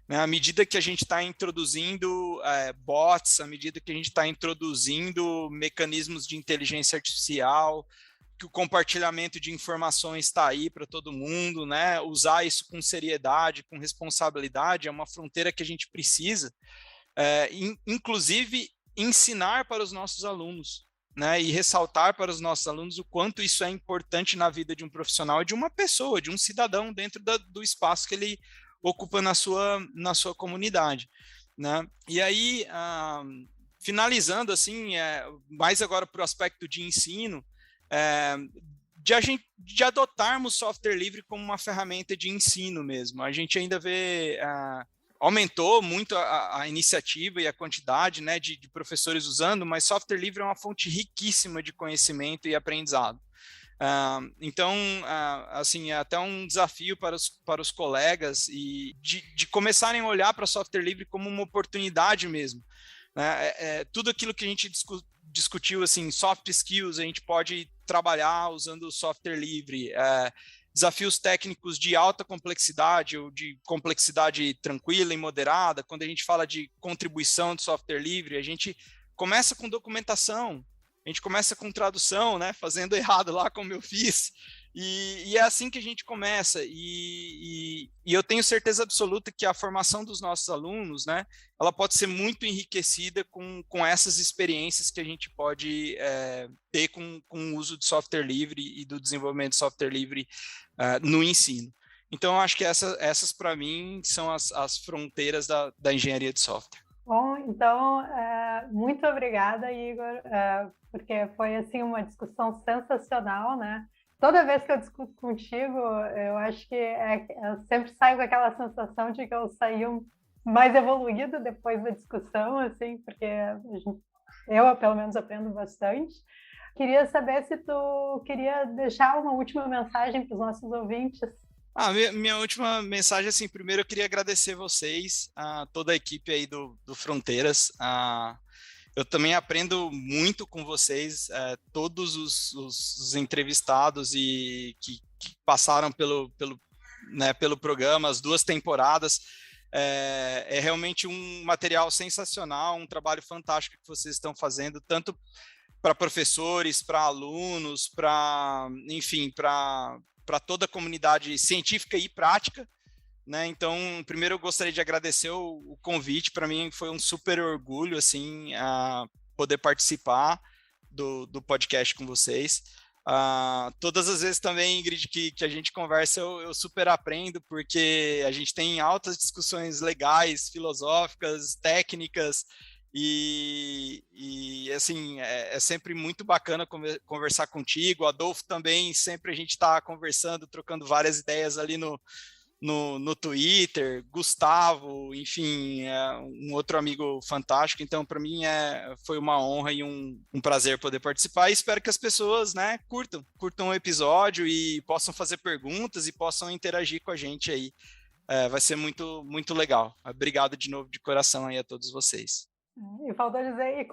Speaker 2: né? À medida que a gente está introduzindo bots, à medida que a gente está introduzindo mecanismos de inteligência artificial, que o compartilhamento de informações está aí para todo mundo, né? Usar isso com seriedade, com responsabilidade, é uma fronteira que a gente precisa, inclusive ensinar para os nossos alunos, né? E ressaltar para os nossos alunos o quanto isso é importante na vida de um profissional e de uma pessoa, de um cidadão dentro do espaço que ele ocupa na sua comunidade, né? E aí, finalizando assim, mais agora para o aspecto de ensino, de adotarmos software livre como uma ferramenta de ensino mesmo. A gente ainda vê, aumentou muito a iniciativa e a quantidade, né, de professores usando, mas software livre é uma fonte riquíssima de conhecimento e aprendizado. Então, assim, é até um desafio para os colegas e de começarem a olhar para software livre como uma oportunidade mesmo, né? Tudo aquilo que a gente discutiu, assim, soft skills, a gente pode trabalhar usando software livre, desafios técnicos de alta complexidade ou de complexidade tranquila e moderada. Quando a gente fala de contribuição de software livre, a gente começa com documentação, a gente começa com tradução, né, fazendo errado lá como eu fiz, e é assim que a gente começa, e eu tenho certeza absoluta que a formação dos nossos alunos, né, ela pode ser muito enriquecida com essas experiências que a gente pode ter com o uso de software livre e do desenvolvimento de software livre no ensino. Então, eu acho que essas para mim, são as fronteiras da engenharia de software.
Speaker 3: Bom, então, muito obrigada, Igor, porque foi, assim, uma discussão sensacional, né? Toda vez que eu discuto contigo, eu acho que eu sempre saio com aquela sensação de que eu saí mais evoluída depois da discussão, assim, porque eu, pelo menos, aprendo bastante. Queria saber se tu queria deixar uma última mensagem para os nossos ouvintes.
Speaker 2: Minha última mensagem, assim, primeiro eu queria agradecer vocês, toda a equipe aí do Fronteiras. Eu também aprendo muito com vocês, todos os entrevistados e que passaram pelo programa, as 2 temporadas. É realmente um material sensacional, um trabalho fantástico que vocês estão fazendo, tanto para professores, para alunos, enfim, para toda a comunidade científica e prática, né? Então, primeiro eu gostaria de agradecer o convite. Para mim foi um super orgulho, assim, poder participar do podcast com vocês. Todas as vezes também, Ingrid, que a gente conversa, eu super aprendo, porque a gente tem altas discussões legais, filosóficas, técnicas, e assim, é sempre muito bacana conversar contigo. Adolfo também, sempre a gente está conversando, trocando várias ideias ali no Twitter. Gustavo, enfim, um outro amigo fantástico. Então, para mim, foi uma honra e um prazer poder participar, e espero que as pessoas, né, curtam o episódio e possam fazer perguntas e possam interagir com a gente aí. Vai ser muito, muito legal. Obrigado de novo, de coração, aí a todos vocês.
Speaker 3: E faltou dizer, e